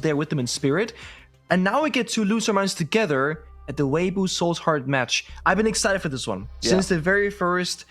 there with them in spirit. And now we get two loser minds together at the Weibo Souls Heart match. I've been excited for this one since the very first,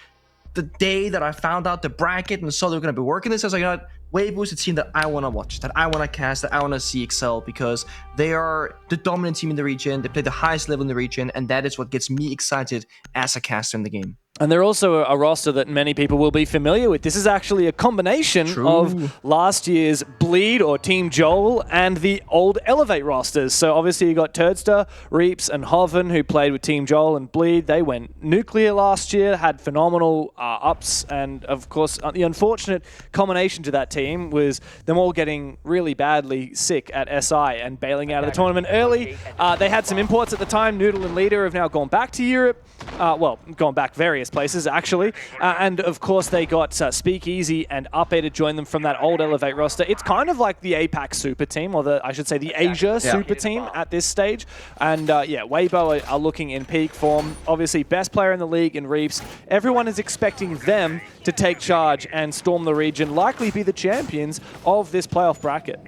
the day that I found out the bracket and saw they were going to be working this. I was like, you know what? Weibo is a team that I want to watch, that I want to cast, that I want to see excel, because they are the dominant team in the region. They play the highest level in the region, and that is what gets me excited as a caster in the game. And they're also a roster that many people will be familiar with. This is actually a combination of last year's Bleed or Team Joel and the old Elevate rosters. So obviously you got Turdster, Reaps, and Hoven, who played with Team Joel and Bleed. They went nuclear last year, had phenomenal ups, and of course the unfortunate combination to that team was them all getting really badly sick at SI and bailing out of the tournament early. They had some imports at the time. Noodle and Leader have now gone back to Europe. Well, gone back various places, actually. And, of course, they got Speakeasy and Up-A to join them from that old Elevate roster. It's kind of like the APAC Super Team, or I should say the Asia Super Team at this stage. And, Weibo are looking in peak form. Obviously, best player in the league in Reaps. Everyone is expecting them to take charge and storm the region, likely be the champions of this playoff bracket.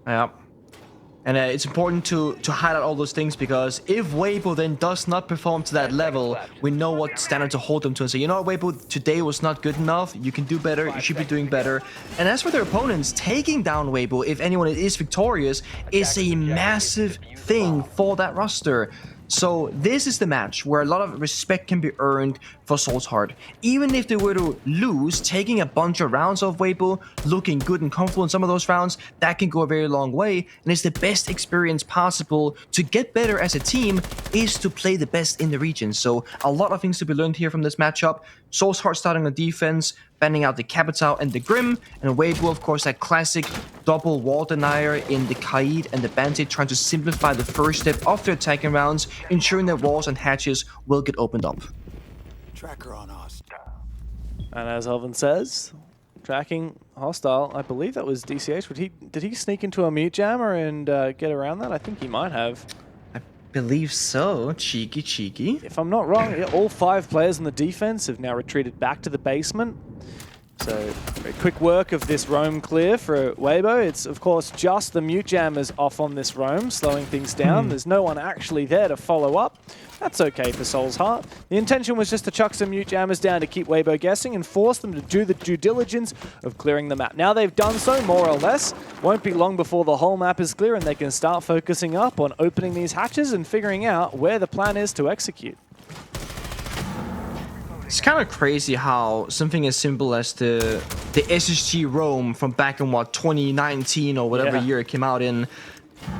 Yeah. And it's important to highlight all those things, because if Weibo then does not perform to that level, we know what standard to hold them to and say, you know what, Weibo, today was not good enough. You can do better. You should be doing better. And as for their opponents, taking down Weibo, if anyone is victorious, is a massive thing for that roster. So this is the match where a lot of respect can be earned for Souls Heart. Even if they were to lose, taking a bunch of rounds off Weibo, looking good and comfortable in some of those rounds, that can go a very long way. And it's the best experience possible to get better as a team, is to play the best in the region. So a lot of things to be learned here from this matchup. Souls Heart starting on defense, banning out the Capital and the Grim, and Weibo, of course, that classic double wall denier in the Kaid and the Bandit, trying to simplify the first step of their attacking rounds, ensuring that walls and hatches will get opened up. Tracker on us. And as Elvin says, tracking hostile. I believe that was DCH. Did he sneak into a mute jammer and get around that? I think he might have. Believe so. Cheeky. If I'm not wrong, all 5 players on the defense have now retreated back to the basement. So, very quick work of this roam clear for Weibo. It's, of course, just the mute jammers off on this roam, slowing things down. There's no one actually there to follow up. That's okay for Souls Heart. The intention was just to chuck some mute jammers down to keep Weibo guessing and force them to do the due diligence of clearing the map. Now they've done so, more or less. Won't be long before the whole map is clear and they can start focusing up on opening these hatches and figuring out where the plan is to execute. It's kind of crazy how something as simple as the SSG roam from back in, 2019 or whatever year it came out in,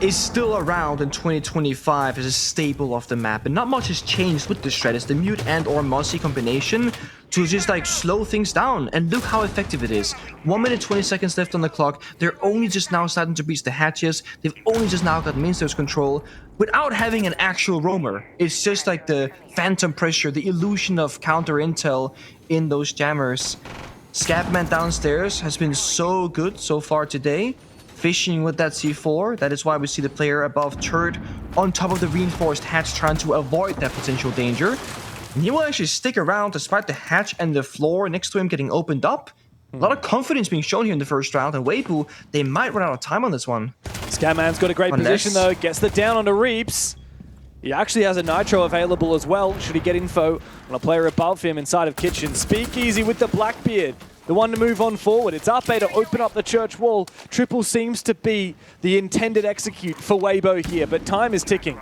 is still around in 2025 as a staple of the map. And not much has changed with this strat. It's the mute and or Mossy combination to just like slow things down. And look how effective it is. 1 minute 20 seconds left on the clock. They're only just now starting to breach the hatches. They've only just now got main stairs control without having an actual roamer. It's just like the phantom pressure, the illusion of counter intel in those jammers. Scabman downstairs has been so good so far today. Fishing with that C4. That is why we see the player above Turd on top of the reinforced hatch trying to avoid that potential danger. And he will actually stick around despite the hatch and the floor next to him getting opened up. A lot of confidence being shown here in the first round, and Weibo, they might run out of time on this one. Scatman's got a great position though, gets the down onto Reaps. He actually has a Nitro available as well, should he get info on a player above him inside of Kitchen. Speakeasy with the Blackbeard, the one to move on forward. It's Up-A to open up the church wall. Triple seems to be the intended execute for Weibo here, but time is ticking.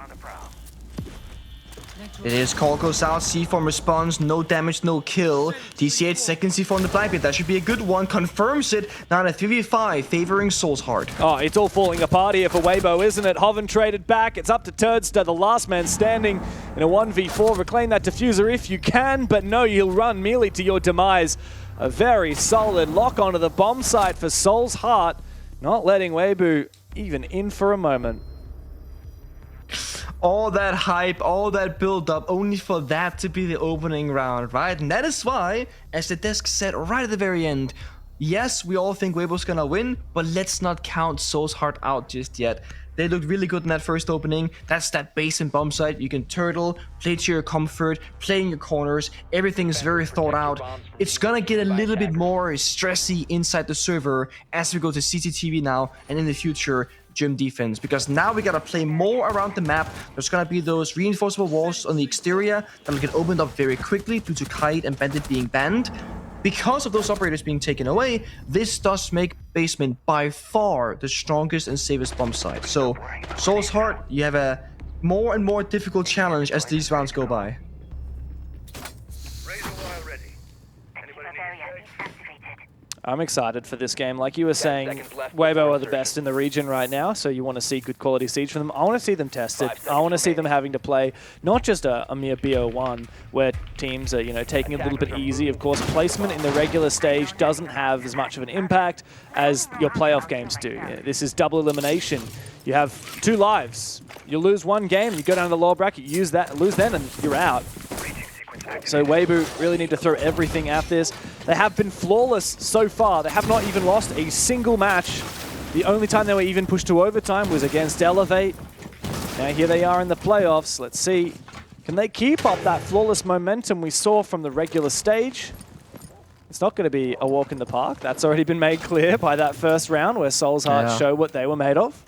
It is, call goes out, C4 responds, no damage, no kill. DCH second C4 on the Blackbeard, that should be a good one, confirms it. Now in a 3v5, favoring Souls Heart. Oh, it's all falling apart here for Weibo, isn't it? Hoven traded back, it's up to Turdster, the last man standing in a 1v4. Reclaim that diffuser if you can, but no, you'll run merely to your demise. A very solid lock onto the bomb site for Souls Heart, not letting Weibo even in for a moment. All that hype, all that build-up, only for that to be the opening round, right? And that is why, as the desk said right at the very end, Yes, we all think Weibo's gonna win, but let's not count Soul's Heart out just yet. They looked really good in that first opening. That's that base and bomb site. You can turtle, play to your comfort, play in your corners. Everything is very thought out. It's gonna get a little bit more stressy inside the server as we go to CCTV now and in the future, gym defense. Because now we gotta play more around the map. There's gonna be those reinforceable walls on the exterior that'll get opened up very quickly due to Kite and Bandit being banned. Because of those operators being taken away, this does make basement by far the strongest and safest bomb site. So, Soul's Heart, you have a more and more difficult challenge as these rounds go by. I'm excited for this game. Like you were saying, Weibo are the best in the region right now, so you want to see good quality siege from them. I want to see them tested. I want to see them having to play not just a mere BO1 where teams are, you know, taking it a little bit easy. Of course, placement in the regular stage doesn't have as much of an impact as your playoff games do. This is double elimination. You have 2 lives. You lose one game, you go down to the lower bracket, you lose then, and you're out. So Weibo really need to throw everything at this. They have been flawless so far. They have not even lost a single match. The only time they were even pushed to overtime was against Elevate. Now here they are in the playoffs. Let's see, can they keep up that flawless momentum we saw from the regular stage? It's not going to be a walk in the park. That's already been made clear by that first round where Soul's Heart show what they were made of.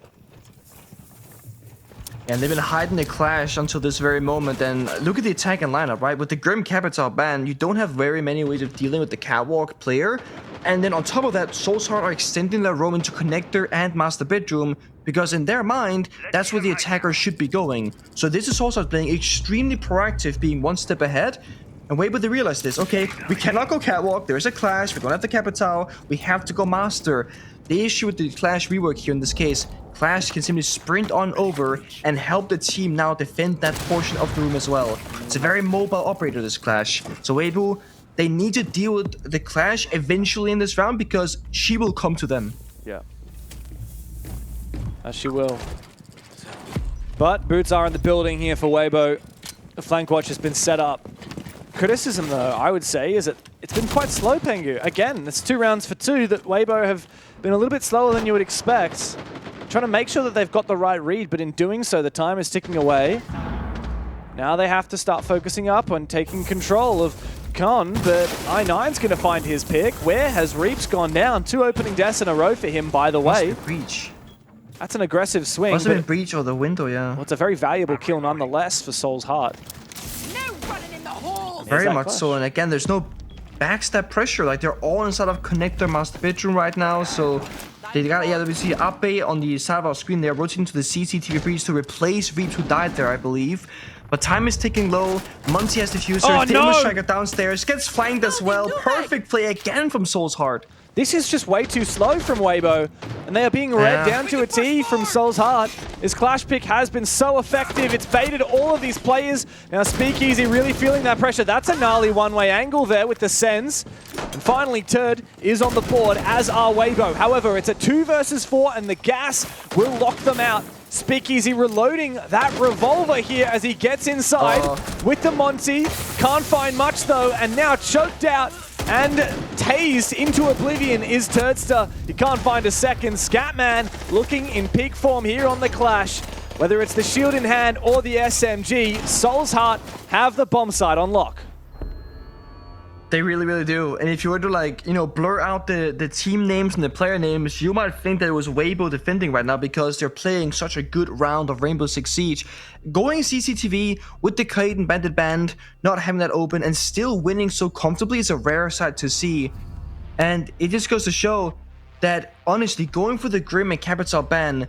And they've been hiding the clash until this very moment. And look at the attack and lineup, right? With the Grim Capital ban, you don't have very many ways of dealing with the catwalk player. And then on top of that, Soul's Heart are extending their roam into Connector and Master Bedroom, because in their mind, that's where the attacker should be going. So this is also playing extremely proactive, being one step ahead. And Weibo, they realize this. Okay, we cannot go catwalk. There's a clash. We don't have the Capital. We have to go Master. The issue with the Clash rework here in this case, Clash can simply sprint on over and help the team now defend that portion of the room as well. It's a very mobile operator, this Clash. So Weibo, they need to deal with the Clash eventually in this round because she will come to them. Yeah. As she will. But boots are in the building here for Weibo. The flank watch has been set up. Criticism, though, I would say, is that it's been quite slow, Pengu. Again, it's 2 rounds for 2 that Weibo have been a little bit slower than you would expect. Trying to make sure that they've got the right read, but in doing so, the time is ticking away. Now they have to start focusing up on taking control of Con, but I9's going to find his pick. Where has Reaps gone down? 2 opening deaths in a row for him, by the way. Breach. That's an aggressive swing. Must have been Breach or the window, yeah. Well, it's a very valuable kill nonetheless for Soul's Heart. Very much so, and again, there's no backstab pressure. Like, they're all inside of Connector Master Bedroom right now, so they got, we see Ape on the side of our screen. They're rotating to the CCTV breach to replace Reaps, who died there, I believe. But time is ticking low. Muncie has the fuser. Demon Striker downstairs. Gets flanked as well. Perfect play again from Soul's Heart. This is just way too slow from Weibo, and they are being read down to a T from Soul's Heart. His Clash pick has been so effective. It's baited all of these players. Now Speakeasy really feeling that pressure. That's a gnarly one-way angle there with the Sens. And finally, Turd is on the board, as are Weibo. However, it's a 2 versus 4, and the gas will lock them out. Speakeasy reloading that revolver here as he gets inside with the Monty. Can't find much though, and now choked out and tased into oblivion is Turdster. You can't find a second. Scatman looking in peak form here on the Clash. Whether it's the shield in hand or the SMG, Soul's Heart have the bomb site on lock. They really, really do. And if you were to, like, you know, blur out the team names and the player names, you might think that it was Weibo defending right now because they're playing such a good round of Rainbow Six Siege. Going CCTV with the Kite and Bandit Band, not having that open, and still winning so comfortably is a rare sight to see. And it just goes to show that, honestly, going for the Grim and Capital ban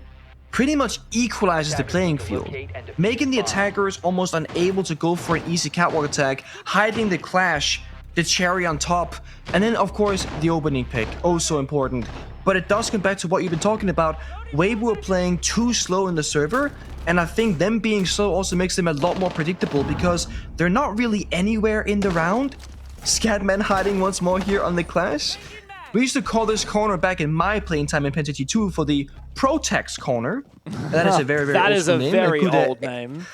pretty much equalizes the playing field, making the attackers almost unable to go for an easy catwalk attack, hiding the Clash, the cherry on top, and then of course the opening pick, oh so important. But it does come back to what you've been talking about. Weibo are playing too slow in the server, and I think them being slow also makes them a lot more predictable because they're not really anywhere in the round. Scatman hiding once more here on the Clash. We used to call this corner back in my playing time in Pentity 2 for the Protex corner. That is a very, very that old is a name. very old name.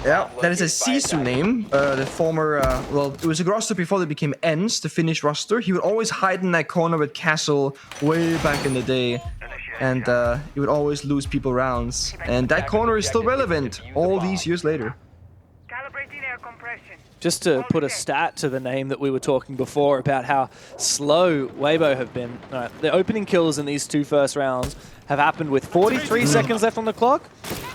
Yeah, that is a Sisu name. The former, well, it was a roster before they became Ents, the Finnish roster. He would always hide in that corner with Castle way back in the day. And he would always lose people rounds. And that corner is still relevant all these years later. Just to put a stat to the name that we were talking before about how slow Weibo have been. The opening kills in these two first rounds have happened with 43 seconds left on the clock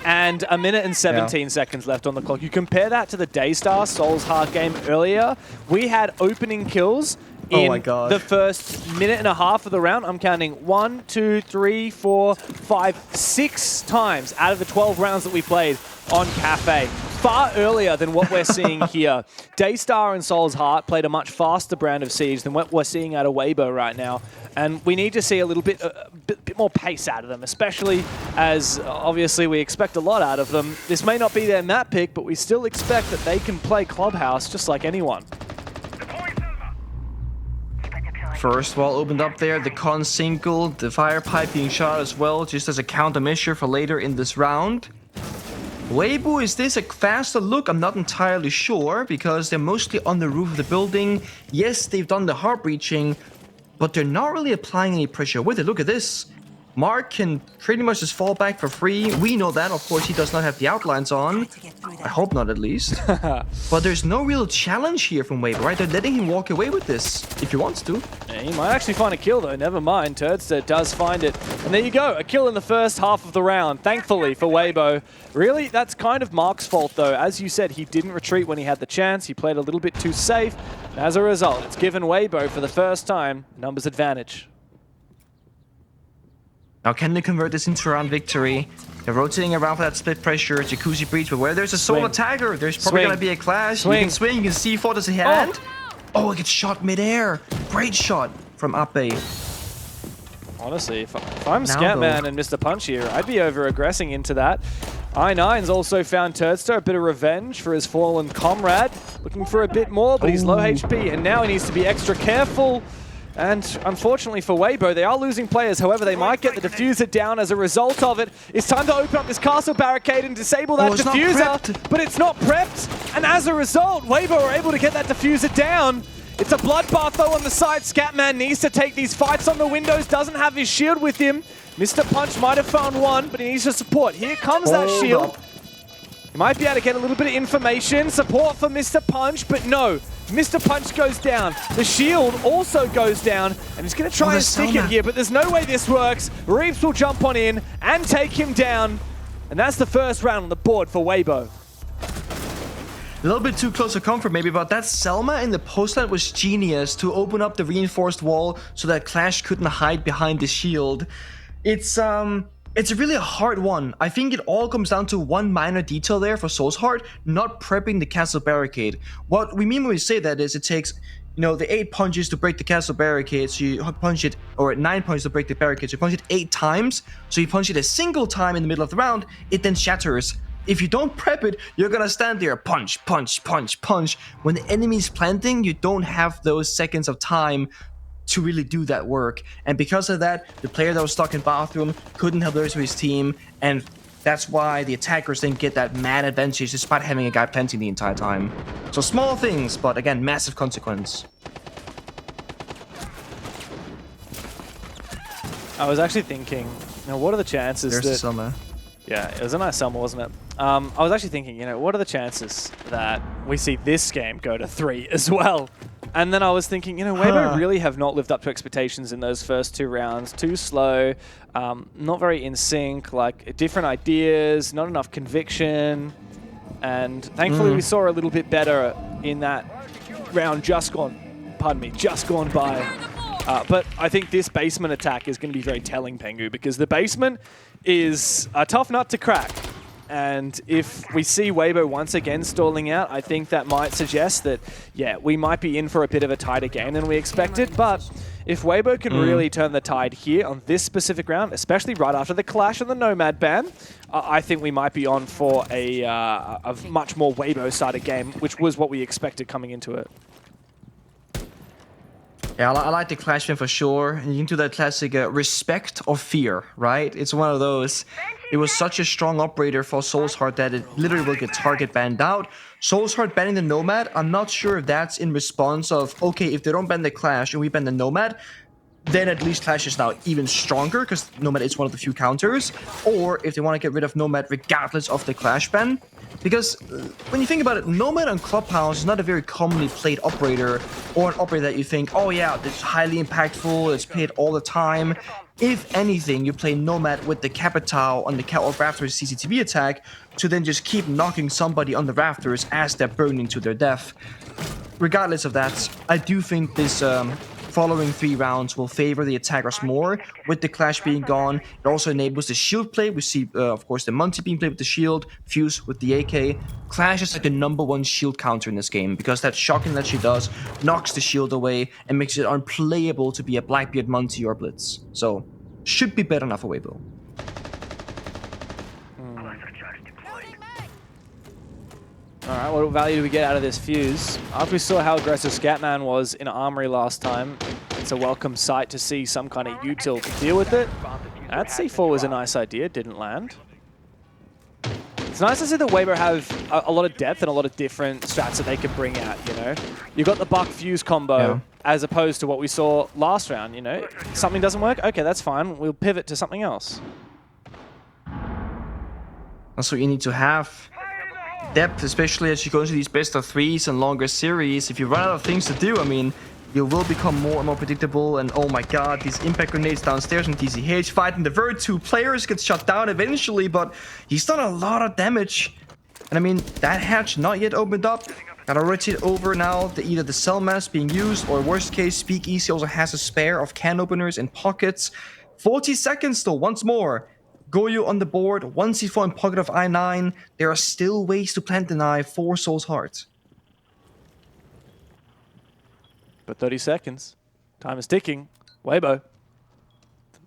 and 1 minute and 17 seconds left on the clock. You compare that to the Daystar Souls Heart game earlier, we had opening kills in the first minute and a half of the round. I'm counting 1, 2, 3, 4, 5, 6 times out of the 12 rounds that we played on Cafe. Far earlier than what we're seeing here. Daystar and Soul's Heart played a much faster brand of Siege than what we're seeing out of Weibo right now. And we need to see a little bit more pace out of them, especially as obviously we expect a lot out of them. This may not be their map pick, but we still expect that they can play Clubhouse just like anyone. First wall opened up there, the con single, the fire pipe being shot as well, just as a countermeasure for later in this round. Weibo, is this a faster look? I'm not entirely sure, because they're mostly on the roof of the building. Yes, they've done the hard breaching, but they're not really applying any pressure with it. Look at this. Mark can pretty much just fall back for free. We know that, of course, he does not have the outlines on. I hope not, at least. But there's no real challenge here from Weibo, right? They're letting him walk away with this, if he wants to. Yeah, he might actually find a kill, though. Never mind. Turdster does find it. And there you go. A kill in the first half of the round, thankfully, for Weibo. Really, that's kind of Mark's fault, though. As you said, he didn't retreat when he had the chance. He played a little bit too safe. And as a result, it's given Weibo, for the first time, numbers advantage. Now, can they convert this into a round victory? They're rotating around for that split pressure, Jacuzzi breach, but where there's a solo tagger, there's probably going to be a clash. You can swing, you can C4, does he hand? Oh, it gets shot midair. Great shot from Ape. Honestly, if I'm Scatman and Mr. Punch here, I'd be over-aggressing into that. I9's also found Turdster a bit of revenge for his fallen comrade. Looking for a bit more, but he's low HP, and now he needs to be extra careful. And unfortunately for Weibo, they are losing players. However, they might get the diffuser down as a result of it. It's time to open up this castle barricade and disable that diffuser, but it's not prepped. And as a result, Weibo are able to get that diffuser down. It's a bloodbath though on the side. Scatman needs to take these fights on the windows, doesn't have his shield with him. Mr. Punch might have found one, but he needs to support. Here comes that shield. He might be able to get a little bit of information. Support for Mr. Punch, but no. Mr. Punch goes down. The shield also goes down, and he's going to try and stick it here, but there's no way this works. Reeves will jump on in and take him down, and that's the first round on the board for Weibo. A little bit too close for comfort maybe, but that Selma in the postline was genius to open up the reinforced wall so that Clash couldn't hide behind the shield. It's really a hard one. I think it all comes down to one minor detail there for Soul's Heart, not prepping the castle barricade. What we mean when we say that is it takes, you know, the 8 punches to break the castle barricade, so you punch it, or 9 punches to break the barricade, so you punch it 8 times, so you punch it a single time in the middle of the round, it then shatters. If you don't prep it, you're gonna stand there, punch, punch, punch, punch. When the enemy's planting, you don't have those seconds of time to really do that work. And because of that, the player that was stuck in bathroom couldn't help the rest of his team, and that's why the attackers didn't get that mad advantage despite having a guy planting the entire time. So small things, but again, massive consequence. I was actually thinking, now what are the chances There's that... the Selma. Yeah, it was a nice Selma, wasn't it? I was actually thinking, you know, what are the chances that we see this game go to 3 as well? And then I was thinking, you know, Weibo really have not lived up to expectations in those first 2 rounds. Too slow, not very in sync, like different ideas, not enough conviction. And thankfully we saw a little bit better in that round just gone by. But I think this basement attack is going to be very telling, Pengu, because the basement is a tough nut to crack. And if we see Weibo once again stalling out, I think that might suggest that, yeah, we might be in for a bit of a tighter game than we expected. But if Weibo can really turn the tide here on this specific round, especially right after the clash and the Nomad ban, I think we might be on for a much more Weibo-sided game, which was what we expected coming into it. Yeah, I like the Clash pin for sure. And you can do that classic respect or fear, right? It's one of those. It was such a strong operator for Soul's Heart that it literally will get target banned out. Soul's Heart banning the Nomad, I'm not sure if that's in response of, okay, if they don't ban the Clash and we ban the Nomad, then at least Clash is now even stronger because Nomad is one of the few counters, or if they want to get rid of Nomad regardless of the Clash ban. Because when you think about it, Nomad on Clubhouse is not a very commonly played operator, or an operator that you think, oh yeah, it's highly impactful, it's played all the time. If anything, you play Nomad with the Capital on the Catwalk Rafters CCTV attack to then just keep knocking somebody on the rafters as they're burning to their death. Regardless of that, I do think this following 3 rounds will favor the attackers more. With the Clash being gone, it also enables the shield play. We see, of course, the Monty being played with the shield, Fuse with the AK. Clash is like the #1 shield counter in this game because that shocking that she does knocks the shield away and makes it unplayable to be a Blackbeard Monty or Blitz. So, should be better enough for Weibo. Alright, what value do we get out of this Fuse? After we saw how aggressive Scatman was in Armory last time, it's a welcome sight to see some kind of util to deal with it. That C4 was a nice idea, didn't land. It's nice to see that Weibo have a lot of depth and a lot of different strats that they can bring out, you know? You got the Buck Fuse combo as opposed to what we saw last round, you know? Something doesn't work? Okay, that's fine. We'll pivot to something else. That's what you need to have. Depth, especially as you go into these best of 3s and longer series. If you run out of things to do, I mean, you will become more and more predictable. And oh my god, these impact grenades downstairs from DCH fighting the very 2 players gets shut down eventually, but he's done a lot of damage. And I mean, that hatch not yet opened up. Gotta rotate over now, either the cell mask being used, or worst case, Speakeasy also has a spare of can openers in pockets. 40 seconds though, once more. Goyo on the board, 1 C4 in pocket of I9. There are still ways to plant the knife for Soul's Heart. But 30 seconds. Time is ticking. Weibo.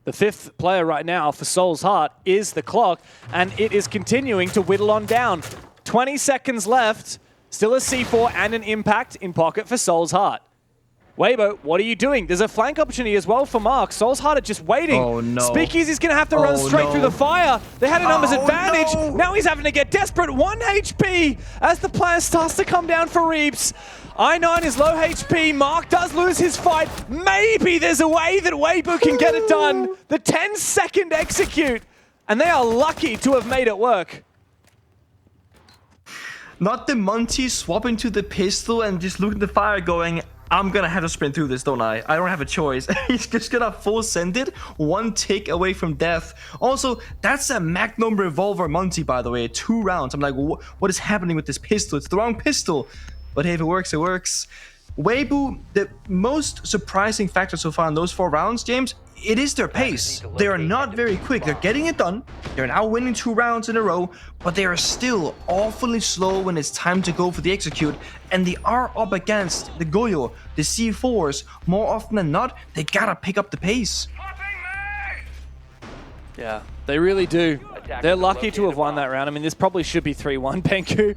The 5th player right now for Soul's Heart is the clock, and it is continuing to whittle on down. 20 seconds left. Still a C4 and an impact in pocket for Soul's Heart. Weibo, what are you doing? There's a flank opportunity as well for Mark. Soul's Heart are just waiting. Oh, no. Speakeasy's going to have to run straight through the fire. They had a numbers advantage. No. Now he's having to get desperate. 1 HP as the plan starts to come down for Reeps. I9 is low HP. Mark does lose his fight. Maybe there's a way that Weibo can get it done. The 10-second execute. And they are lucky to have made it work. Not the Monty swapping to the pistol and just looking at the fire going, I'm gonna have to sprint through this, don't I? I don't have a choice. He's just gonna full send it, 1 tick away from death. Also, that's a Magnum Revolver Monty, by the way, 2 rounds. I'm like, what is happening with this pistol? It's the wrong pistol. But hey, if it works, it works. Weibo, the most surprising factor so far in those 4 rounds, James, it is their pace. They are not very quick. They're getting it done. They're now winning 2 rounds in a row, but they are still awfully slow when it's time to go for the execute. And they are up against the Goyo, the C4s. More often than not, they gotta pick up the pace. Yeah, they really do. They're lucky to have won that round. I mean, this probably should be 3-1, Penku.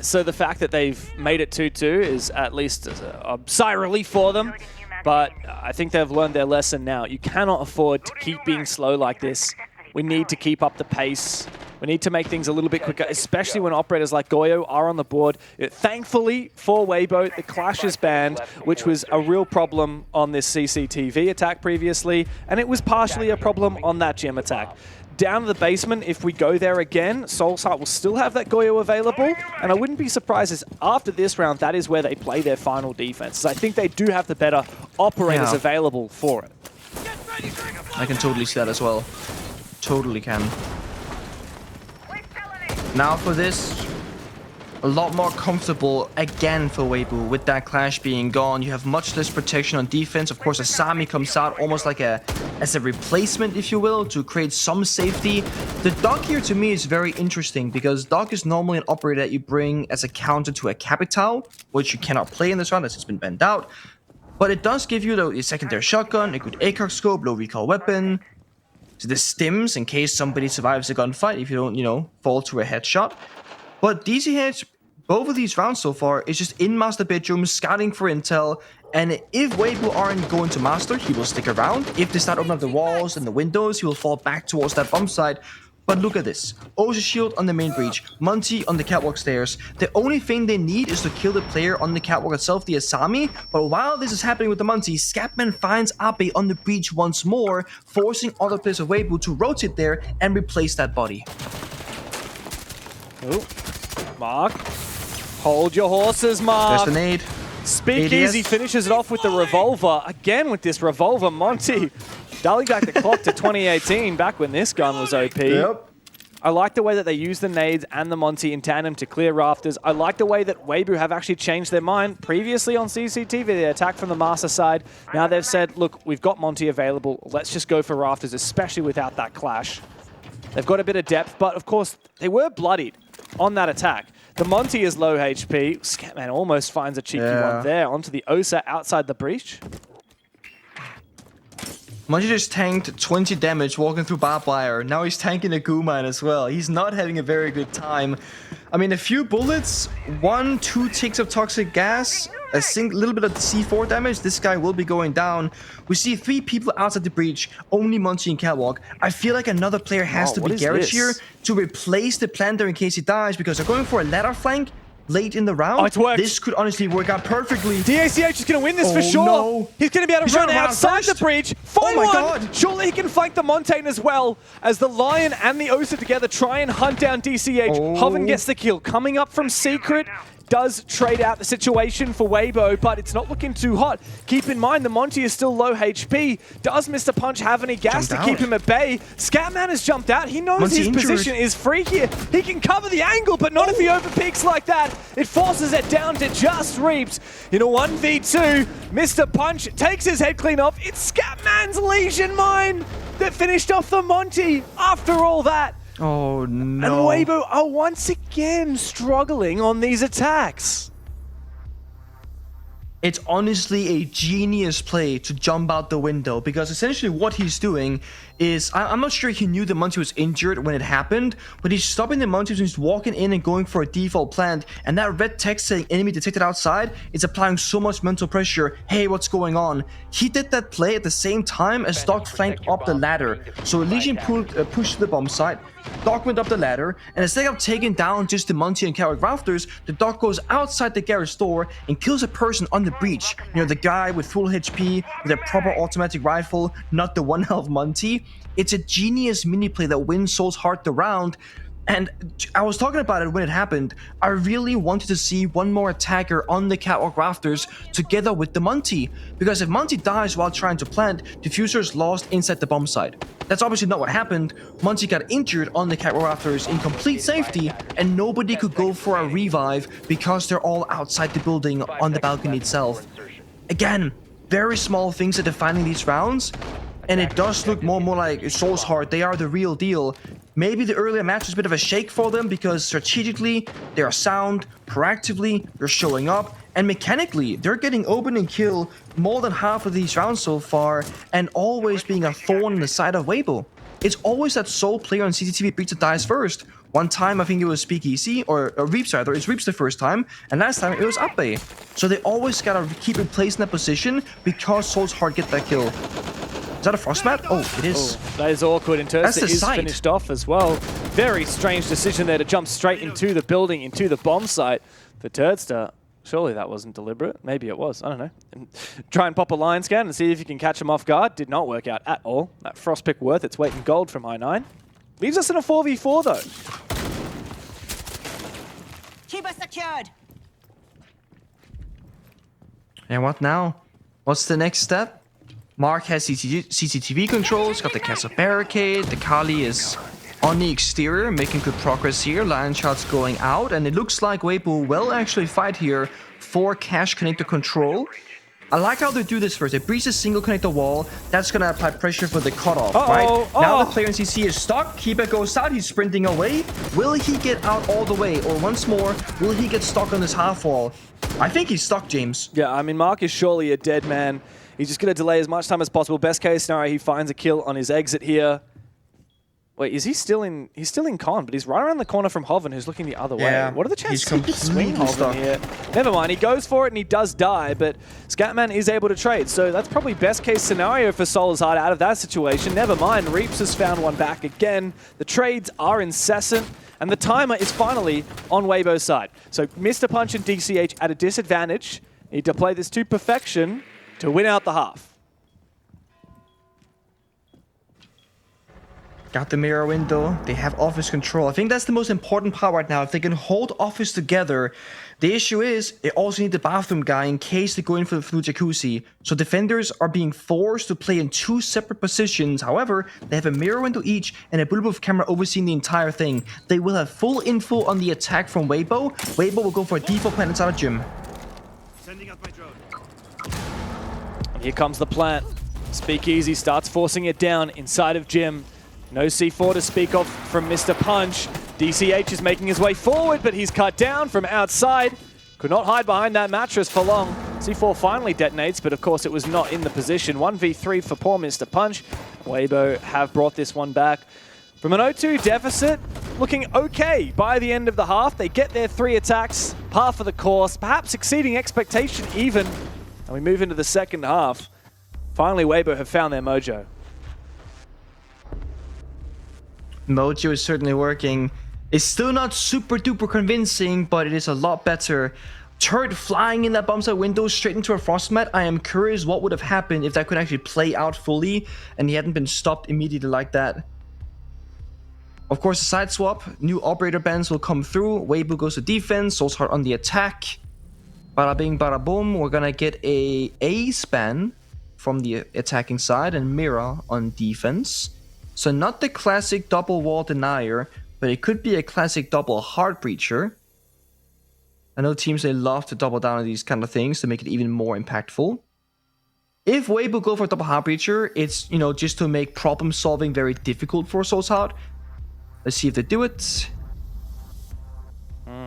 So the fact that they've made it 2-2 is at least a sigh of relief for them. But I think they've learned their lesson now. You cannot afford to keep being slow like this. We need to keep up the pace. We need to make things a little bit quicker, especially when operators like Goyo are on the board. Thankfully for Weibo, the Clash is banned, which was a real problem on this CCTV attack previously, and it was partially a problem on that gym attack. Down to the basement, if we go there again, Soul's Heart will still have that Goyo available, and I wouldn't be surprised if after this round, that is where they play their final defense. So I think they do have the better operators available for it. I can totally see that as well. Totally can. Now for this, a lot more comfortable again for Weibo with that Clash being gone. You have much less protection on defense. Of course, Asami comes out almost like as a replacement, if you will, to create some safety. The Doc here to me is very interesting because Doc is normally an operator that you bring as a counter to a Capital, which you cannot play in this round as it's been banned out. But it does give you a secondary shotgun, a good ACOG scope, low recoil weapon. So the stims in case somebody survives a gunfight if you don't, fall to a headshot. But DCH both of these rounds so far is just in master bedroom, scouting for intel. And if Weibo aren't going to master, he will stick around. If they start opening up the walls and the windows, he will fall back towards that bomb site. But look at this. Ocean Shield on the main breach, Monty on the catwalk stairs. The only thing they need is to kill the player on the catwalk itself, the Asami. But while this is happening with the Monty, Scatman finds Abe on the breach once more, forcing other players of Weibo to rotate there and replace that body. Oh, Mark. Hold your horses, Mark. There's the nade. Speakeasy finishes it off with the revolver. Again with this revolver, Monty. Dialing back the clock to 2018, back when this gun was OP. Yep. I like the way that they use the nades and the Monty in tandem to clear rafters. I like the way that Weibo have actually changed their mind. Previously on CCTV, they attacked from the master side. Now they've said, look, we've got Monty available. Let's just go for rafters, especially without that clash. They've got a bit of depth, but of course, they were bloodied on that attack. The Monty is low HP. Scatman almost finds a cheeky one there onto the Osa outside the breach. Monty just tanked 20 damage walking through barbed wire. Now he's tanking a goo mine as well. He's not having a very good time. I mean, a few bullets, 1-2 ticks of toxic gas, a little bit of C4 damage. This guy will be going down. We see 3 people outside the breach, only Monty and catwalk. I feel like another player has to be Garage here to replace the planter in case he dies, because they're going for a ladder flank late in the round. Oh, it's worked. This could honestly work out perfectly. DACH is going to win this for sure. No. He's going to be able to run outside the breach. Find my one. God. Surely he can flank the Montaigne as well, as the Lion and the Osa together try and hunt down DCH. Hoven gets the kill. Coming up from Secret. Does trade out the situation for Weibo, but it's not looking too hot. Keep in mind, the Monty is still low HP. Does Mr. Punch have any gas to keep him at bay? Scatman has jumped out. He knows his position is free here. He can cover the angle, but not if he overpeaks like that. It forces it down to just Reaps. In a 1v2, Mr. Punch takes his head clean off. It's Scatman's Legion Mine that finished off the Monty after all that. Oh, no. And Weibo are once again struggling on these attacks. It's honestly a genius play to jump out the window, because essentially what he's doing is, I'm not sure he knew the Monty was injured when it happened, but he's stopping the Monty and he's walking in and going for a default plant, and that red text saying enemy detected outside is applying so much mental pressure. Hey, what's going on? He did that play at the same time as Doc flanked up the ladder. So Legion pushed to the bomb site, Doc went up the ladder, and instead of taking down just the Monty and Carrot rafters, the Doc goes outside the garage door and kills a person on the breach. You know, the guy with full HP, with a proper automatic rifle, not the 1 health Monty. It's a genius mini play that wins Soul's Heart the round. And I was talking about it when it happened. I really wanted to see one more attacker on the catwalk rafters together with the Monty. Because if Monty dies while trying to plant, Diffuser is lost inside the bomb site. That's obviously not what happened. Monty got injured on the catwalk rafters in complete safety, and nobody could go for a revive because they're all outside the building on the balcony itself. Again, very small things are defining these rounds, and it does look more and more like Soul's Heart. They are the real deal. Maybe the earlier match was a bit of a shake for them because strategically, they are sound, proactively, they're showing up, and mechanically, they're getting opening kill more than half of these rounds so far, and always being a thorn in the side of Weibo. It's always that Soul player on CCTV Breach that dies first. One time, I think it was Speakeasy, or Reaps rather. It's Reaps the first time, and last time it was Ape. So they always gotta keep replacing that position because Soul's Heart get that kill. Is that a frost mat? Oh, it is. Oh, that is awkward, and Terza is finished off as well. Very strange decision there to jump straight into the building, into the bomb site for Turdster. Surely that wasn't deliberate. Maybe it was. I don't know. And try and pop a line scan and see if you can catch him off guard. Did not work out at all. That frost pick worth its weight in gold from I9. Leaves us in a 4v4 though. Keep us secured. And what now? What's the next step? Mark has CCTV controls, got the castle barricade, the Kali is on the exterior, making good progress here. Lion shots going out, and it looks like Weibo will actually fight here for cache connector control. I like how they do this first. They breach a single connector wall. That's going to apply pressure for the cutoff, right? Now the player in CC is stuck. Keeper goes out. He's sprinting away. Will he get out all the way? Or once more, will he get stuck on this half wall? I think he's stuck, James. Yeah, I mean, Mark is surely a dead man. He's just going to delay as much time as possible. Best case scenario, he finds a kill on his exit here. Wait, is he still in? He's still in con, but he's right around the corner from Hoven, who's looking the other Yeah, way. What are the chances he's he could swing completely Hoven stuck. here? Never mind, he goes for it and he does die, but Scatman is able to trade. So that's probably best case scenario for Solar's Heart out of that situation. Never mind, Reaps has found one back again. The trades are incessant, and the timer is finally on Weibo's side. So Mr. Punch and DCH at a disadvantage. Need to play this to perfection to win out the half. Got the mirror window. They have office control. I think that's the most important part right now. If they can hold office together, the issue is they also need the bathroom guy in case they go in for the flu jacuzzi. So defenders are being forced to play in 2 separate positions. However, they have a mirror window each and a bulletproof camera overseeing the entire thing. They will have full info on the attack from Weibo. Weibo will go for a default plan inside of gym. Sending out my drone. And here comes the plant. Speakeasy starts forcing it down inside of gym. No C4 to speak of from Mr. Punch. DCH is making his way forward, but he's cut down from outside. Could not hide behind that mattress for long. C4 finally detonates, but of course it was not in the position. 1v3 for poor Mr. Punch. Weibo have brought this one back. From an 0-2 deficit, looking okay by the end of the half. They get their 3 attacks, par for the course, perhaps exceeding expectation even. And we move into the second half. Finally, Weibo have found their mojo. Mojo is certainly working. It's still not super duper convincing, but it is a lot better. Turret flying in that bomb site window straight into a frost mat. I am curious what would have happened if that could actually play out fully and he hadn't been stopped immediately like that. Of course, a side swap. New operator bans will come through. Weibo goes to defense. Soul's Heart on the attack. Bada bing, bada boom. We're gonna get a ace ban from the attacking side and Mira on defense. So not the classic double wall denier, but it could be a classic double heart breacher. I know teams, they love to double down on these kind of things to make it even more impactful. If Weibo go for a double heart breacher, it's, you know, just to make problem solving very difficult for Soul's Heart. Let's see if they do it.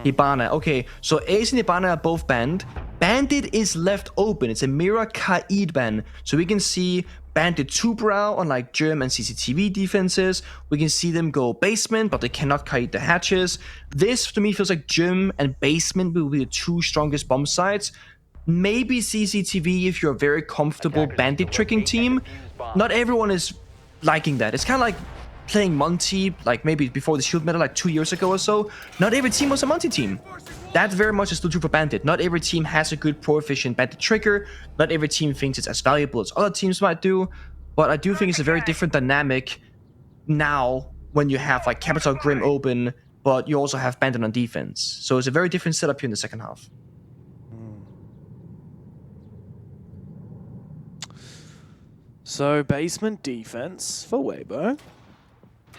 Hibana. Okay, so Ace and Hibana are both banned. Bandit is left open. It's a Mira Kaid ban. So we can see Bandit 2-brow on like Germ and CCTV defenses. We can see them go basement, but they cannot Kaid the hatches. This, to me, feels like Germ and basement will be the 2 strongest bomb sites. Maybe CCTV if you're a very comfortable Bandit tricking team. Not everyone is liking that. It's kind of like playing Monty, like maybe before the Shield meta, like 2 years ago or so. Not every team was a Monty team. That very much is still true for Bandit. Not every team has a good pro-efficient Bandit trigger. Not every team thinks it's as valuable as other teams might do. But I do think it's a very different dynamic now when you have like Capital Grim open, but you also have Bandit on defense. So it's a very different setup here in the second half. So basement defense for Weibo.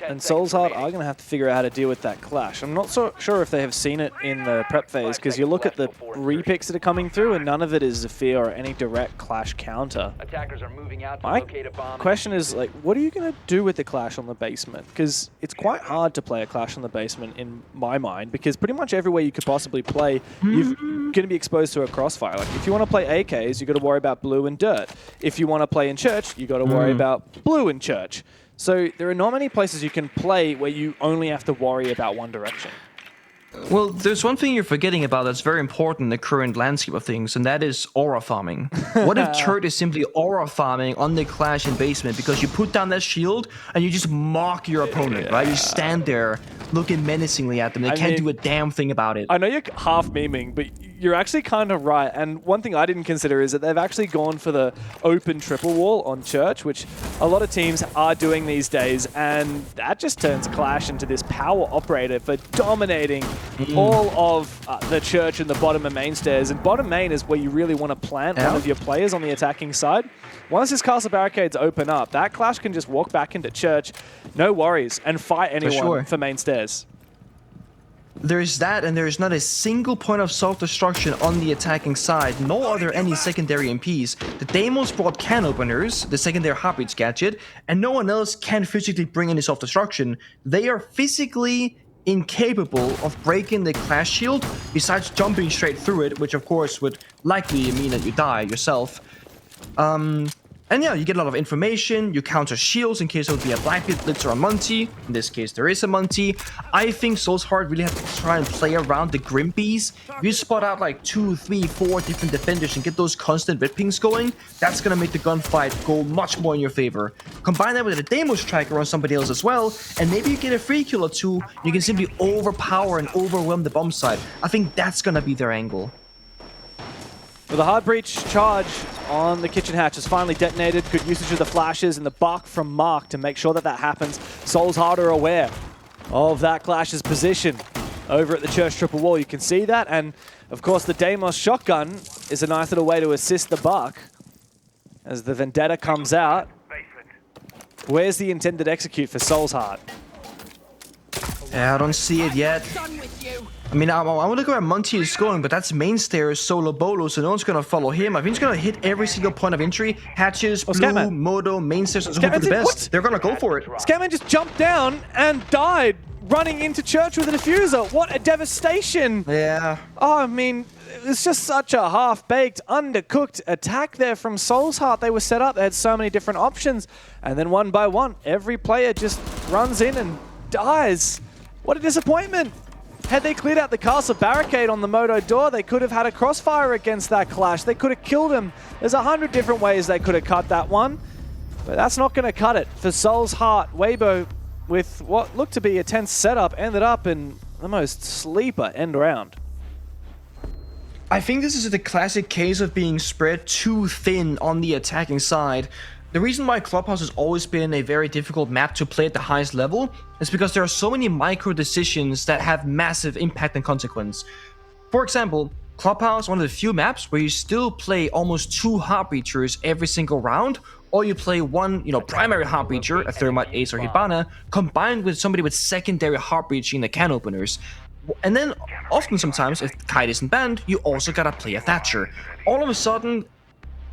And Soul's Heart are going to have to figure out how to deal with that clash. I'm not so sure if they have seen it in the prep phase, because you look at the repicks that are coming through and none of it is Zephyr or any direct clash counter. Attackers are moving out to My locate a bomb. question is, like, what are you going to do with the clash on the basement? Because it's quite hard to play a clash on the basement in my mind, because pretty much everywhere you could possibly play, you're going to be exposed to a crossfire. Like, if you want to play AKs, you've got to worry about blue and dirt. If you want to play in church, you've got to worry about blue and church. So there are not many places you can play where you only have to worry about one direction. Well, there's one thing you're forgetting about that's very important in the current landscape of things, and that is aura farming. What if Turret is simply aura farming on the clash in basement because you put down that shield and you just mock your opponent, right? You stand there looking menacingly at them. They can't do a damn thing about it. I know you're half memeing, but you're actually kind of right. And one thing I didn't consider is that they've actually gone for the open triple wall on Church, which a lot of teams are doing these days. And that just turns Clash into this power operator for dominating all of the Church and the bottom and main stairs. And bottom main is where you really want to plant one of your players on the attacking side. Once his castle barricades open up, that Clash can just walk back into Church, no worries, and fight anyone for main stairs. There's that, and there's not a single point of self-destruction on the attacking side, nor are there any secondary MPs. The Deimos brought can openers, the secondary heartbeats gadget, and no one else can physically bring any self-destruction. They are physically incapable of breaking the Clash shield, besides jumping straight through it, which of course would likely mean that you die yourself. And yeah, you get a lot of information, you counter shields in case there would be a Blackbeard Blitzer on Monty. In this case, there is a Monty. I think Soul's Heart really have to try and play around the Grimpies. If you spot out like 2, 3, 4 different defenders and get those constant red pings going, that's gonna make the gunfight go much more in your favor. Combine that with a Deimos tracker on somebody else as well, and maybe you get a free kill or two, you can simply overpower and overwhelm the bomb site. I think that's gonna be their angle. With a hard breach charge on the kitchen hatch has finally detonated. Good usage of the flashes and the buck from Mark to make sure that that happens. Soul's Heart are aware of that Clash's position over at the church triple wall. You can see that, and of course the Deimos shotgun is a nice little way to assist the buck as the Vendetta comes out. Where's the intended execute for Soul's Heart? Yeah, I don't see it yet. I mean, I want to look where Monty is going, but that's main stairs, solo bolo, so no one's going to follow him. I think he's going to hit every single point of entry. Hatches, blue, Scatman. Moto, main stairs, and hope for the best. What? They're going to go for it. Scatman just jumped down and died running into church with a diffuser. What a devastation. Yeah. Oh, I mean, it was just such a half-baked, undercooked attack there from Soul's Heart. They were set up. They had so many different options. And then one by one, every player just runs in and dies. What a disappointment. Had they cleared out the castle barricade on the Moto door, they could have had a crossfire against that Clash. They could have killed him. There's 100 different ways they could have cut that one. But that's not going to cut it. For Soul's Heart, Weibo, with what looked to be a tense setup, ended up in the most sleeper end round. I think this is the classic case of being spread too thin on the attacking side. The reason why Clubhouse has always been a very difficult map to play at the highest level is because there are so many micro decisions that have massive impact and consequence. For example, Clubhouse, one of the few maps where you still play almost 2 Heartbreachers every single round, or you play one, primary Heartbreacher, a Thermite, Ace, or Hibana, combined with somebody with secondary Heartbreaching in the can openers. And then, often sometimes, if Kite isn't banned, you also gotta play a Thatcher. All of a sudden,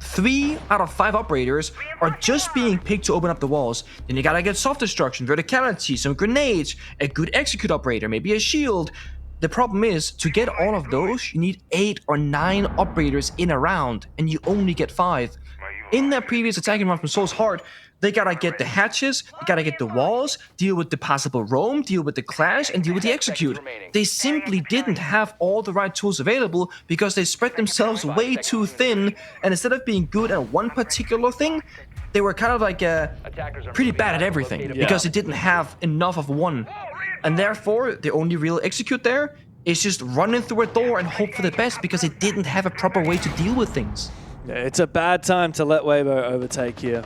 3 out of 5 operators are just being picked to open up the walls. Then you gotta get soft destruction, verticality, some grenades, a good execute operator, maybe a shield. The problem is, to get all of those, you need 8 or 9 operators in a round, and you only get 5. In that previous attacking run from Soul's Heart, they gotta get the hatches, they gotta get the walls, deal with the possible roam, deal with the clash, and deal with the execute. They simply didn't have all the right tools available because they spread themselves way too thin, and instead of being good at one particular thing, they were kind of like pretty bad at everything because they didn't have enough of one. And therefore, the only real execute there is just running through a door and hope for the best because they didn't have a proper way to deal with things. Yeah, it's a bad time to let Weibo overtake here.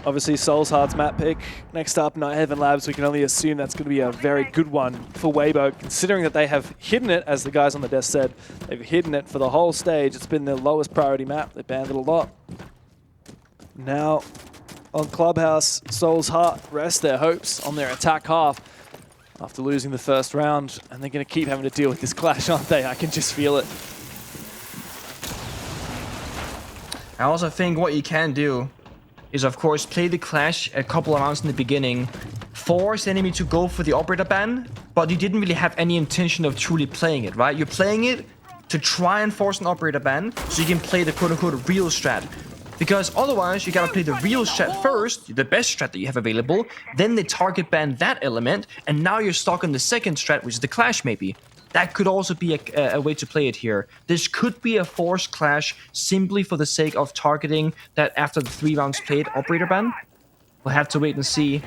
Obviously, Soul's Heart's map pick. Next up, Night Heaven Labs. We can only assume that's going to be a very good one for Weibo, considering that they have hidden it, as the guys on the desk said. They've hidden it for the whole stage. It's been their lowest priority map. They banned it a lot. Now, on Clubhouse, Soul's Heart rest their hopes on their attack half after losing the first round, and they're going to keep having to deal with this clash, aren't they? I can just feel it. I also think what you can do is, of course, play the clash a couple of rounds in the beginning, force the enemy to go for the operator ban, but you didn't really have any intention of truly playing it, right? You're playing it to try and force an operator ban so you can play the quote-unquote real strat. Because otherwise, you gotta play the real strat first, the best strat that you have available, then they target ban that element, and now you're stuck on the second strat, which is the clash maybe. That could also be a way to play it here. This could be a forced clash simply for the sake of targeting that after the 3 rounds played operator ban. We'll have to wait and see.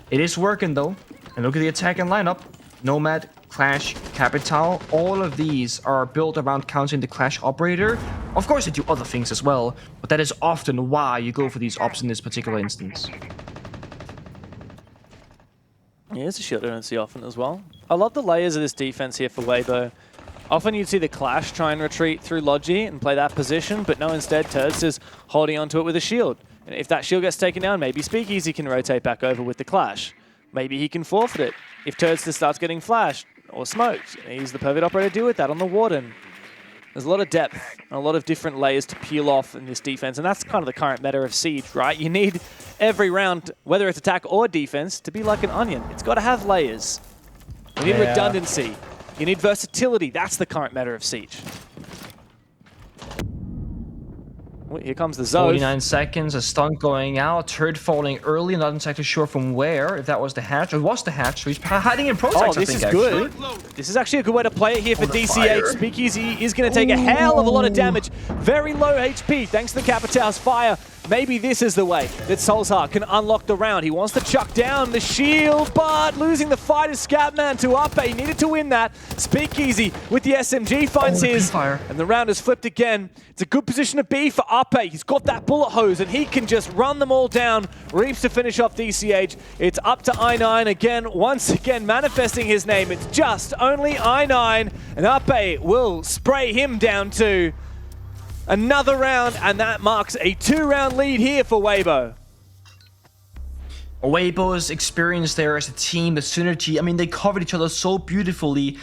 It is working though. And look at the attack and lineup. Nomad, Clash, Capital, all of these are built around countering the Clash operator. Of course they do other things as well, but that is often why you go for these ops in this particular instance. Yeah, it's a shield I don't see often as well. I love the layers of this defense here for Weibo. Often you'd see the Clash try and retreat through Logi and play that position, but no, instead Turds is holding onto it with a shield. And if that shield gets taken down, maybe Speakeasy can rotate back over with the Clash. Maybe he can forfeit it. If Turds starts getting flashed or smoked, he's the perfect operator to deal with that on the Warden. There's a lot of depth and a lot of different layers to peel off in this defense, and that's kind of the current meta of Siege, right? You need every round, whether it's attack or defense, to be like an onion. It's got to have layers. You need redundancy. You need versatility. That's the current meta of Siege. Here comes the Zoe. 49 seconds, a stunt going out, turret falling early, not exactly sure from where, if that was the hatch. It was the hatch, so he's hiding in Protex, Oh, I this think, is actually. good. This is actually a good way to play it here for the DCH. fire. Speakeasy is going to take a hell of a lot of damage. Very low HP thanks to the Capitão's fire. Maybe this is the way that Solskjaer can unlock the round. He wants to chuck down the shield, but losing the fight is Scatman to Uppe. He needed to win that. Speakeasy with the SMG finds his, and the round is flipped again. It's a good position to be for Uppe. He's got that bullet hose, and he can just run them all down. Reeves to finish off DCH. It's up to I9 again, once again manifesting his name. It's just only I9, and Uppe will spray him down to another round, and that marks a 2-round lead here for Weibo. Weibo's experience there as a team, the synergy, I mean, they covered each other so beautifully.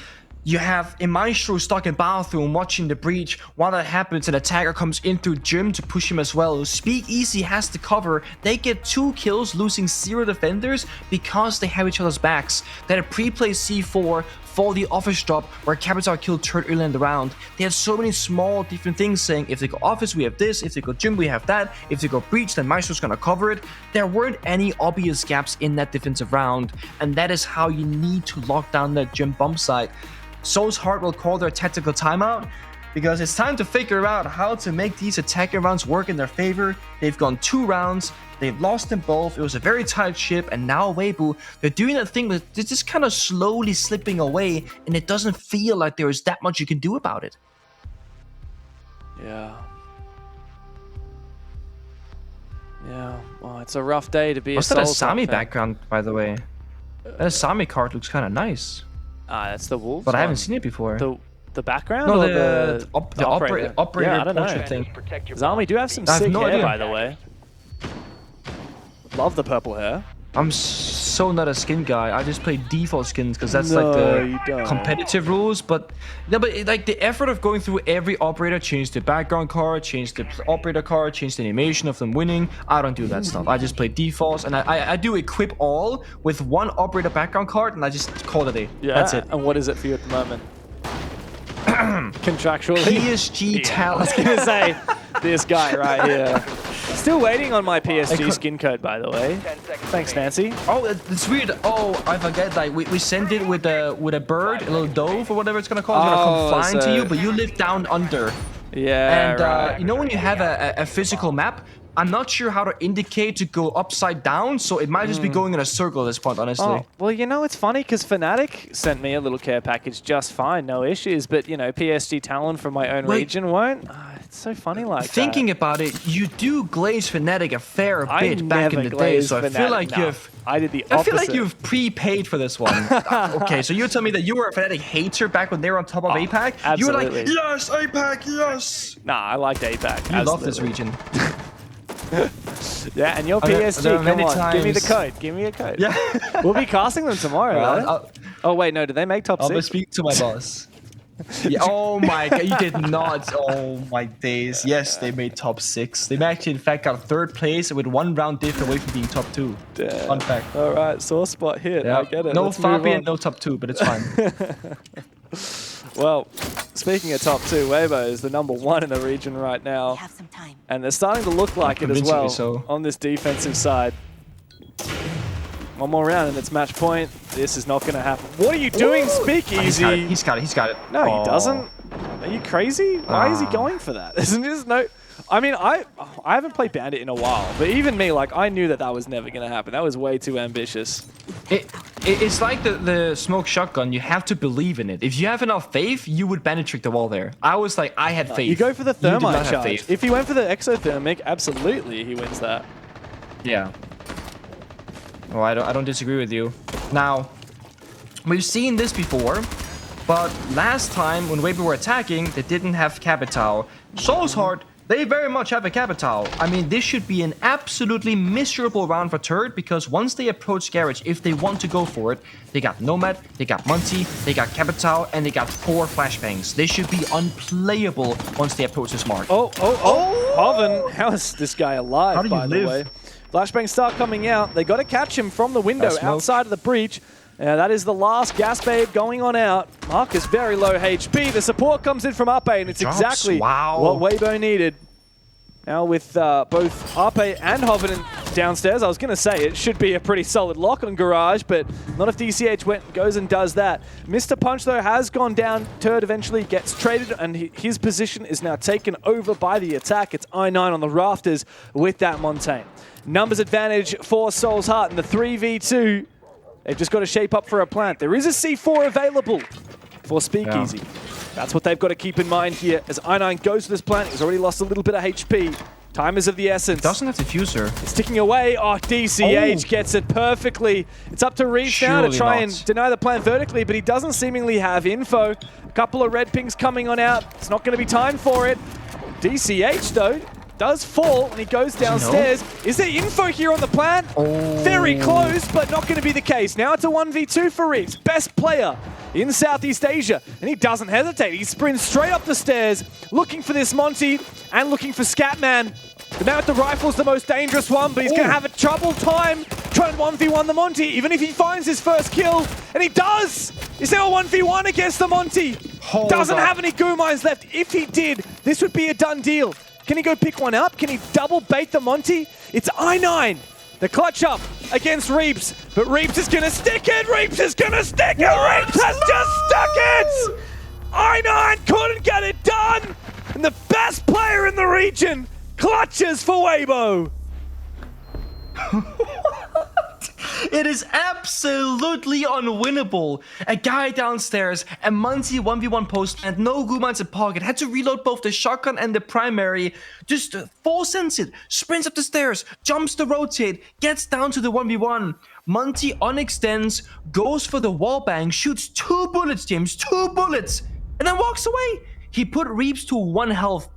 You have a Maestro stuck in bathroom watching the breach. While that happens, an attacker comes in through gym to push him as well. Speakeasy has the cover. They get 2 kills, losing 0 defenders because they have each other's backs. They had a pre-placed C4 for the office drop where Capitão killed Turret early in the round. They had so many small different things saying, if they go office, we have this. If they go gym, we have that. If they go breach, then Maestro's gonna cover it. There weren't any obvious gaps in that defensive round, and that is how you need to lock down that gym bump site. Solskjaer will call their tactical timeout because it's time to figure out how to make these attacking rounds work in their favor. They've gone 2 rounds, they've lost them both, it was a very tight ship, and now Weibo, they're doing that thing with they're just kind of slowly slipping away, and it doesn't feel like there is that much you can do about it. Yeah. Yeah, well, it's a rough day to be What's a that Solskjaer Asami fan. background, by the way? That Asami card looks kind of nice, Ah, that's the Wolves but I one. haven't seen it before. The background No, or the operator? operator Yeah, I don't portrait know. thing. Zami do have some I have sick no hair, idea. by the way. Love the purple hair. I'm so not a skin guy. I just play default skins because that's No, like you the don't. competitive rules. But no, but like the effort of going through every operator, change the background card, change the operator card, change the animation of them winning. I don't do that stuff. I just play defaults, and I do equip all with 1 operator background card, and I just call it a day. Yeah, That's it. And what is it for you at the moment? Contractually? PSG I talent. was going to say, this guy right here. Still waiting on my PSG skin code, by the way. Thanks, Nancy. Oh, it's weird. Oh, I forget. Like we sent it with a bird, a little dove or whatever it's gonna call. It's gonna come flying to you, but you live down under. Yeah, And right. you know when you have a physical map, I'm not sure how to indicate to go upside down, so it might just be going in a circle at this point, honestly. Oh, well, you know, it's funny because Fnatic sent me a little care package just fine, no issues. But, you know, PSG Talon from my own Wait. region won't. It's so funny like Thinking that. about it, you do glaze Fnatic a fair I bit back in never the day, glazed so I Fnatic. feel like Nah, you've... I did the I opposite. feel like you've prepaid for this one. Okay, so you tell me that you were a Fnatic hater back when they were on top of APAC? You were like, absolutely. yes, APAC, yes! Nah, I liked APAC. You love this region. Yeah, and your There PSG, are come many on, give me the times- code. Give me a code. Yeah. We'll be casting them tomorrow, Well, though. Oh, wait, no, did they make top I'll 6? speak to my boss. Yeah, oh my god, you did not. Oh my days. Yes, they made top 6. They actually, in fact, got 3rd place with 1 round diff away from being top 2. Damn. Fun fact. All right, sore spot hit. Yeah. I get it. No Let's move Fabian, on. no top 2, but it's fine. Well, speaking of top 2, Weibo is the #1 in the region right now. We have some time. And they're starting to look like it as Convincingly well so. on this defensive side. One more round and it's match point. This is not going to happen. What are you doing, Speakeasy? He's got it. He's got it. No, Oh. he doesn't. Are you crazy? Why is he going for that? Isn't just no... I mean, I haven't played Bandit in a while, but even me, like, I knew that that was never going to happen. That was way too ambitious. It's like the smoke shotgun. You have to believe in it. If you have enough faith, you would bandit trick the wall there. I was like, I had faith. You go for the You did not thermite have charge. faith. If he went for the exothermic, absolutely he wins that. Yeah. Well, I don't disagree with you. Now, we've seen this before, but last time when Weibo were attacking, they didn't have Capitão. Solskjaer, they very much have a Capitão. I mean, this should be an absolutely miserable round for Turret because once they approach Garage, if they want to go for it, they got Nomad, they got Monty, they got Capitão, and they got 4 flashbangs. They should be unplayable once they approach this mark. Oh! Hoven, how is this guy alive, How do you by the live? way? Flashbangs start coming out. They got to catch him from the window Smoke. outside of the breach. That is the last gas babe going on out. Marcus very low HP. The support comes in from Uppe, and it's Drops, exactly wow. what Weibo needed. Now with both Ape and Hovinen downstairs, I was going to say it should be a pretty solid lock on Garage, but not if DCH goes and does that. Mr. Punch, though, has gone down. Turd eventually gets traded, and his position is now taken over by the attack. It's I9 on the rafters with that Montaigne. Numbers advantage for Soul's Heart in the 3v2. They've just got to shape up for a plant. There is a C4 available for Speakeasy. Yeah. That's what they've got to keep in mind here. As I9 goes to this plant, he's already lost a little bit of HP. Time is of the essence. Doesn't have diffuser. It's ticking away. Oh, DCH gets it perfectly. It's up to Reese now to try and deny the plant vertically, but he doesn't seemingly have info. A couple of red pings coming on out. It's not going to be time for it. DCH, though, does fall, and he goes downstairs. Is there info here on the plant? Very close, but not going to be the case. Now it's a 1v2 for Reese. Best player in Southeast Asia, and he doesn't hesitate. He sprints straight up the stairs, looking for this Monty and looking for Scatman. The man with the rifle's the most dangerous one, but he's going to have a trouble time trying to 1v1 the Monty, even if he finds his first kill. And he does! Is there a 1v1 against the Monty? Doesn't have any goo mines left. If he did, this would be a done deal. Can he go pick one up? Can he double bait the Monty? It's I9. The clutch up against Reeps, but Reeps is going to stick it! Reeps is going to stick it! Reeps has just stuck it! I9 couldn't get it done! And the best player in the region clutches for Weibo! It is absolutely unwinnable. A guy downstairs, a Muncie 1v1 post, and no Gumans in pocket. Had to reload both the shotgun and the primary. Just full sense it. Sprints up the stairs, jumps the rotate, gets down to the 1v1. Muncie unextends, goes for the wall bang, shoots 2 bullets, James, 2 bullets, and then walks away. He put Reeps to 1 health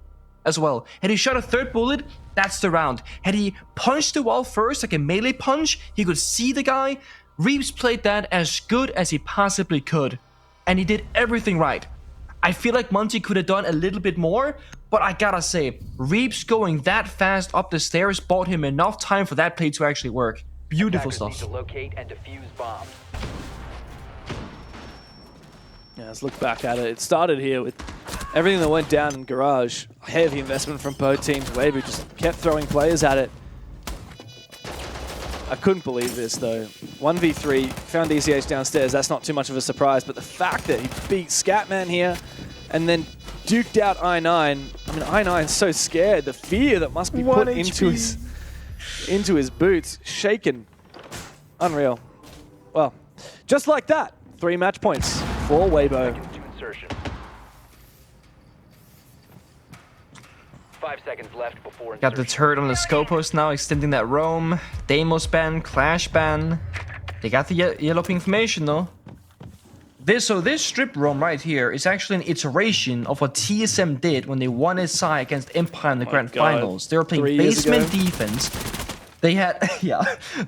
as well. Had he shot a 3rd bullet, that's the round. Had he punched the wall first, like a melee punch, he could see the guy. Reeps played that as good as he possibly could. And he did everything right. I feel like Monty could have done a little bit more, but I gotta say, Reeps going that fast up the stairs bought him enough time for that play to actually work. Beautiful stuff. To locate and defuse bombs. Yeah, let's look back at it. It started here with everything that went down in Garage. Heavy investment from both teams. Weibo just kept throwing players at it. I couldn't believe this, though. 1v3, found DCH downstairs. That's not too much of a surprise, but the fact that he beat Scatman here and then duked out I9. I mean, I9's so scared. The fear that must be put into his boots. Shaken. Unreal. Well, just like that, 3 match points for Weibo. 5 seconds left before Got the turret on the Scopos now, extending that roam. Deimos ban, Clash ban. They got the yellow ping formation though. This strip roam right here is actually an iteration of what TSM did when they won SI against Empire in the Grand Finals. They were playing basement defense. They had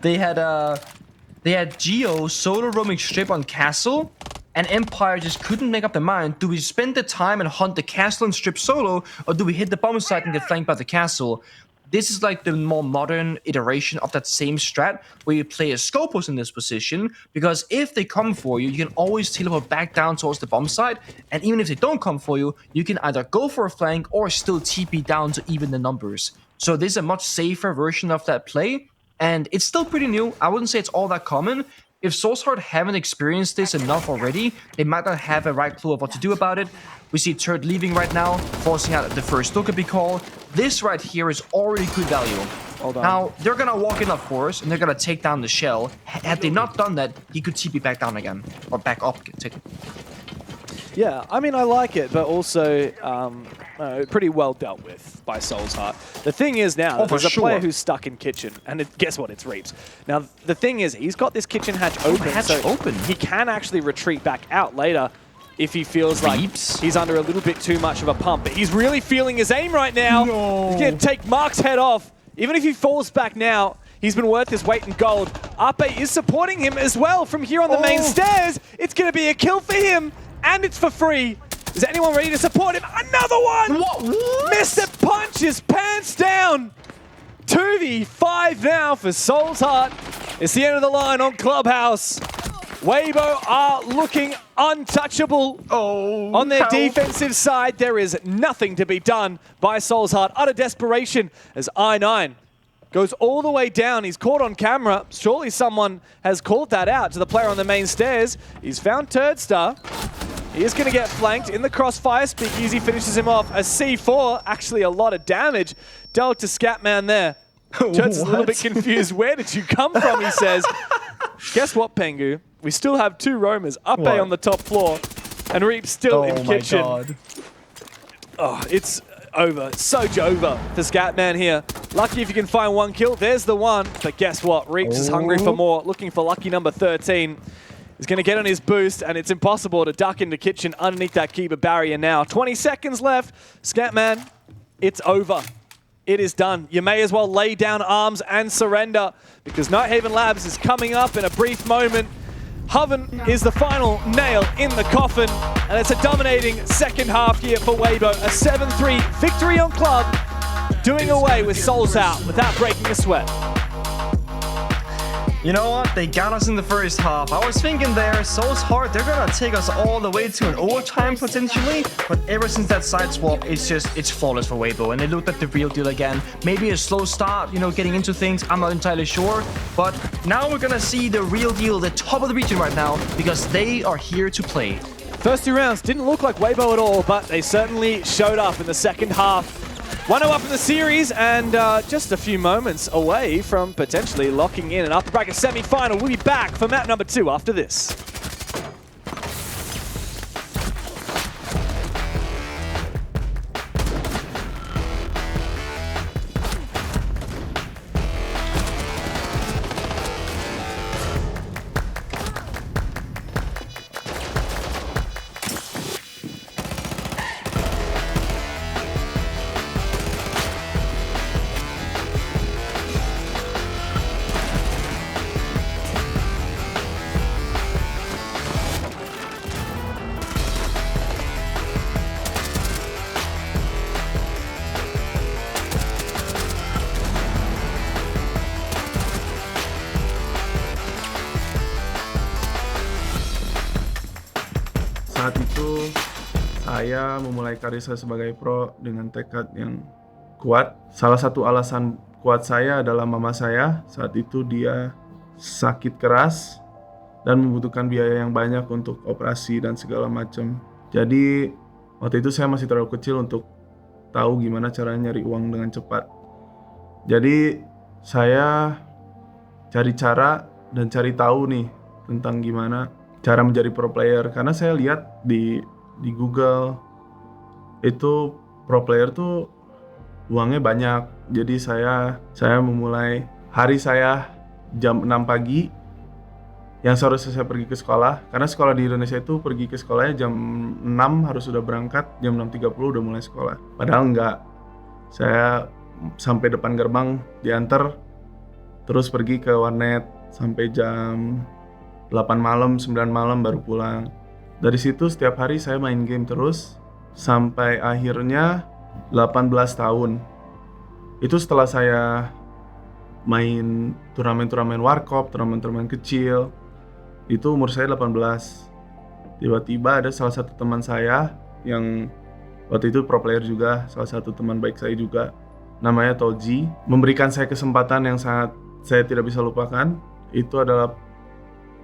they had Geo solo roaming strip on Castle, and Empire just couldn't make up their mind. Do we spend the time and hunt the castle and strip solo, or do we hit the bomb site and get flanked by the castle? This is like the more modern iteration of that same strat, where you play a Scopus in this position, because if they come for you, you can always teleport back down towards the bomb site, and even if they don't come for you, you can either go for a flank or still TP down to even the numbers. So this is a much safer version of that play, and it's still pretty new. I wouldn't say it's all that common. If Soulsheart haven't experienced this enough already, they might not have a right clue of what to do about it. We see Turd leaving right now, forcing out the first Dokkaebi call. This right here is already good value. Hold on. Now, they're gonna walk in, of course, and they're gonna take down the shell. Had they not done that, he could TP back down again. Or back up. Yeah, I mean, I like it, but also pretty well dealt with by Soul's Heart. The thing is now, there's a player who's stuck in kitchen, and guess what? It's Reeps. Now, the thing is, he's got this kitchen hatch open, he can actually retreat back out later if he feels like he's under a little bit too much of a pump. But he's really feeling his aim right now. No. He's going to take Mark's head off. Even if he falls back now, he's been worth his weight in gold. Ape is supporting him as well from here on the main stairs. It's going to be a kill for him. And it's for free. Is anyone ready to support him? Another one! What? Mr. Punch is pants down. 2v5 now for Soul's Heart. It's the end of the line on Clubhouse. Weibo are looking untouchable. Oh, On their how? defensive side, there is nothing to be done by Soul's Heart. Utter desperation as I9 goes all the way down. He's caught on camera. Surely someone has called that out to the player on the main stairs. He's found Turdstar. He is going to get flanked in the crossfire. Speakeasy finishes him off. A C4, actually a lot of damage dealt to Scatman there. Turds is a little bit confused. Where did you come from, he says. Guess what, Pengu? We still have 2 roamers. Up A on the top floor, and Reap still in kitchen. Oh my god. Oh, it's over. So over for Scatman here. Lucky if you can find 1 kill. There's the one. But guess what? Reaps is hungry for more. Looking for lucky number 13. He's going to get on his boost, and it's impossible to duck into kitchen underneath that keeper barrier now. 20 seconds left. Scatman, it's over. It is done. You may as well lay down arms and surrender, because Nighthaven Labs is coming up in a brief moment. Hoven is the final nail in the coffin, and it's a dominating second half here for Weibo. A 7-3 victory on club, doing away with Souls Out without breaking a sweat. You know what? They got us in the first half. I was thinking there, Soul's Heart, they're gonna take us all the way to an overtime potentially. But ever since that side swap, it's flawless for Weibo. And they looked at the real deal again. Maybe a slow start, you know, getting into things. I'm not entirely sure. But now we're gonna see the real deal, the top of the region right now, because they are here to play. First 2 rounds didn't look like Weibo at all, but they certainly showed up in the second half. 1-0 up in the series, and just a few moments away from potentially locking in an upper bracket semi-final. We'll be back for map number 2 after this. Saat itu saya memulai karir saya sebagai pro dengan tekad yang kuat. Salah satu alasan kuat saya adalah mama saya. Saat itu dia sakit keras dan membutuhkan biaya yang banyak untuk operasi dan segala macam. Jadi waktu itu saya masih terlalu kecil untuk tahu gimana caranya nyari uang dengan cepat. Jadi saya cari cara dan cari tahu nih tentang gimana cara menjadi pro player, karena saya lihat di Google itu pro player tuh uangnya banyak. Jadi saya memulai hari saya jam 6 pagi yang seharusnya saya pergi ke sekolah, karena sekolah di Indonesia itu pergi ke sekolahnya jam 6 harus sudah berangkat, jam 6.30 udah mulai sekolah. Padahal enggak. Saya sampai depan gerbang diantar, terus pergi ke warnet sampai jam 8 malam, 9 malam baru pulang. Dari situ setiap hari saya main game terus sampai akhirnya 18 tahun. Itu setelah saya main turnamen-turnamen warkop, turnamen-turnamen kecil. Itu umur saya 18. Tiba-tiba ada salah satu teman saya yang waktu itu pro player juga, salah satu teman baik saya juga, namanya Toji, memberikan saya kesempatan yang sangat saya tidak bisa lupakan. Itu adalah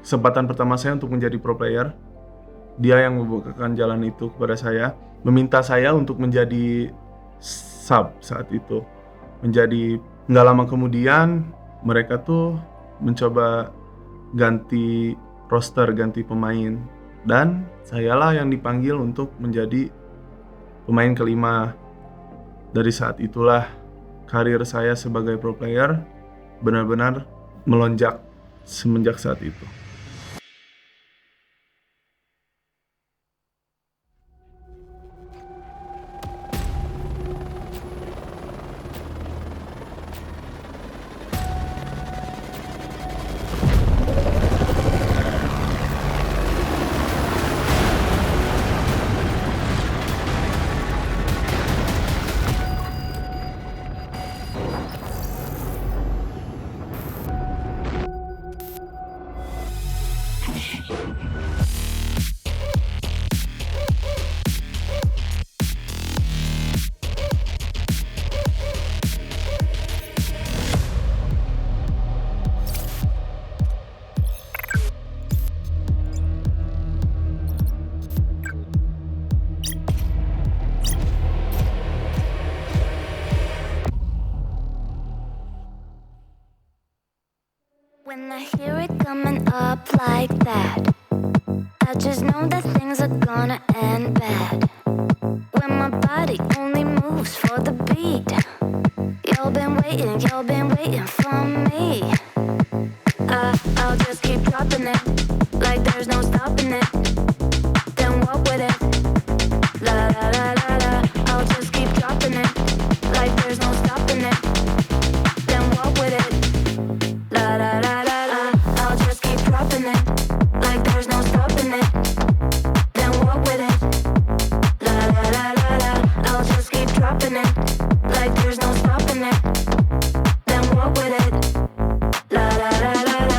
kesempatan pertama saya untuk menjadi pro player. Dia yang membukakan jalan itu kepada saya, meminta saya untuk menjadi sub saat itu. Nggak lama kemudian mereka tuh mencoba ganti roster, ganti pemain, dan sayalah yang dipanggil untuk menjadi pemain kelima. Dari saat itulah karir saya sebagai pro player benar-benar melonjak semenjak saat itu. up like that. I just know that things are gonna end bad. When my body only moves for the beat. You've been waiting for me. I'll just keep dropping it, like there's no stopping it. Then walk with it, la la la la la. I'll just keep dropping it, like there's no stopping it. Then walk with it, la la la la la. I'll just keep dropping it, like there's no stopping it. Then walk with it, la la la la la. I'll just keep dropping it, like there's no stopping it. Then walk with it, la la la la la.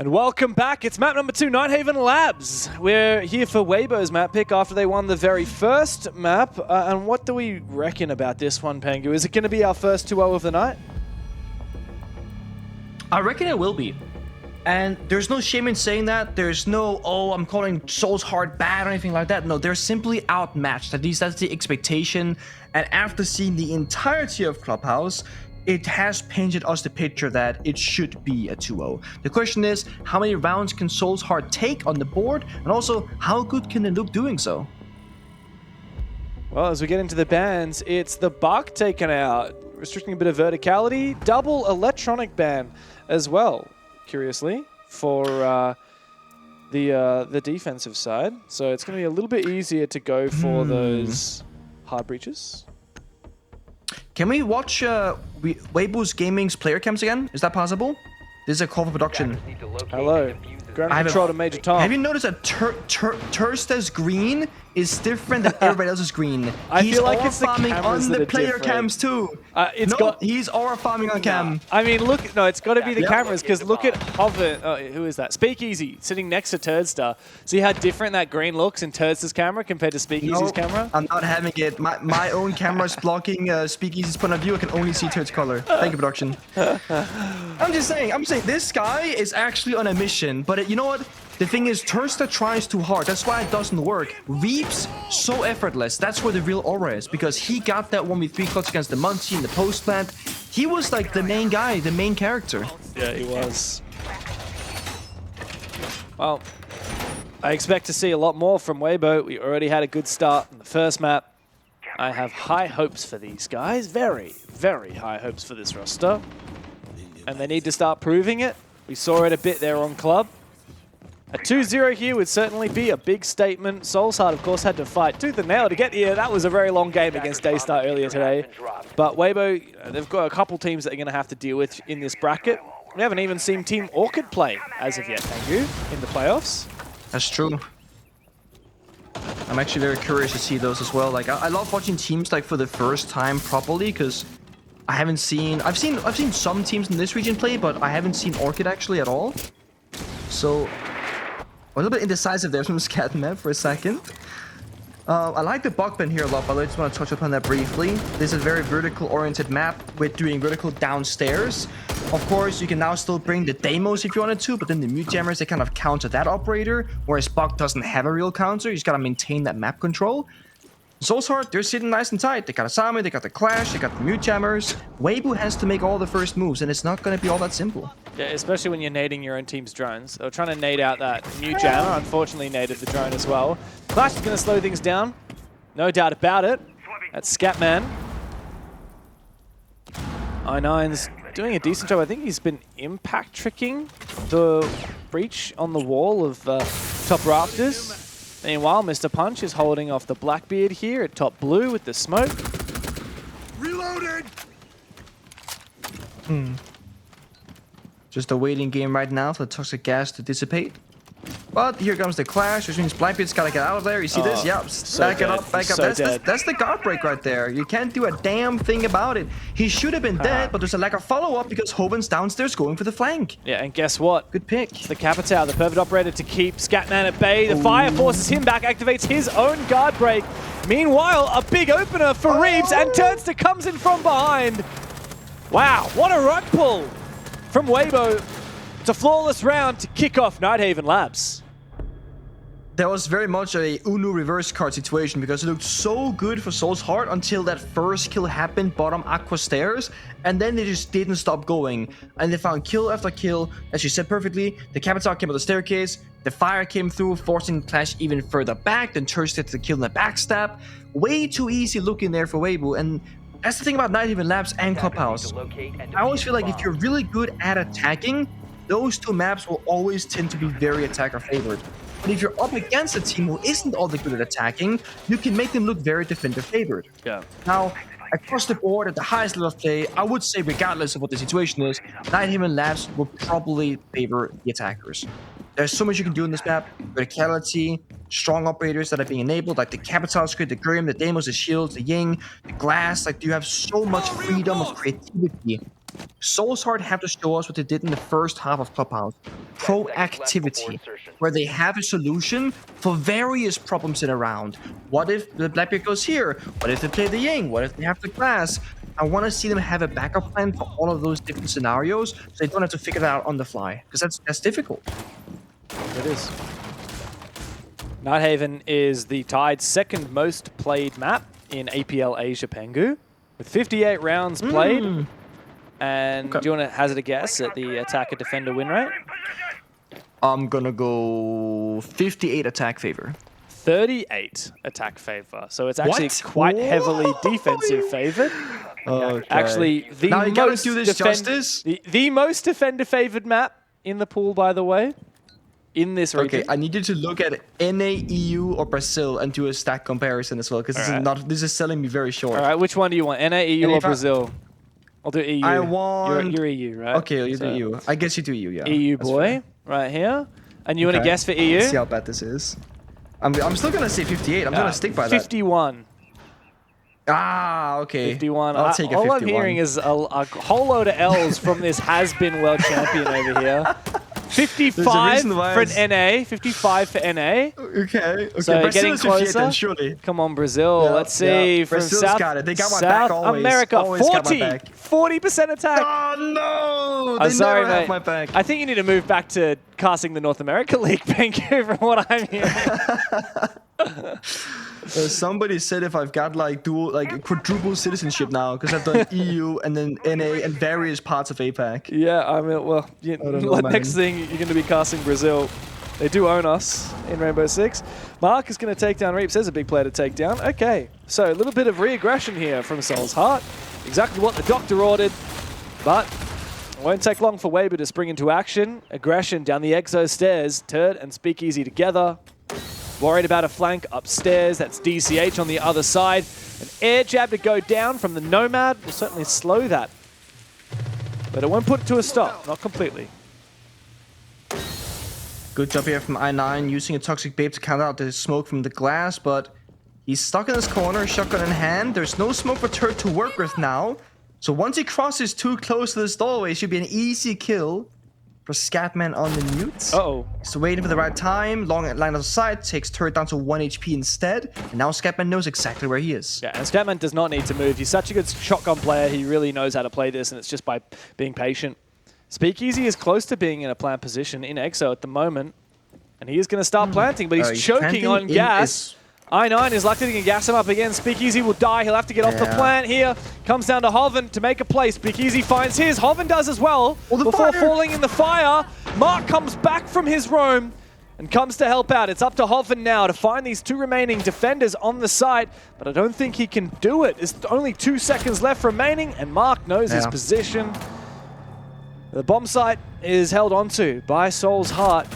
And welcome back. It's map number 2, Nighthaven Labs. We're here for Weibo's map pick after they won the very first map. And what do we reckon about this one, Pengu? Is it going to be our first 2-0 of the night? I reckon it will be. And there's no shame in saying that. There's no, oh, I'm calling Soul's Heart bad or anything like that. No, they're simply outmatched. At least that's the expectation. And after seeing the entirety of Clubhouse, it has painted us the picture that it should be a 2-0. The question is, how many rounds can Soul's Heart take on the board? And also, how good can they look doing so? Well, as we get into the bans, it's the Buck taken out, restricting a bit of verticality. Double electronic ban as well, curiously, for the defensive side. So it's going to be a little bit easier to go for those hard breaches. Can we watch Weibo's Gaming's player cams again? Is that possible? This is a call for production. Hello. Ground control to Major Tom. Have you noticed that Tursta's green is different than everybody else's green? I feel like it's the farming cameras on that the are player different. cams too. He's aura farming on cam. I mean, look, no, it's got to be the cameras, because look at Hover. Oh, who is that? Speakeasy, sitting next to Turdstar. See how different that green looks in Turdstar's camera compared to Speakeasy's camera? I'm not having it. My own camera is blocking Speakeasy's point of view. I can only see Turd's color. Thank you, production. I'm just saying, this guy is actually on a mission, but you know what? The thing is, Tursta tries too hard. That's why it doesn't work. Reaps so effortless. That's where the real aura is, because he got that 1v3 clutch against the Muncie in the post plant. He was like the main guy, the main character. Yeah, he was. Well, I expect to see a lot more from Weibo. We already had a good start in the first map. I have high hopes for these guys. Very, very high hopes for this roster. And they need to start proving it. We saw it a bit there on Club. A 2-0 here would certainly be a big statement. Soul's Heart, of course, had to fight tooth and nail to get here. That was a very long game against Daystar earlier today. But Weibo, they've got a couple teams that they're going to have to deal with in this bracket. We haven't even seen Team Orchid play as of yet, thank you, in the playoffs. That's true. I'm actually very curious to see those as well. Like, I love watching teams like for the first time properly, because I've seen some teams in this region play, but I haven't seen Orchid actually at all. So a little bit indecisive there from Scatman for a second. I like the bug bin here a lot, but I just want to touch upon that briefly. This is a very vertical-oriented map with doing vertical downstairs. Of course, you can now still bring the Deimos if you wanted to, but then the mute jammers, they kind of counter that operator, whereas bug doesn't have a real counter. You just gotta maintain that map control. Soulsheart, they're sitting nice and tight. They got Asami, they got the Clash, they got the mute jammers. Weibo has to make all the first moves, and it's not going to be all that simple. Yeah, especially when you're nading your own team's drones. They were trying to nade out that mute jammer. Unfortunately, naded the drone as well. Clash is going to slow things down. No doubt about it. That's Scatman. I9's doing a decent job. I think he's been impact tricking the breach on the wall of top rafters. Meanwhile, Mr. Punch is holding off the Blackbeard here at top blue with the smoke. Reloaded! Just a waiting game right now for the toxic gas to dissipate. But here comes the Clash, which means Blackbeard's gotta get out of there. You see this? Yep. Back it up, back up. That's the guard break right there. You can't do a damn thing about it. He should have been dead, but there's a lack of follow-up because Hoven's downstairs going for the flank. Yeah, and guess what? Good pick. It's the Capitao, the perfect operator to keep Scatman at bay. The fire forces him back, activates his own guard break. Meanwhile, a big opener for Reeves, and Turnster comes in from behind. Wow, what a rug pull from Weibo. It's a flawless round to kick off Nighthaven Labs. That was very much a Unu reverse card situation because it looked so good for Soulsheart until that first kill happened bottom Aqua stairs, and then they just didn't stop going. And they found kill after kill, as you said perfectly. The Capitao came up the staircase, the fire came through, forcing Clash even further back, then Turst gets the kill in the backstab. Way too easy looking there for Weibo, and that's the thing about Nighthaven Labs and Clubhouse. I always feel like if you're really good at attacking, those two maps will always tend to be very attacker favored. But if you're up against a team who isn't all that good at attacking, you can make them look very defender favored. Yeah. Now, across the board, at the highest level of play, I would say regardless of what the situation is, Nighthaven Labs will probably favor the attackers. There's so much you can do in this map. Verticality, strong operators that are being enabled, like the Capitao Squid, the Grim, the Deimos, the Shields, the Ying, the Glass. Like, you have so much freedom of creativity. Soulsheart have to show us what they did in the first half of Clubhouse. Proactivity, where they have a solution for various problems in a round. What if the Blackbeard goes here? What if they play the Ying? What if they have the Glass? I want to see them have a backup plan for all of those different scenarios, so they don't have to figure that out on the fly, because that's difficult. It is. Nighthaven is the tied second most played map in APL Asia Pengu, with 58 rounds played. And do you want to hazard a guess at the attacker-defender win rate? I'm gonna go 58 attack favor. 38 attack favor. So it's actually quite heavily defensive favored. Okay. Actually, the now you gotta most do this justice. the most defender-favored map in the pool, by the way, in this region. Okay, I need you to look at NA, EU, or Brazil and do a stack comparison as well, because this is selling me very short. All right, which one do you want? NA, EU, or Brazil? I'll do EU. I want... You're EU, right? Okay, you do EU. I guess you do EU, yeah. EU boy, right here. And you want to guess for EU? Let's see how bad this is. I'm still going to say 58. I'm going to stick by 51. that. Ah, okay. 51. I'll take a 51. All I'm hearing is a whole load of L's from this has-been world champion over here. 55 for an NA. 55 for NA. Okay. So Brazil getting is 58 closer. then, surely. Come on, Brazil. Yeah, Let's see. From Brazil's South, got it. They got my South back always. America. Always 40. got my back. 40% attack. Oh, no. I'm They sorry, never mate. have my back. I think you need to move back to casting the North America League, Pengu, from what I'm hearing. Somebody said if I've got like quadruple citizenship now because I've done EU and then NA and various parts of APAC. Yeah, I mean, well, next thing you're going to be casting Brazil. They do own us in Rainbow Six. Mark is going to take down Reaps. There's a big player to take down. Okay, so a little bit of re-aggression here from Soulsheart. Exactly what the doctor ordered, but it won't take long for Weibo to spring into action. Aggression down the Exo stairs. Turd and Speakeasy together. Worried about a flank upstairs. That's DCH on the other side. An air jab to go down from the Nomad will certainly slow that. But it won't put it to a stop. Not completely. Good job here from I9 using a Toxic Babe to count out the smoke from the Glass, but he's stuck in his corner, shotgun in hand. There's no smoke for Turd to work with now. So once he crosses too close to this doorway, it should be an easy kill. for Scatman on the mute. Uh-oh. So waiting for the right time. Long line of sight. Takes turret down to 1 HP instead. And now Scatman knows exactly where he is. Yeah, and Scatman does not need to move. He's such a good shotgun player. He really knows how to play this, and it's just by being patient. Speakeasy is close to being in a plant position in EXO at the moment. And he is going to start planting, but he's choking on gas. I9 is lucky to gas him up again. Speakeasy will die. He'll have to get off the plant here. Comes down to Hoven to make a play. Speakeasy finds his. Hoven does as well. Before falling in the fire, Mark comes back from his roam and comes to help out. It's up to Hoven now to find these 2 remaining defenders on the site, but I don't think he can do it. There's only 2 seconds left remaining, and Mark knows his position. The bomb site is held onto by Soul's Heart.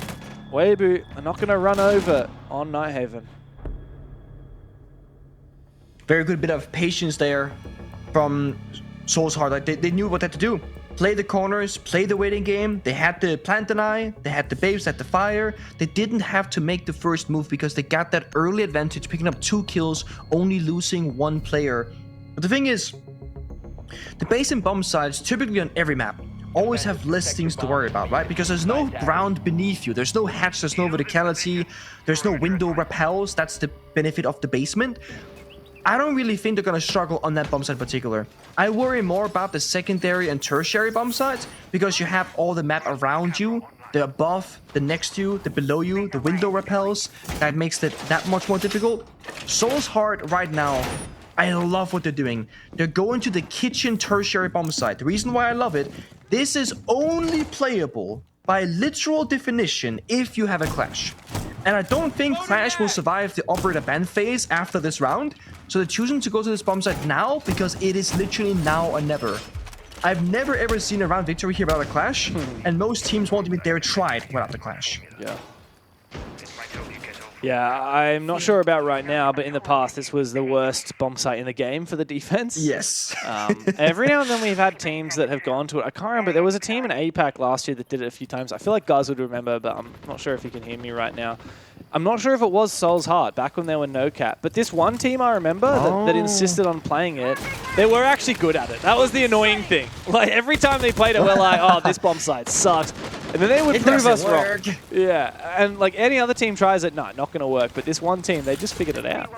Weibo are not going to run over on Nighthaven. Very good bit of patience there from Soul's Heart. Like they knew what they had to do. Play the corners, play the waiting game. They had the plant deny, they had the babes, they had the fire. They didn't have to make the first move because they got that early advantage, picking up 2 kills, only losing 1 player. But the thing is, the base and bomb sites, typically on every map, always have less things to worry about, right? Because there's no ground beneath you. There's no hatch, there's no verticality, there's no window repels. That's the benefit of the basement. I don't really think they're going to struggle on that bomb site in particular. I worry more about the secondary and tertiary bomb sites because you have all the map around you, the above, the next to you, the below you, the window repels. That makes it that much more difficult. Soul's Heart right now, I love what they're doing. They're going to the kitchen tertiary bomb site. The reason why I love it, this is only playable by literal definition if you have a clash. And I don't think Clash will survive the operator ban phase after this round. So they're choosing to go to this bomb site now because it is literally now or never. I've never ever seen a round victory here without a Clash. And most teams won't even dare try it without the Clash. Yeah. Yeah, I'm not sure about right now, but in the past, this was the worst bomb site in the game for the defense. Yes. Every now and then we've had teams that have gone to it. I can't remember. There was a team in APAC last year that did it a few times. I feel like Guz would remember, but I'm not sure if you can hear me right now. I'm not sure if it was Soul's Heart back when there were no cap, but this one team I remember that insisted on playing it, they were actually good at it. That was the annoying thing. Like every time they played it, we're like, oh, this bomb site sucks. And then they would prove us wrong. Yeah, and like any other team tries it, no, not going to work. But this one team, they just figured it out.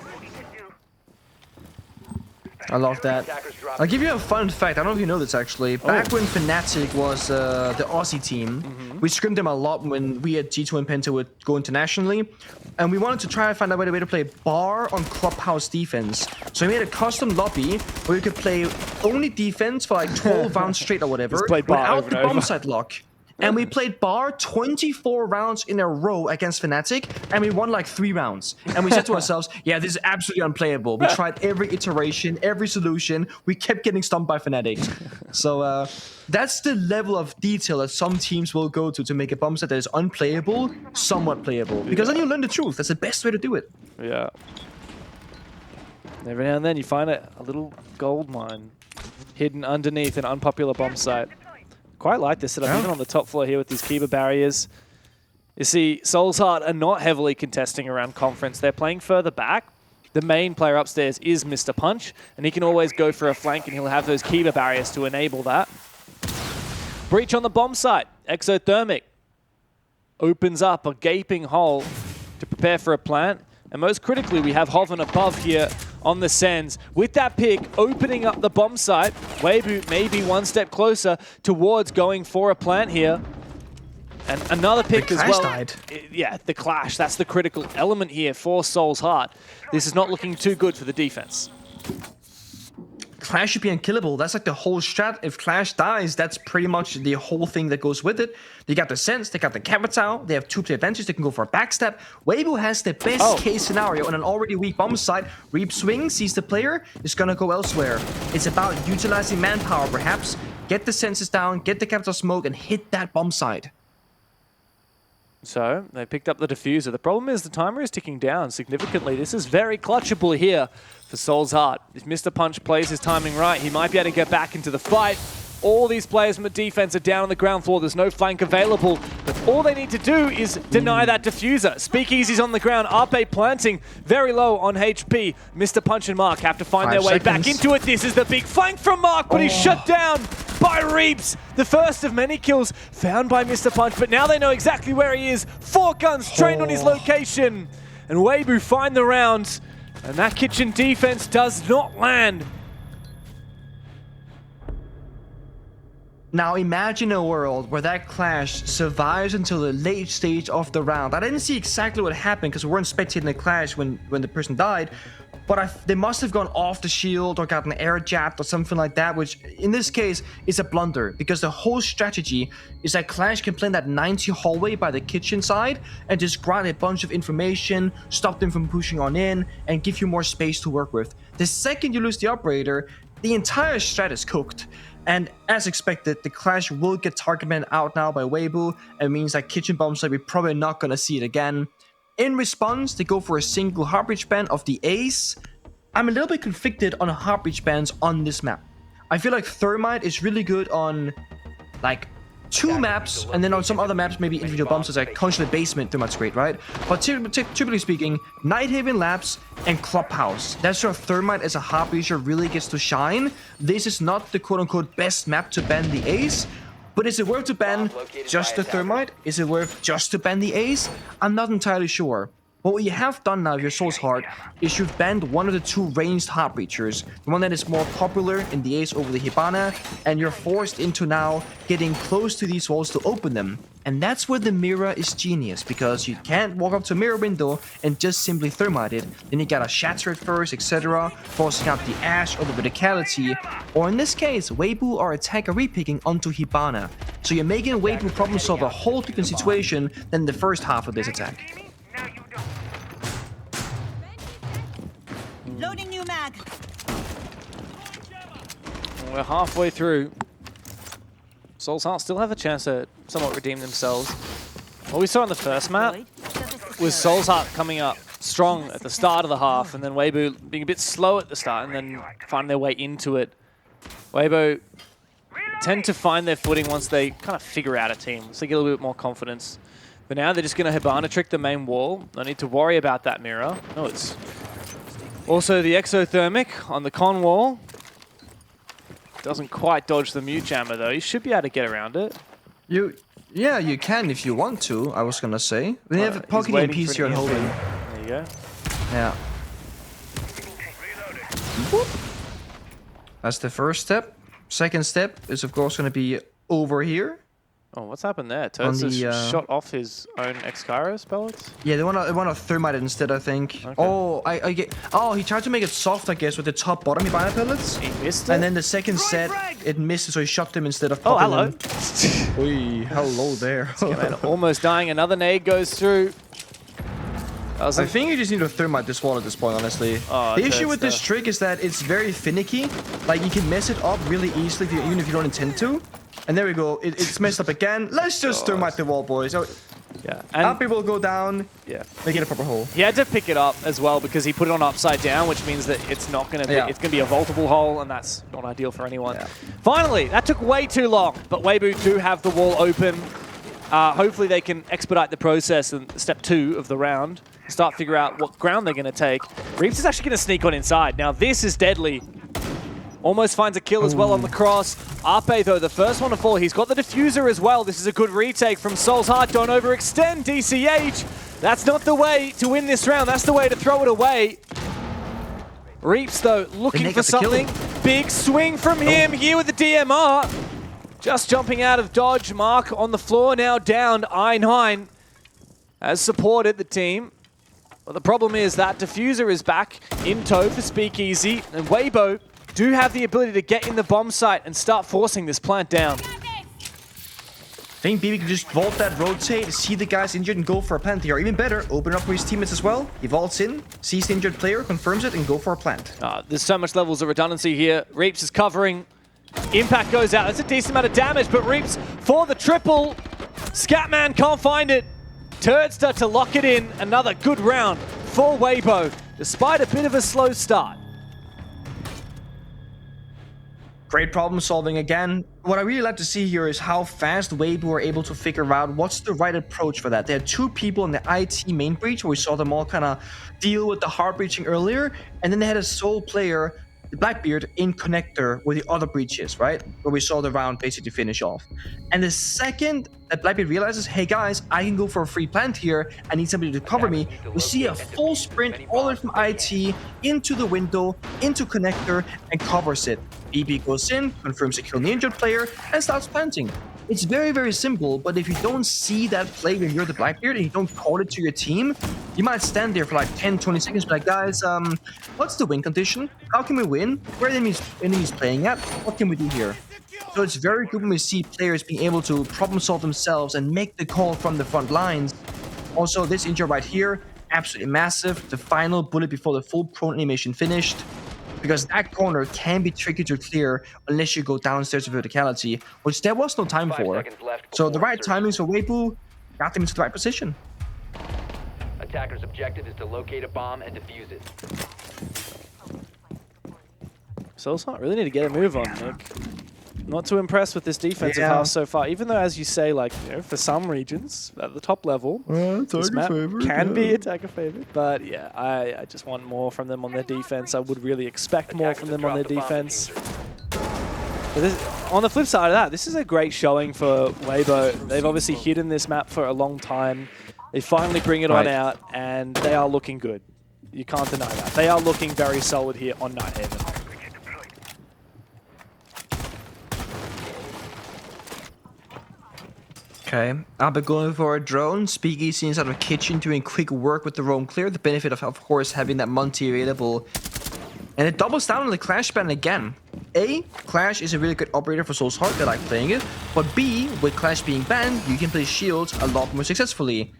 I love that. I'll give you a fun fact. I don't know if you know this actually. Back when Fnatic was the Aussie team, we scrimmed them a lot when we at G2 and Penta would go internationally. And we wanted to try and find a way to play bar on clubhouse defense. So we made a custom lobby where we could play only defense for like 12 rounds straight or whatever, without the bomb site lock. And we played bar 24 rounds in a row against Fnatic, and we won like 3 rounds. And we said to ourselves, yeah, this is absolutely unplayable. We tried every iteration, every solution. We kept getting stumped by Fnatic. So that's the level of detail that some teams will go to make a bomb set that is unplayable, somewhat playable. Because then you learn the truth. That's the best way to do it. Yeah. Every now and then you find a little gold mine hidden underneath an unpopular bomb site. Quite like this setup, even on the top floor here with these Kiba barriers. You see, Soul's Heart are not heavily contesting around conference. They're playing further back. The main player upstairs is Mr. Punch, and he can always go for a flank, and he'll have those Kiba barriers to enable that. Breach on the bomb site. Exothermic opens up a gaping hole to prepare for a plant. And most critically, we have Hoven above here on the Sens. With that pick, opening up the bomb site, Weibo may be one step closer towards going for a plant here. And another pick as well. Died. Yeah, the Clash. That's the critical element here for Soul's Heart. This is not looking too good for the defense. Clash should be unkillable. That's like the whole strat. If Clash dies, that's pretty much the whole thing that goes with it. They got the Sense, they got the Capital, they have 2-player advantage, they can go for a backstab. Weibo has the best case scenario on an already weak bomb site. Reap swing, sees the player, is gonna go elsewhere. It's about utilizing manpower perhaps, get the Senses down, get the Capital smoke, and hit that bomb site. So they picked up the diffuser. The problem is the timer is ticking down significantly. This is very clutchable here for Soul's Heart. If Mr. Punch plays his timing right, he might be able to get back into the fight. All these players from the defense are down on the ground floor. There's no flank available. But all they need to do is deny that diffuser. Speakeasy's on the ground. Arpe planting very low on HP. Mr. Punch and Mark have to find their way back into it. This is the big flank from Mark, but he's shut down by Reaps. The first of many kills found by Mr. Punch, but now they know exactly where he is. 4 guns trained on his location. And Weibo find the round. And that kitchen defense does not land. Now imagine a world where that clash survives until the late stage of the round. I didn't see exactly what happened because we weren't spectating the clash when the person died, but they must have gone off the shield or gotten air jabbed or something like that, which in this case is a blunder because the whole strategy is that Clash can play in that 90 hallway by the kitchen side and just grant a bunch of information, stop them from pushing on in, and give you more space to work with. The second you lose the operator, the entire strat is cooked. And as expected, the Clash will get target man out now by Weibo. It means that kitchen bomb site, we're probably not going to see it again. In response, they go for a single heartbreach ban of the ace. I'm a little bit conflicted on heartbreach bans on this map. I feel like Thermite is really good on like 2 maps, and then on some other maps, maybe individual bombs, so like Consulate Basement, Thermite's great, right? But typically speaking, Nighthaven Labs and Clubhouse, that's where Thermite as a heartbreacher really gets to shine. This is not the quote-unquote best map to ban the ace, but is it worth to ban just the Thermite? Is it worth just to ban the ace? I'm not entirely sure. But what you have done now, if you're Soul's Heart, is you've banned one of the 2 ranged Heartbreachers, the one that is more popular in the ace over the Hibana, and you're forced into now getting close to these walls to open them. And that's where the mirror is genius, because you can't walk up to a mirror window and just simply Thermite it. Then you gotta shatter it first, etc., forcing out the Ash or the Verticality, or in this case, Weibo or attacker repicking onto Hibana. So you're making Weibo problem solve a whole different situation than the first half of this attack. Loading new mag. We're halfway through. Soul's Heart still have a chance to somewhat redeem themselves. What we saw in the first map was Soul's Heart coming up strong at the start of the half, and then Weibo being a bit slow at the start, and then finding their way into it. Weibo tend to find their footing once they kind of figure out a team, so they get a little bit more confidence. But now they're just going to Hibana trick the main wall. No need to worry about that mirror. No, it's also the exothermic on the con wall. Doesn't quite dodge the mute jammer though. You should be able to get around it. Yeah, you can if you want to, I was gonna say. We have pocket EMPs here and holding. There you go. Yeah. Whoop. That's the first step. Second step is of course gonna be over here. Oh, what's happened there? Turds has shot off his own X-Kairos pellets? Yeah, they want to Thermite it instead, I think. Okay. Oh, I get. Oh, he tried to make it soft, I guess, with the top bottom Hibana pellets. He missed it? And then the second set, it missed, so he shot them instead of Oh, popping hello. them. Oy, hello there. Almost dying. Another nade goes through. I think you just need to Thermite this wall at this point, honestly. Oh, the issue with this trick is that it's very finicky. Like, you can mess it up really easily, even if you don't intend to. And there we go. It's messed up again. Let's just Thermite the wall, boys. Oh, yeah. And Happy will go down. Yeah. Make it a proper hole. He had to pick it up as well because he put it on upside down, which means that it's not going to be, it's going to be a vaultable hole, and that's not ideal for anyone. Yeah. Finally, that took way too long, but Weibo do have the wall open. Hopefully they can expedite the process in step 2 of the round, start figure out what ground they're going to take. Reaps is actually going to sneak on inside. Now this is deadly. Almost finds a kill as well on the cross. Arpe, though, the first one to fall. He's got the diffuser as well. This is a good retake from Soul's Heart. Don't overextend, DCH. That's not the way to win this round. That's the way to throw it away. Reaps, though, looking for something. Big swing from him here with the DMR. Just jumping out of dodge. Mark on the floor, now down. I9 has supported the team. But the problem is that diffuser is back in tow for Speakeasy. And Weibo do have the ability to get in the bomb site and start forcing this plant down. I think BB can just vault that rotate, see the guys injured and go for a plant here. Even better, open up for his teammates as well. He vaults in, sees the injured player, confirms it, and go for a plant. There's so much levels of redundancy here. Reaps is covering. Impact goes out. That's a decent amount of damage, but Reaps for the triple. Scatman can't find it. Turdster to lock it in. Another good round for Weibo, despite a bit of a slow start. Great problem solving again. What I really like to see here is how fast Weibo were able to figure out what's the right approach for that. There are 2 people in the IT main breach where we saw them all kind of deal with the hard breaching earlier, and then they had a sole player, the Blackbeard, in connector with the other breaches, right? Where we saw the round basically finish off. And the second that Blackbeard realizes, hey guys, I can go for a free plant here, I need somebody to cover me, we see a full sprint all the way from IT into the window, into connector, and covers it. BB goes in, confirms a kill on the injured player, and starts planting. It's very, very simple, but if you don't see that play when you're the Blackbeard and you don't call it to your team, you might stand there for like 10, 20 seconds, be like, guys, what's the win condition? How can we win? Where are the enemies playing at? What can we do here? So it's very good when we see players being able to problem solve themselves and make the call from the front lines. Also, this injury right here, absolutely massive. The final bullet before the full prone animation finished. Because that corner can be tricky to clear unless you go downstairs to verticality, which there was no time for. So the right timings for Weibo got them into the right position. Attacker's objective is to locate a bomb and defuse it. Solskjaer really need to get a move on, Nick. Not too impressed with this defensive half so far, even though, as you say, like, you know, for some regions at the top level, this map can be attacker favorite. But yeah, I just want more from them on their defense. I would really expect more from them on their defense. But this, on the flip side of that, this is a great showing for Weibo. They've obviously hidden this map for a long time. They finally bring it on out, and they are looking good. You can't deny that. They are looking very solid here on Nighthaven. Okay, I'll be going for a drone. Speakeasy inside of a kitchen doing quick work with the roam clear. The benefit of course, having that Monty available. And it doubles down on the Clash ban again. A, Clash is a really good operator for Souls Heart, they like playing it. But B, with Clash being banned, you can play Shields a lot more successfully.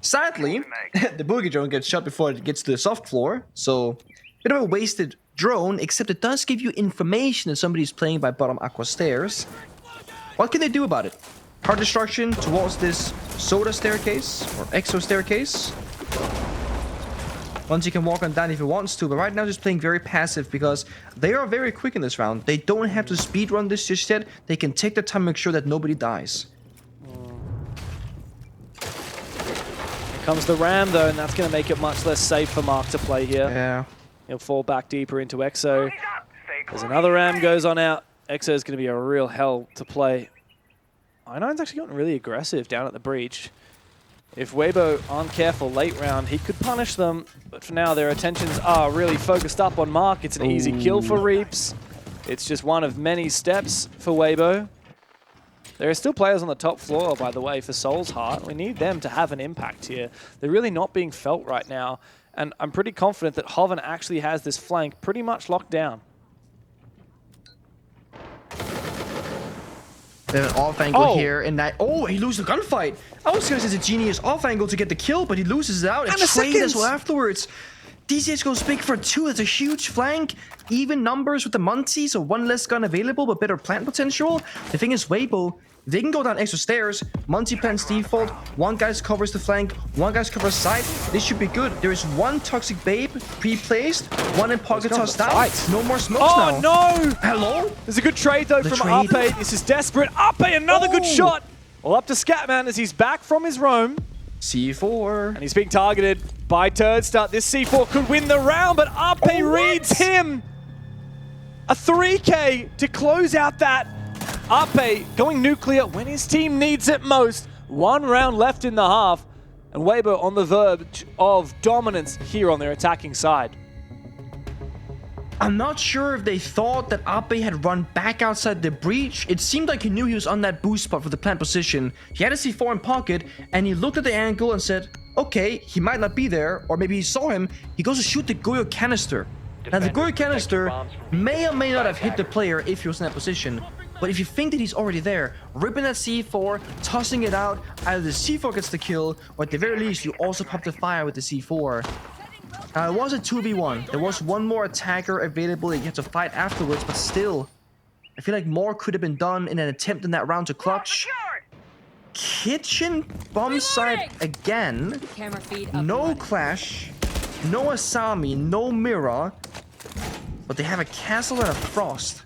Sadly, the Boogie drone gets shot before it gets to the soft floor. So, bit of a wasted drone, except it does give you information that somebody's playing by bottom aqua stairs. What can they do about it? Hard destruction towards this soda staircase or exo staircase. Once you can walk on down if he wants to, but right now just playing very passive because they are very quick in this round. They don't have to speedrun this just yet. They can take their time and make sure that nobody dies. Here comes the Ram though, and that's going to make it much less safe for Mark to play here. Yeah. He'll fall back deeper into Exo. There's another Ram goes on out. Exo is going to be a real hell to play. I9's actually gotten really aggressive down at the breach. If Weibo aren't careful late round, he could punish them. But for now, their attentions are really focused up on Mark. It's an easy kill for Reaps. It's just one of many steps for Weibo. There are still players on the top floor, by the way, for Soul's Heart. We need them to have an impact here. They're really not being felt right now. And I'm pretty confident that Hoven actually has this flank pretty much locked down. They have an off angle here, and that. Oh, he loses the gunfight. I was gonna say it's a genius off angle to get the kill, but he loses it out and trade as well afterwards. DCH goes big for 2. That's a huge flank. Even numbers with the Muncie, so 1 less gun available, but better plant potential. The thing is, Weibo, they can go down extra stairs. Muncie plants default. 1 guy covers the flank. 1 guy covers side. This should be good. There is 1 toxic babe pre-placed. 1 in pocket toss down. No more smokes now. Oh no! Hello? There's a good trade though from Ape. This is desperate. Ape, another good shot. Well, up to Scatman as he's back from his roam. C4. And he's being targeted by Turdstart. This C4 could win the round, but Ape reads him. A 3K to close out that. Ape going nuclear when his team needs it most. 1 round left in the half. And Weibo on the verge of dominance here on their attacking side. I'm not sure if they thought that Ape had run back outside the breach. It seemed like he knew he was on that boost spot for the plant position. He had a C4 in pocket, and he looked at the angle and said, okay, he might not be there, or maybe he saw him. He goes to shoot the Goyo canister. Now, the Goyo canister may or may not have hit the player if he was in that position. But if you think that he's already there, ripping that C4, tossing it out, either the C4 gets the kill, or at the very least, you also pop the fire with the C4. It was a 2v1. There was 1 more attacker available that you had to fight afterwards, but still, I feel like more could have been done in an attempt in that round to clutch. Kitchen bomb site again. No Clash, no Asami, no Mirror, but they have a castle and a Frost.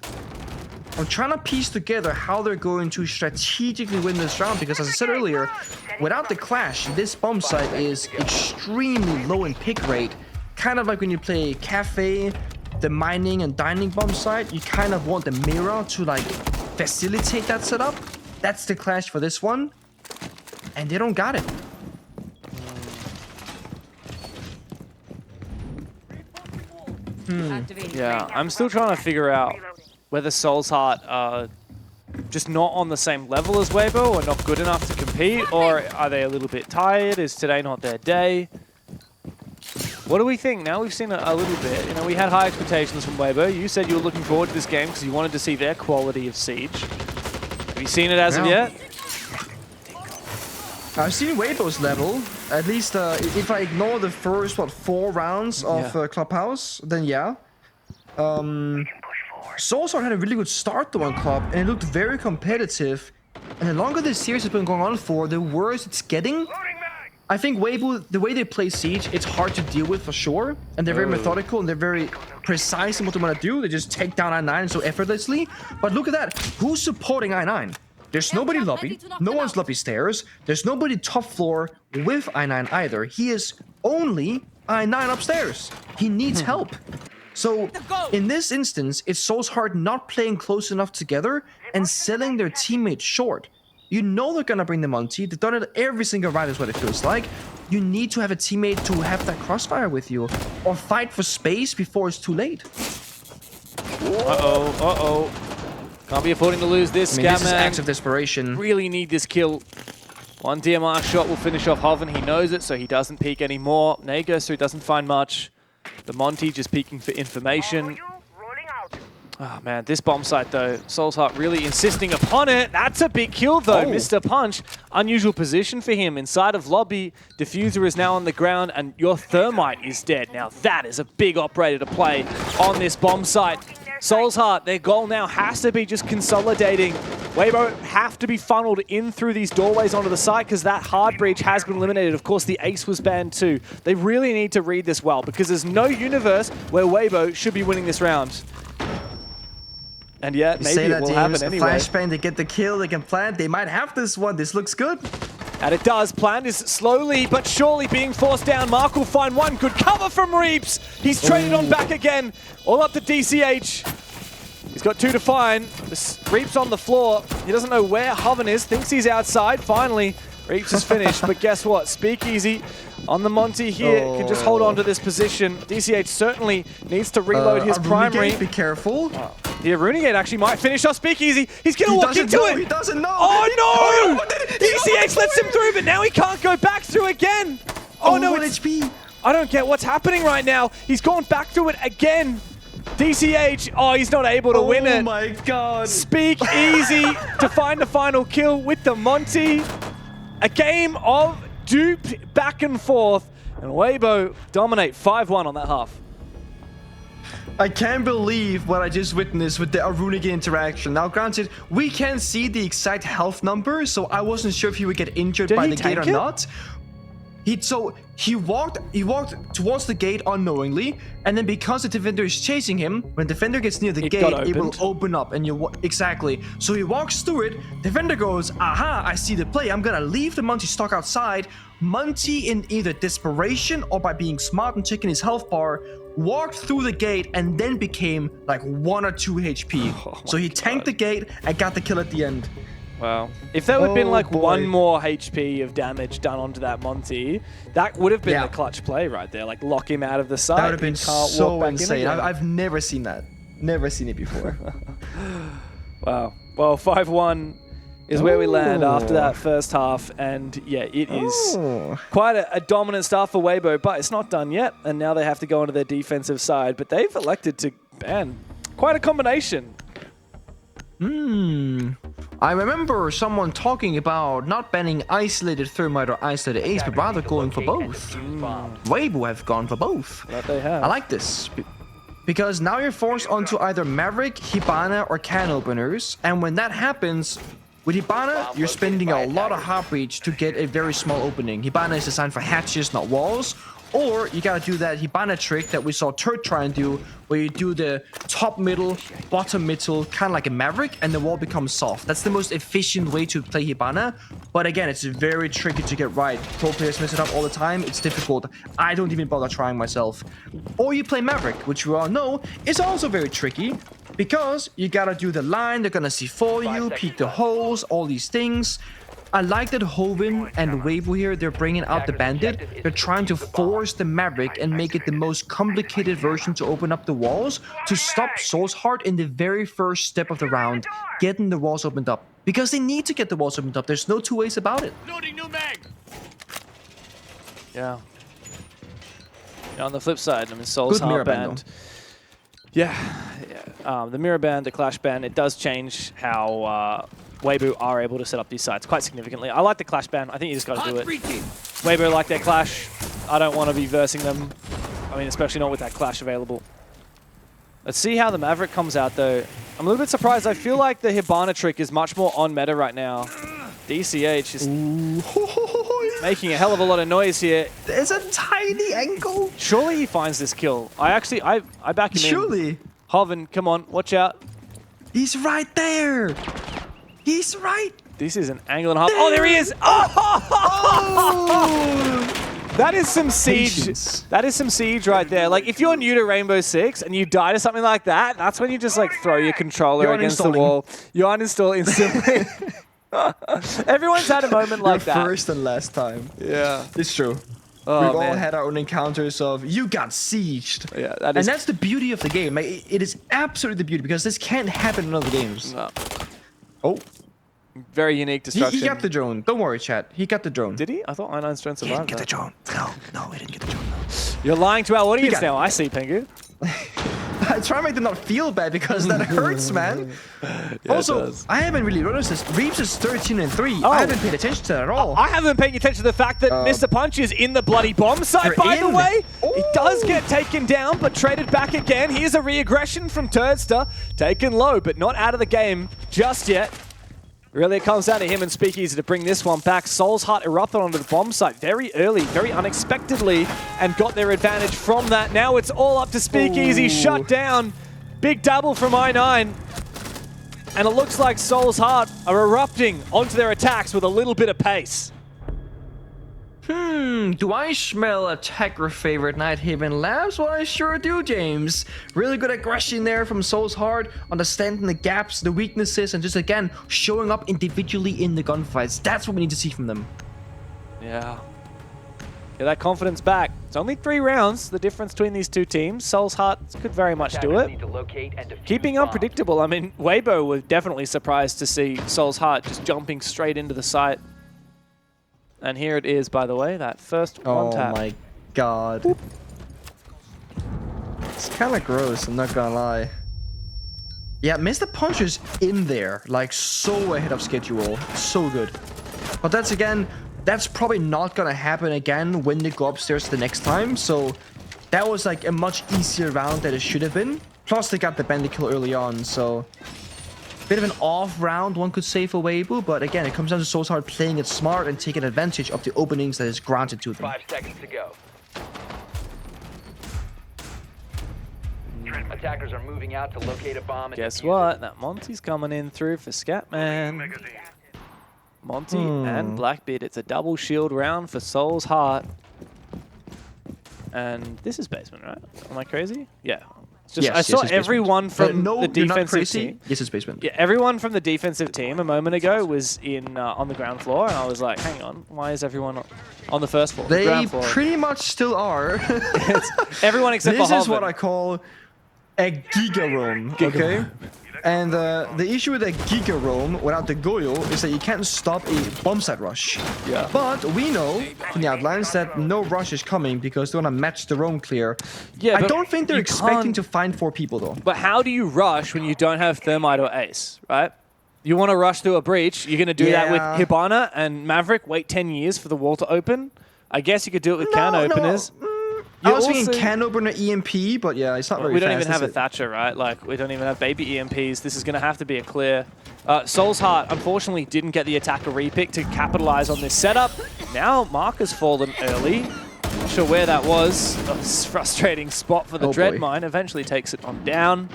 I'm trying to piece together how they're going to strategically win this round, because as I said earlier, without the clash, this bomb site is extremely low in pick rate. Kind of like when you play Cafe, the mining and dining bomb site, you kind of want the mirror to like facilitate that setup. That's the clash for this one. And they don't got it. Yeah, I'm still trying to figure out whether Soul's Heart are just not on the same level as Weibo, or not good enough to compete, or are they a little bit tired? Is today not their day? What do we think? Now we've seen a little bit. You know, we had high expectations from Weibo. You said you were looking forward to this game because you wanted to see their quality of Siege. Have you seen it as of yet? I've seen Weibo's level. At least if I ignore the first, 4 rounds of Clubhouse, then yeah. Soul's Heart had a really good start though on Club, and it looked very competitive. And the longer this series has been going on for, the worse it's getting. I think Weibo, the way they play Siege, it's hard to deal with for sure. And they're very methodical and they're very precise in what they want to do. They just take down I9 so effortlessly. But look at that. Who's supporting I9? There's nobody lobby. No one's lobby stairs. There's nobody top floor with I9 either. He is only I9 upstairs. He needs help. So in this instance, it's Soul's Heart not playing close enough together and selling their teammates short. You know they're gonna bring the Monty. They've done it every single round is what it feels like. You need to have a teammate to have that crossfire with you, or fight for space before it's too late. Uh-oh. Can't be affording to lose this, This is Scatman. acts of desperation. Really need this kill. One DMR shot will finish off Hoven. He knows it, so he doesn't peek anymore. Naga, so he doesn't find much. The Monty just peeking for information. Oh man, this bomb site though, Soul's Heart really insisting upon it. That's a big kill though, Mr. Punch. Unusual position for him inside of lobby. Diffuser is now on the ground and your Thermite is dead. Now that is a big operator to play on this bomb site. Soul's Heart, their goal now has to be just consolidating. Weibo have to be funneled in through these doorways onto the site because that hard breach has been eliminated. Of course, the ace was banned too. They really need to read this well because there's no universe where Weibo should be winning this round. And yet, maybe it will happen anyway. Flashbang, they get the kill, they can plant. They might have this one. This looks good. And it does. Plant is slowly but surely being forced down. Mark will find one. Good cover from Reaps. He's traded on back again. All up to DCH. He's got 2 to find. Reaps on the floor. He doesn't know where Hoven is. Thinks he's outside. Finally, Reaps is finished. But guess what? Speakeasy on the Monty here can just hold on to this position. DCH certainly needs to reload his primary. Be careful. The Runegate actually might finish off Speakeasy. He's going to walk into it. He doesn't know. Oh no! DCH lets him through, but now he can't go back through again. Oh no, it's HP. I don't get what's happening right now. He's gone back through it again. DCH, he's not able to win it. Oh my god. Speakeasy to find the final kill with the Monty. A game of duped back and forth, and Weibo dominate 5-1 on that half. I can't believe what I just witnessed with the Arunigi interaction. Now, granted, we can't see the exact health number, so I wasn't sure if he would get injured by the gate or not. He walked towards the gate unknowingly, and then because the defender is chasing him, when the defender gets near the gate, it will open up, and exactly. So he walks through it. Defender goes, "Aha! I see the play. I'm gonna leave the Monty stock outside." Monty, in either desperation or by being smart and checking his health bar, walked through the gate and then became like 1 or 2 HP. So he tanked the gate and got the kill at the end. Wow. If there had been like 1 more HP of damage done onto that Monty, that would have been the clutch play right there. Like lock him out of the side. That would have been so insane. I've never seen that. Never seen it before. Wow. Well, 5-1 is where we land after that first half. And yeah, it is quite a dominant start for Weibo, but it's not done yet. And now they have to go onto their defensive side. But they've elected to ban quite a combination. I remember someone talking about not banning isolated Thermite or isolated Ace, but rather going for both. Weibo have gone for both. That they have. I like this. Because now you're forced onto either Maverick, Hibana, or can openers. And when that happens, with Hibana, you're spending a lot of hard breach to get a very small opening. Hibana is designed for hatches, not walls. Or you gotta do that Hibana trick that we saw Turd try and do, where you do the top middle, bottom middle, kind of like a Maverick, and the wall becomes soft. That's the most efficient way to play Hibana. But again, it's very tricky to get right. Pro players mess it up all the time. It's difficult. I don't even bother trying myself. Or you play Maverick, which we all know is also very tricky, because you gotta do the line, they're gonna see for you, peek the holes, all these things. I like that Hoven and Weibo here, they're bringing out the Bandit. They're trying to force the Maverick and make it the most complicated version to open up the walls to stop Soul's Heart in the very first step of the round, getting the walls opened up. Because they need to get the walls opened up. There's no two ways about it. Loading new mag. Yeah. On the flip side, I mean, Soul's Good mirror Heart band, band. Yeah. The mirror band, the clash band, it does change how Weibo are able to set up these sites quite significantly. I like the clash ban. I think you just got to do it. Weibo like their clash. I don't want to be versing them. I mean, especially not with that clash available. Let's see how the Maverick comes out, though. I'm a little bit surprised. I feel like the Hibana trick is much more on meta right now. DCH is making a hell of a lot of noise here. There's a tiny angle. Surely he finds this kill. I back him in. Surely. Hoven, come on, watch out. He's right there. He's right. This is an angle and a half. Oh, there he is. Oh! That is some siege. Patience. That is some siege right there. Like, if you're new to Rainbow Six and you die to something like that, that's when you just like throw your controller against the wall. You uninstall instantly. Everyone's had a moment like that. First and last time. Yeah. It's true. Oh, We've all man. had our own encounters of you got sieged. Yeah, that And is. that's the beauty of the game. Like, it is absolutely the beauty because this can't happen in other games. No. Oh, Very unique destruction. he got the drone. Don't worry, chat. He got the drone. Did he? I thought I9's drone He survived. didn't get the that. drone. No, he didn't get the drone. You're lying to our audience got it. now. I see, Pengu. I try to make them not feel bad because that hurts, man. It Also, does. I haven't really noticed this. Reeves is 13-3. Oh. I haven't paid attention to that at all. I haven't been paying attention to the fact that Mr. Punch is in the bloody bomb site, They're by the in. way. He does Ooh. get taken down, but traded back again. Here's a re-aggression from Turdster. Taken low, but not out of the game just yet. Really, it comes down to him and Speakeasy to bring this one back. Soul's Heart erupted onto the bomb site very early, very unexpectedly, and got their advantage from that. Now it's all up to Speakeasy. Ooh. Shut down. Big double from I9. And it looks like Soul's Heart are erupting onto their attacks with a little bit of pace. Do I smell a Tegra favorite Night Haven Labs? Well, I sure do, James. Really good aggression there from Soul's Heart, understanding the gaps, the weaknesses, and just again, showing up individually in the gunfights. That's what we need to see from them. Yeah. Get that confidence back. It's only 3 rounds, the difference between these two teams. Soul's Heart could very much do Attackers need it. to locate and defuse Keeping bombs. unpredictable. I mean, Weibo was definitely surprised to see Soul's Heart just jumping straight into the site. And here it is, by the way, that first one tap. Oh my god. Boop. It's kind of gross, I'm not gonna lie. Yeah, Mr. Punch is in there, like so ahead of schedule. So good. But that's again, that's probably not gonna happen again when they go upstairs the next time. So that was like a much easier round than it should have been. Plus they got the bandit kill early on, so bit of an off round, one could say, for Weibo, but again, it comes down to Soul's Heart playing it smart and taking advantage of the openings that is granted to them. 5 seconds to go. Attackers are moving out to locate a bomb. And Guess defuse what? it. That Monty's coming in through for Scatman. Monty and Blackbeard. It's a double shield round for Soul's Heart. And this is basement, right? Am I crazy? Yeah. It's just, I saw it's everyone basement. from No, the you're not defensive crazy. team. Yes, it's basement. Yeah, everyone from the defensive team a moment ago was in on the ground floor, and I was like, hang on, why is everyone on the first floor? They ground floor? pretty much still are. It's everyone except This for is what Hoven. I call a Giga Roam, okay? And the issue with a Giga Roam without the Goyo is that you can't stop a bomb site rush. Yeah. But we know from the outlines that no rush is coming because they want to match the roam clear. Yeah, I but don't think they're you expecting can't- to find 4 people though. But how do you rush when you don't have Thermite or Ace, right? You want to rush through a breach, you're going to do that with Yeah. Hibana and Maverick, wait 10 years for the wall to open. I guess you could do it with can openers. I You was thinking also- can opener EMP, but yeah, it's not very We don't fast, even have is a it? Thatcher, right? Like, we don't even have baby EMPs. This is going to have to be a clear. Soul's Heart, unfortunately, didn't get the attacker repick to capitalize on this setup. Now, Mark has fallen early. Not sure where that was. Oh, it's a frustrating spot for the Dread boy. Mine. Eventually takes it on down.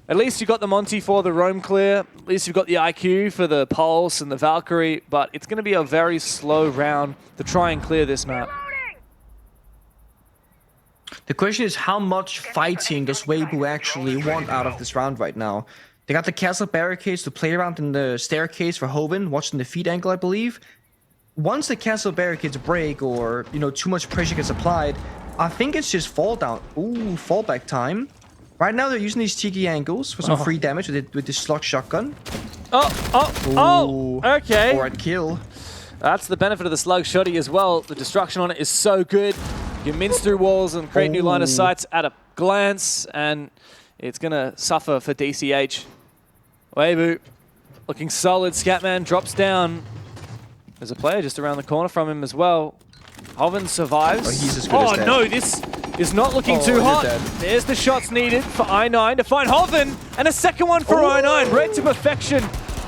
At least you got the Monty for the roam clear. At least you've got the IQ for the Pulse and the Valkyrie. But it's going to be a very slow round to try and clear this map. The question is, how much fighting does Weibo actually want out of this round right now? They got the castle barricades to play around in the staircase for Hoven, watching the feed angle, I believe. Once the castle barricades break or, you know, too much pressure gets applied, I think it's just fall down. Ooh, fallback time. Right now they're using these cheeky angles for some free damage with the slug shotgun. Oh, okay. Or a kill. That's the benefit of the slug shotty as well. The destruction on it is so good. You mince through walls and create new line of sights at a glance, and it's going to suffer for DCH. Weibo looking solid. Scatman drops down. There's a player just around the corner from him as well. Hoven survives. Oh, he's as good as dead. No, this is not looking too hot. There's the shots needed for I9 to find Hoven, and a second one for I9. Read to perfection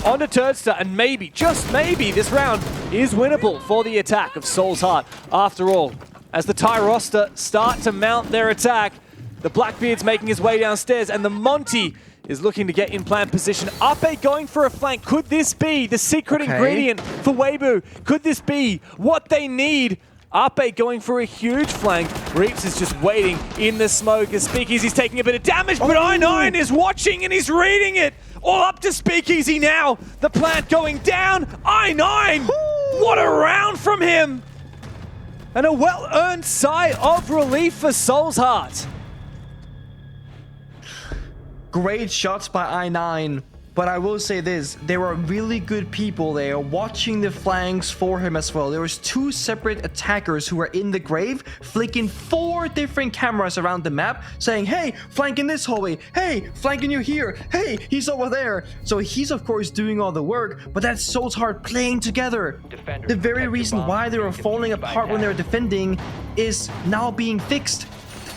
onto Turdster, and maybe, just maybe, this round is winnable for the attack of Soul's Heart. After all, as the Thai roster start to mount their attack, the Blackbeard's making his way downstairs, and the Monty is looking to get in plant position. Ape going for a flank. Could this be the secret ingredient for Weibo? Could this be what they need? Ape going for a huge flank. Reaps is just waiting in the smoke as Speakeasy's taking a bit of damage, but I9 is watching and he's reading it. All up to Speakeasy now. The plant going down. I9! What a round from him! And a well-earned sigh of relief for Soul's Heart. Great shots by I9, but I will say this, there were really good people there watching the flanks for him as well. There was 2 separate attackers who were in the grave, flicking 4 different cameras around the map, saying, hey, flank in this hallway, hey, flanking you here, hey, he's over there. So he's of course doing all the work, but that's Soul's Heart playing together. The very reason why they were falling apart when they were defending is now being fixed.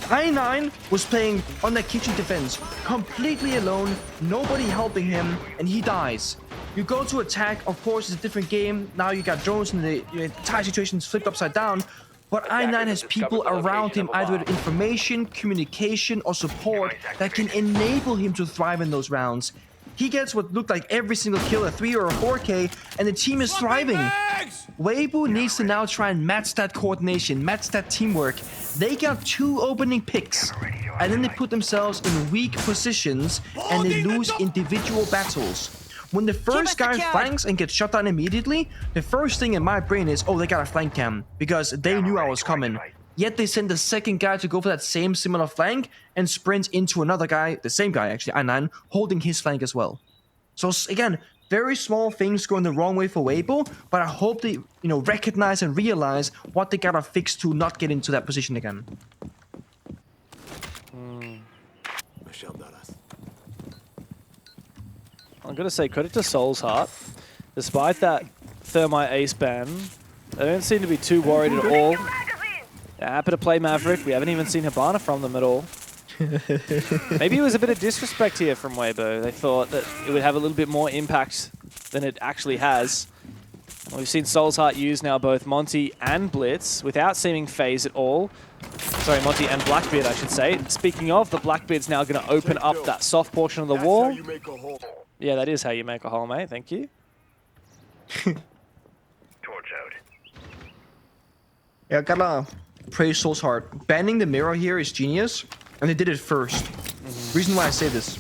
I9 was playing on that kitchen defense, completely alone, nobody helping him, and he dies. You go to attack, of course it's a different game, now you got drones and the entire situation's flipped upside down, but I9 has people around him either with information, communication, or support that can enable him to thrive in those rounds. He gets what looked like every single kill, a 3 or a 4K, and the team is thriving. Weibo needs to now try and match that coordination, match that teamwork. They got 2 opening picks, and then they put themselves in weak positions, and they lose individual battles. When the first guy flanks and gets shot down immediately, the first thing in my brain is, oh, they got a flank cam, because they knew I was coming. Yet they send the second guy to go for that same similar flank and sprint into another guy, the same guy actually, I9, holding his flank as well. So again, very small things going the wrong way for Weibo, but I hope they, recognize and realize what they gotta fix to not get into that position again. I'm gonna say credit to Soul's Heart. Despite that Thermite ace ban, they don't seem to be too worried at all. They're happy to play Maverick. We haven't even seen Hibana from them at all. Maybe it was a bit of disrespect here from Weibo. They thought that it would have a little bit more impact than it actually has. We've seen Soul's Heart use now both Monty and Blitz without seeming phase at all. Sorry, Monty and Blackbeard, I should say. Speaking of, the Blackbeard's now going to open up that soft portion of the wall. Yeah, that is how you make a hole, mate. Thank you. Torch out. Yeah, gotta praise Soul's Heart. Banning the mirror here is genius, and they did it first. Reason why I say this.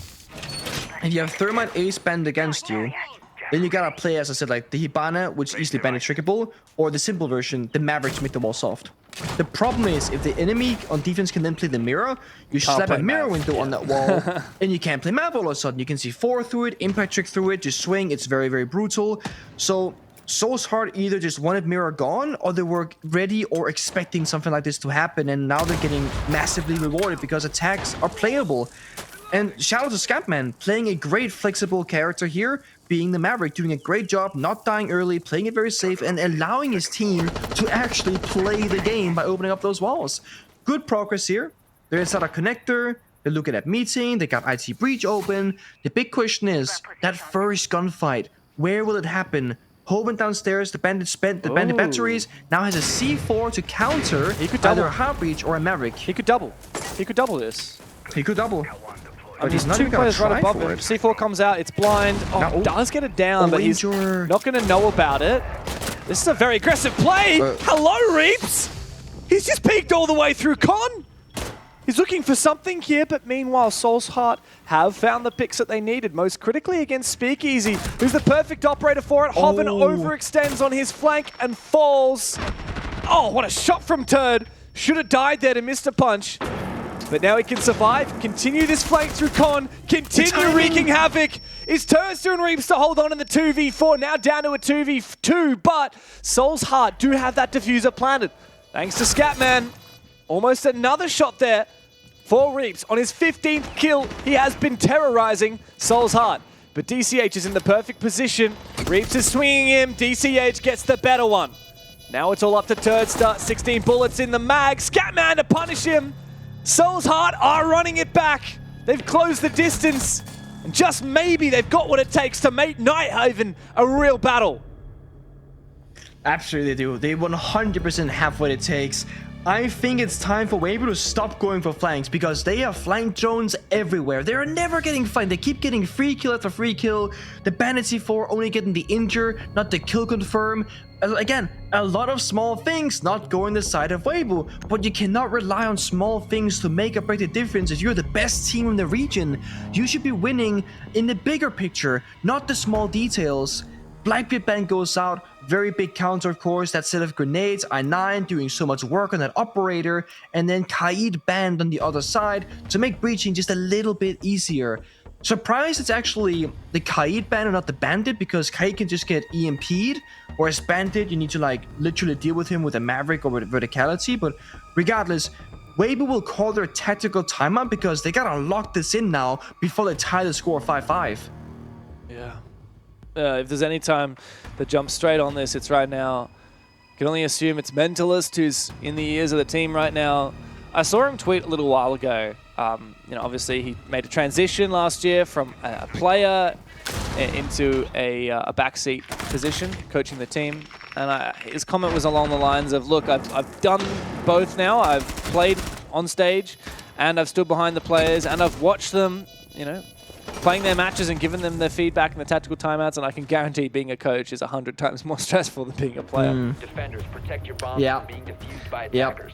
If you have Thermite Ace banned against you, then you gotta play, as I said, like the Hibana, which is easily penetrable, or the simple version, the Maverick to make the wall soft. The problem is, if the enemy on defense can then play the mirror, you slap a mirror window on that wall, and you can't play Mav all of a sudden. You can see 4 through it, impact trick through it, just swing. It's very, very brutal. So Soul's Heart either just wanted mirror gone, or they were ready or expecting something like this to happen, and now they're getting massively rewarded because attacks are playable. And shout out to Scapman, playing a great flexible character here, being the Maverick, doing a great job, not dying early, playing it very safe, and allowing his team to actually play the game by opening up those walls. Good progress here. They're inside a connector, they're looking at meeting, they got IT breach open. The big question is, that first gunfight, where will it happen? Hoban downstairs, the bandit spent the bandit batteries, now has a C4 to counter He could double. either a Heartbreach or a Maverick. He could double. He could double this. He could double. But he's not two even gonna players right try above for him. it. C4 comes out, it's blind. Oh, Now- does get it down, but he's Ranger. not going to know about it. This is a very aggressive play. Hello, Reaps. He's just peeked all the way through Con. He's looking for something here, but meanwhile, Soul's Heart have found the picks that they needed, most critically against Speakeasy, who's the perfect operator for it. Hoven overextends on his flank and falls. Oh, what a shot from Turd. Should have died there to miss a punch. But now he can survive, continue this flank through Con, continue wreaking havoc. Is Turster and Reaps to hold on in the 2v4, now down to a 2v2, but Soul's Heart do have that diffuser planted. Thanks to Scatman. Almost another shot there for Reaps. On his 15th kill, he has been terrorizing Soul's Heart. But DCH is in the perfect position. Reaps is swinging him, DCH gets the better one. Now it's all up to Turdster, 16 bullets in the mag, Scatman to punish him. Soul's Heart are running it back. They've closed the distance. And just maybe they've got what it takes to make Nighthaven a real battle. Absolutely they do. They 100% have what it takes. I think it's time for Weibo to stop going for flanks because they have flank drones everywhere. They're never getting flanked. They keep getting free kill after free kill. The Bandit C4 only getting the injure, not the kill confirm. Again, a lot of small things not going the side of Weibo, but you cannot rely on small things to make or break the difference. If you're the best team in the region, you should be winning in the bigger picture, not the small details. Blackbeard Band goes out, very big counter of course, that set of grenades, I9 doing so much work on that operator, and then Kaid Band on the other side to make breaching just a little bit easier. Surprised it's actually the Kaid Band and not the Bandit, because Kaid can just get EMP'd, whereas Bandit, you need to like literally deal with him with a Maverick or with verticality, but regardless, Weibo will call their tactical timeout because they gotta lock this in now before they tie the score 5-5. Yeah. If there's any time to jump straight on this, it's right now. You can only assume it's Mentalist who's in the ears of the team right now. I saw him tweet a little while ago. Obviously he made a transition last year from a player into a backseat position, coaching the team. And his comment was along the lines of, look, I've done both now. I've played on stage and I've stood behind the players and I've watched them, playing their matches and giving them their feedback and the tactical timeouts, and I can guarantee being a coach is 100 times more stressful than being a player. Defenders, protect your bombs from being defused by attackers.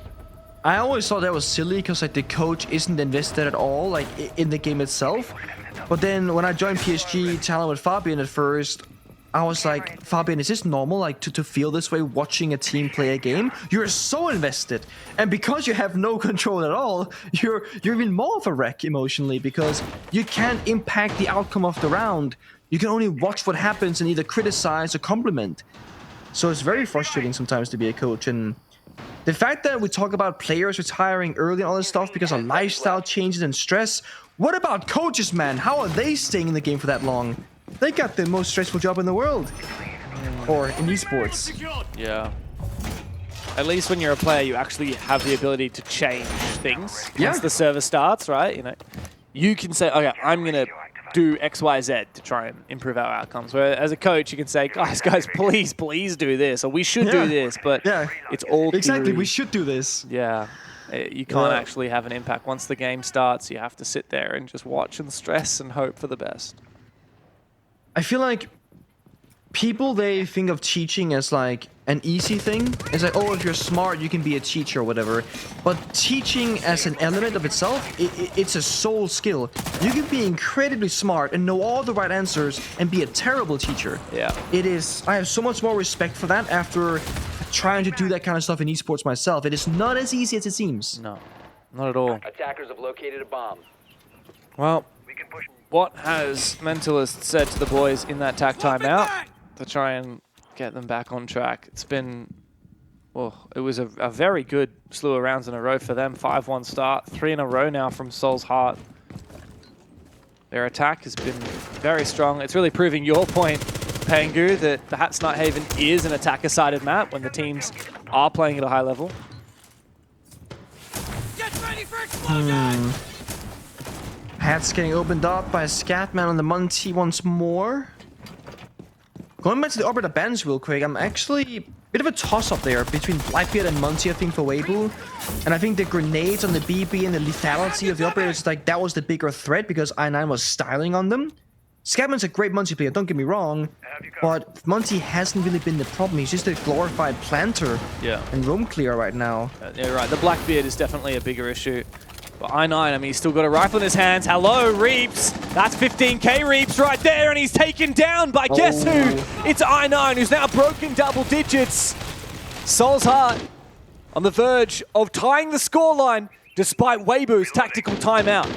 I always thought that was silly because like the coach isn't invested at all like in the game itself. But then when I joined PSG challenge with Fabian at first, I was like, Fabian, is this normal like to feel this way watching a team play a game? You're so invested. And because you have no control at all, you're even more of a wreck emotionally because you can't impact the outcome of the round. You can only watch what happens and either criticize or compliment. So it's very frustrating sometimes to be a coach. And the fact that we talk about players retiring early and all this stuff because of lifestyle changes and stress, what about coaches, man? How are they staying in the game for that long? They got the most stressful job in the world. Or in esports. Yeah. At least when you're a player, you actually have the ability to change things. Once the server starts, right? You can say, okay, I'm going to do X, Y, Z to try and improve our outcomes. Where as a coach, you can say, guys, please do this, or we should do this. But it's all exactly, we should do this. Yeah. You can't actually have an impact. Once the game starts, you have to sit there and just watch and stress and hope for the best. I feel like people, they think of teaching as like an easy thing. It's like, oh, if you're smart, you can be a teacher or whatever. But teaching as an element of itself, it's a soul skill. You can be incredibly smart and know all the right answers and be a terrible teacher. Yeah. It is. I have so much more respect for that after trying to do that kind of stuff in esports myself. It is not as easy as it seems. No, not at all. Attackers have located a bomb. Well, what has Mentalist said to the boys in that TAC timeout to try and get them back on track? It's been, well, it was a very good slew of rounds in a row for them. 5-1 start, 3 in a row now from Soul's Heart. Their attack has been very strong. It's really proving your point, Pangu, that perhaps Nighthaven is an attacker-sided map when the teams are playing at a high level. Get ready for explosion! Hats getting opened up by Scatman on the Munty once more. Going back to the Arbiter bans real quick, I'm actually a bit of a toss-up there between Blackbeard and Monty, I think, for Weibo. And I think the grenades on the BB and the lethality of the Operators, like, that was the bigger threat because I9 was styling on them. Scatman's a great Monty player, don't get me wrong, but Monty hasn't really been the problem. He's just a glorified planter and roam clear right now. Yeah, right. The Blackbeard is definitely a bigger issue. But I9, I mean, he's still got a rifle in his hands. Hello, Reaps. That's 15k Reaps right there, and he's taken down by guess who? It's I9, who's now broken double digits. Soul's Heart on the verge of tying the scoreline despite Weibo's tactical timeout.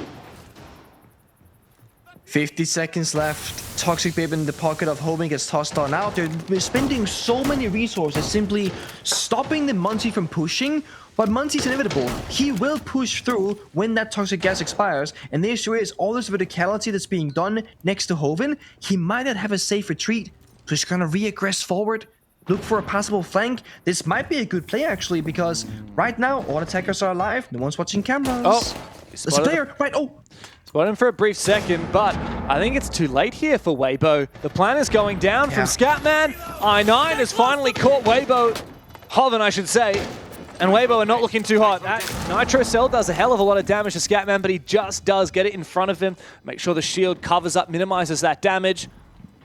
50 seconds left. Toxic Babe in the pocket of Homing gets tossed on out. They're spending so many resources simply stopping the Monty from pushing, but Monty's inevitable. He will push through when that toxic gas expires, and the issue is all this verticality that's being done next to Hoven, he might not have a safe retreat, so he's gonna re-aggress forward, look for a possible flank. This might be a good play actually, because right now all attackers are alive, no one's watching cameras. Oh, there's a player, right, Spot him for a brief second, but I think it's too late here for Weibo. The plan is going down from Scatman. I9 has finally caught Weibo. Hoven, I should say. And Weibo are not looking too hot. That Nitro Cell does a hell of a lot of damage to Scatman, but he just does get it in front of him. Make sure the shield covers up, minimizes that damage.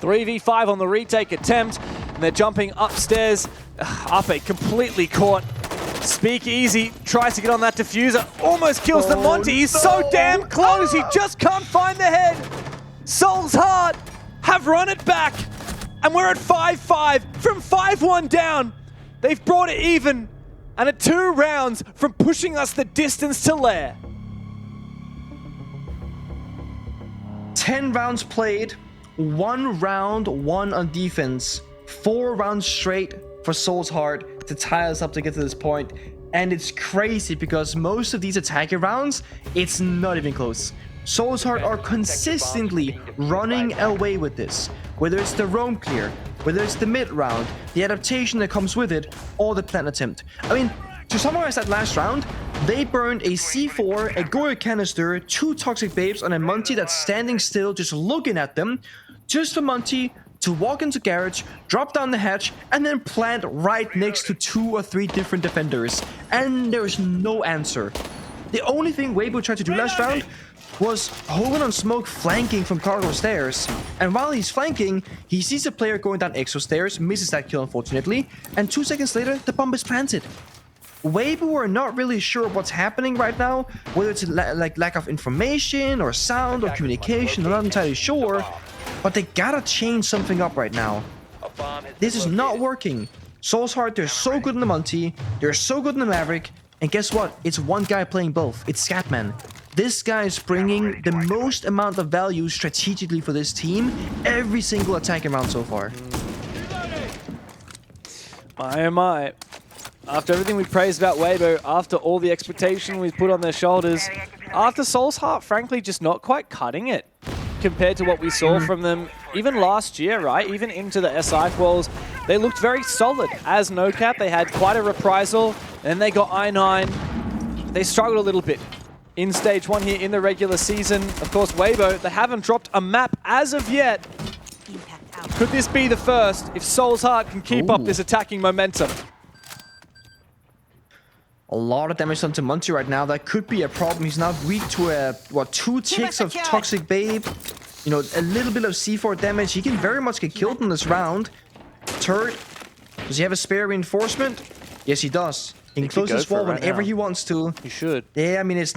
3v5 on the retake attempt, and they're jumping upstairs. Ape completely caught. Speakeasy tries to get on that diffuser, almost kills the Monty. He's so damn close, he just can't find the head. Soul's Heart have run it back, and we're at 5-5 from 5-1 down. They've brought it even, and at 2 rounds from pushing us the distance to Lair. 10 rounds played, 1 round won on defense, 4 rounds straight for Soul's Heart to tie us up to get to this point. And it's crazy because most of these attacker rounds, it's not even close. Soul's Heart are consistently running away with this. Whether it's the roam clear, whether it's the mid round, the adaptation that comes with it, or the plant attempt. I mean, to summarize that last round, they burned a C4, a Goya canister, 2 toxic babes on a Monty that's standing still just looking at them, just for Monty to walk into garage, drop down the hatch, and then plant right next to 2 or 3 different defenders. And there's no answer. The only thing Weibo tried to do last round was Hogan on smoke flanking from cargo stairs. And while he's flanking, he sees a player going down exo stairs, misses that kill unfortunately, and 2 seconds later, the bomb is planted. Weibo are not really sure what's happening right now, whether it's like lack of information or sound or communication, I'm not entirely sure. But they gotta change something up right now. This is not working. Soul's Heart, they're so good in the Monty, they're so good in the Maverick, and guess what? It's one guy playing both. It's Scatman. This guy is bringing the most amount of value strategically for this team every single attacking round so far. My oh my. After everything we praised about Weibo, after all the expectation we've put on their shoulders, after Soul's Heart, frankly, just not quite cutting it compared to what we saw from them even last year, right? Even into the SI quals, they looked very solid. As NoCap, they had quite a reprisal, and then they got I9. They struggled a little bit in Stage 1 here in the regular season. Of course, Weibo, they haven't dropped a map as of yet. Could this be the first if Soul's Heart can keep up this attacking momentum? A lot of damage done to Monty right now. That could be a problem. He's now weak to a, 2 ticks of Toxic Babe. You know, a little bit of C4 damage. He can very much get killed in this round. Turret, does he have a spare reinforcement? Yes, he does. He can close this wall whenever he wants to. He should. Yeah, I mean, it's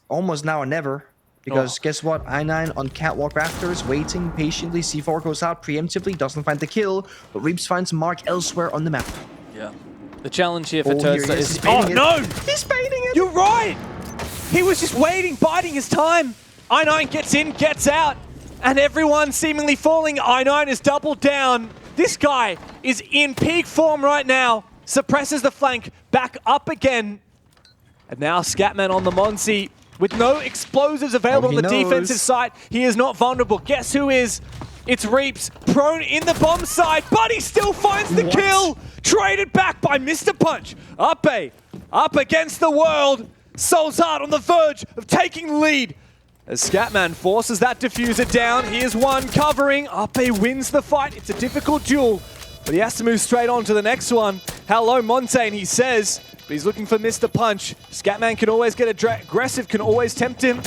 almost now or never. Because guess what? I9 on catwalk rafters, waiting patiently. C4 goes out preemptively, doesn't find the kill. But Reaps finds Mark elsewhere on the map. Yeah. The challenge here for Turtster is... Oh, no! He's baiting it! You're right! He was just waiting, biding his time. I9 gets in, gets out, and everyone seemingly falling. I9 is doubled down. This guy is in peak form right now. Suppresses the flank, back up again. And now Scatman on the Monsi. With no explosives available on the defensive side, he is not vulnerable. Guess who is? It's Reaps, prone in the bomb side, but he still finds the kill! Traded back by Mr. Punch. Ape, up against the world. Soul's Heart on the verge of taking the lead. As Scatman forces that diffuser down. Here's one covering. Ape wins the fight. It's a difficult duel, but he has to move straight on to the next one. Hello, Montaigne, he says, but he's looking for Mr. Punch. Scatman can always get aggressive, can always tempt him.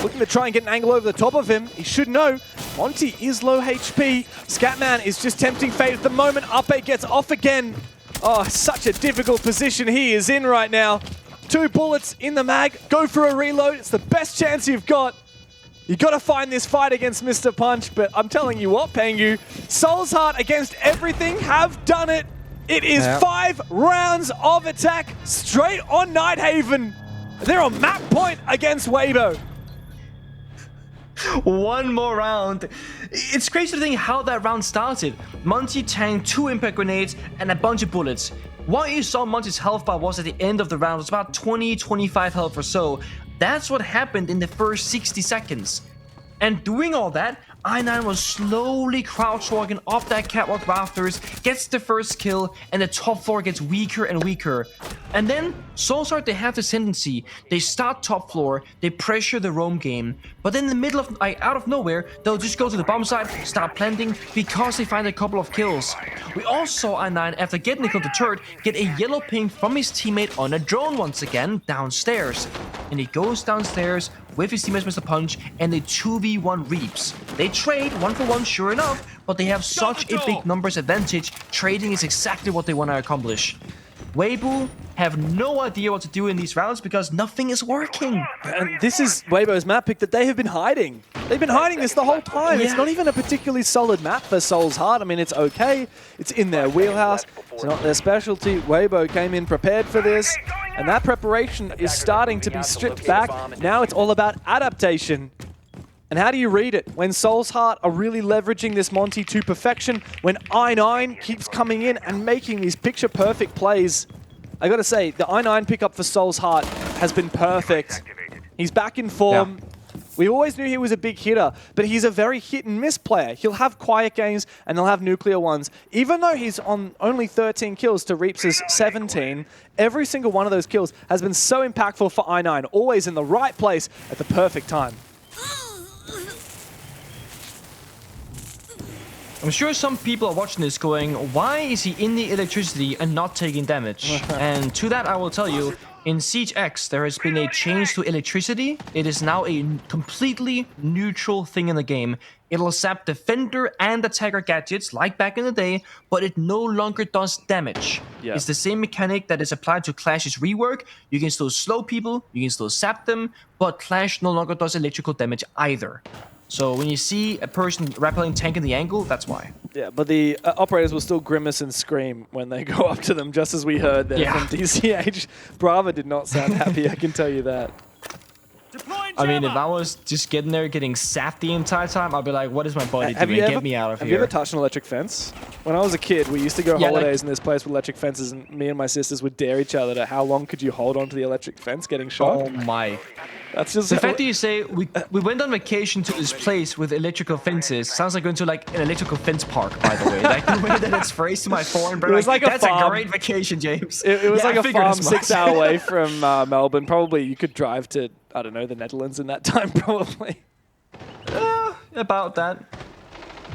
Looking to try and get an angle over the top of him. He should know. Monty is low HP. Scatman is just tempting fate at the moment. Ape gets off again. Oh, such a difficult position he is in right now. 2 bullets in the mag. Go for a reload. It's the best chance you've got. You got to find this fight against Mr. Punch, but I'm telling you what, Pengu, Soul's Heart against everything have done it. It is 5 rounds of attack straight on Nighthaven. They're on map point against Weibo. One more round. It's crazy to think how that round started. Monty tanked 2 impact grenades and a bunch of bullets. What you saw Monty's health bar was at the end of the round was about 20-25 health or so. That's what happened in the first 60 seconds. And doing all that, I9 was slowly crouch walking up that catwalk rafters, gets the first kill, and the top floor gets weaker and weaker. And then, Soulsheart, they have this tendency. They start top floor, they pressure the roam game, but then in the middle of, out of nowhere, they'll just go to the bomb side, start planting, because they find a couple of kills. We also saw I9, after getting the kill to turret, get a yellow ping from his teammate on a drone once again, downstairs. And he goes downstairs with his teammate Mr. Punch, and they 2v1 Reaps. They trade 1-for-1, sure enough, but they have such a big numbers advantage. Trading is exactly what they want to accomplish. Weibo have no idea what to do in these rounds because nothing is working. And this is Weibo's map pick that they have been hiding. They've been hiding this the whole time. It's not even a particularly solid map for Soul's Heart. I mean, it's okay. It's in their wheelhouse. It's not their specialty. Weibo came in prepared for this, and that preparation is starting to be stripped back. Now it's all about adaptation. And how do you read it? When Soul's Heart are really leveraging this Monty to perfection, when I9 keeps coming in and making these picture-perfect plays. I gotta say, the I9 pickup for Soul's Heart has been perfect. He's back in form. Yeah. We always knew he was a big hitter, but he's a very hit-and-miss player. He'll have quiet games, and he'll have nuclear ones. Even though he's on only 13 kills to Reaps' 17, every single one of those kills has been so impactful for I9, always in the right place at the perfect time. I'm sure some people are watching this going, why is he in the electricity and not taking damage? And to that I will tell you, in Siege X there has been a change to electricity. It is now a completely neutral thing in the game. It'll zap defender and attacker gadgets like back in the day, but it no longer does damage. Yeah. It's the same mechanic that is applied to Clash's rework. You can still slow people, you can still zap them, but Clash no longer does electrical damage either. So when you see a person rappelling tank in the angle, that's why. Yeah, but the operators will still grimace and scream when they go up to them, just as we heard there from DCH. Brava did not sound happy, I can tell you that. I mean, if I was just getting there, getting sapped the entire time, I'd be like, what is my body doing? Get me out of here. Have you ever touched an electric fence? When I was a kid, we used to go holidays in this place with electric fences, and me and my sisters would dare each other to how long could you hold onto the electric fence getting shot. Oh my. That's just the fact that you say we went on vacation to this place with electrical fences sounds like going to like an electrical fence park, by the way. Like the way that it's phrased to my foreign brain. It was like that's a great vacation, James. It was like a farm 6 hour away from Melbourne. Probably you could drive to, I don't know, the Netherlands in that time, probably. About that.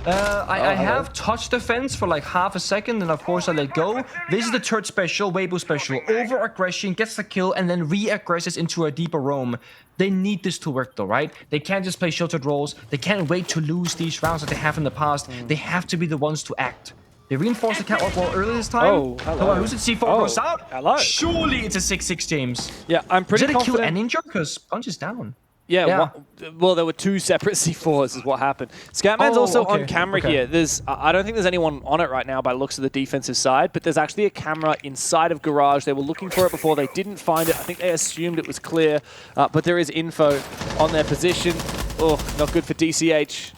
I have touched the fence for like half a second, and of course I let go. This is the third special, Weibo special. Over-aggression, gets the kill, and then re-aggresses into a deeper roam. They need this to work though, right? They can't just play sheltered roles. They can't wait to lose these rounds that they have in the past. They have to be the ones to act. They reinforced the catwalk wall early this time. Oh, hello. Who's it? C4 goes out. Hello. Surely it's a 6-6, James. Yeah, I'm pretty confident. Is it a kill and injure? Because Punch is down. Yeah. Well, there were 2 separate C4s is what happened. Scatman's also on camera here. I don't think there's anyone on it right now by looks of the defensive side, but there's actually a camera inside of Garage. They were looking for it before. They didn't find it. I think they assumed it was clear, but there is info on their position. Oh, not good for DCH.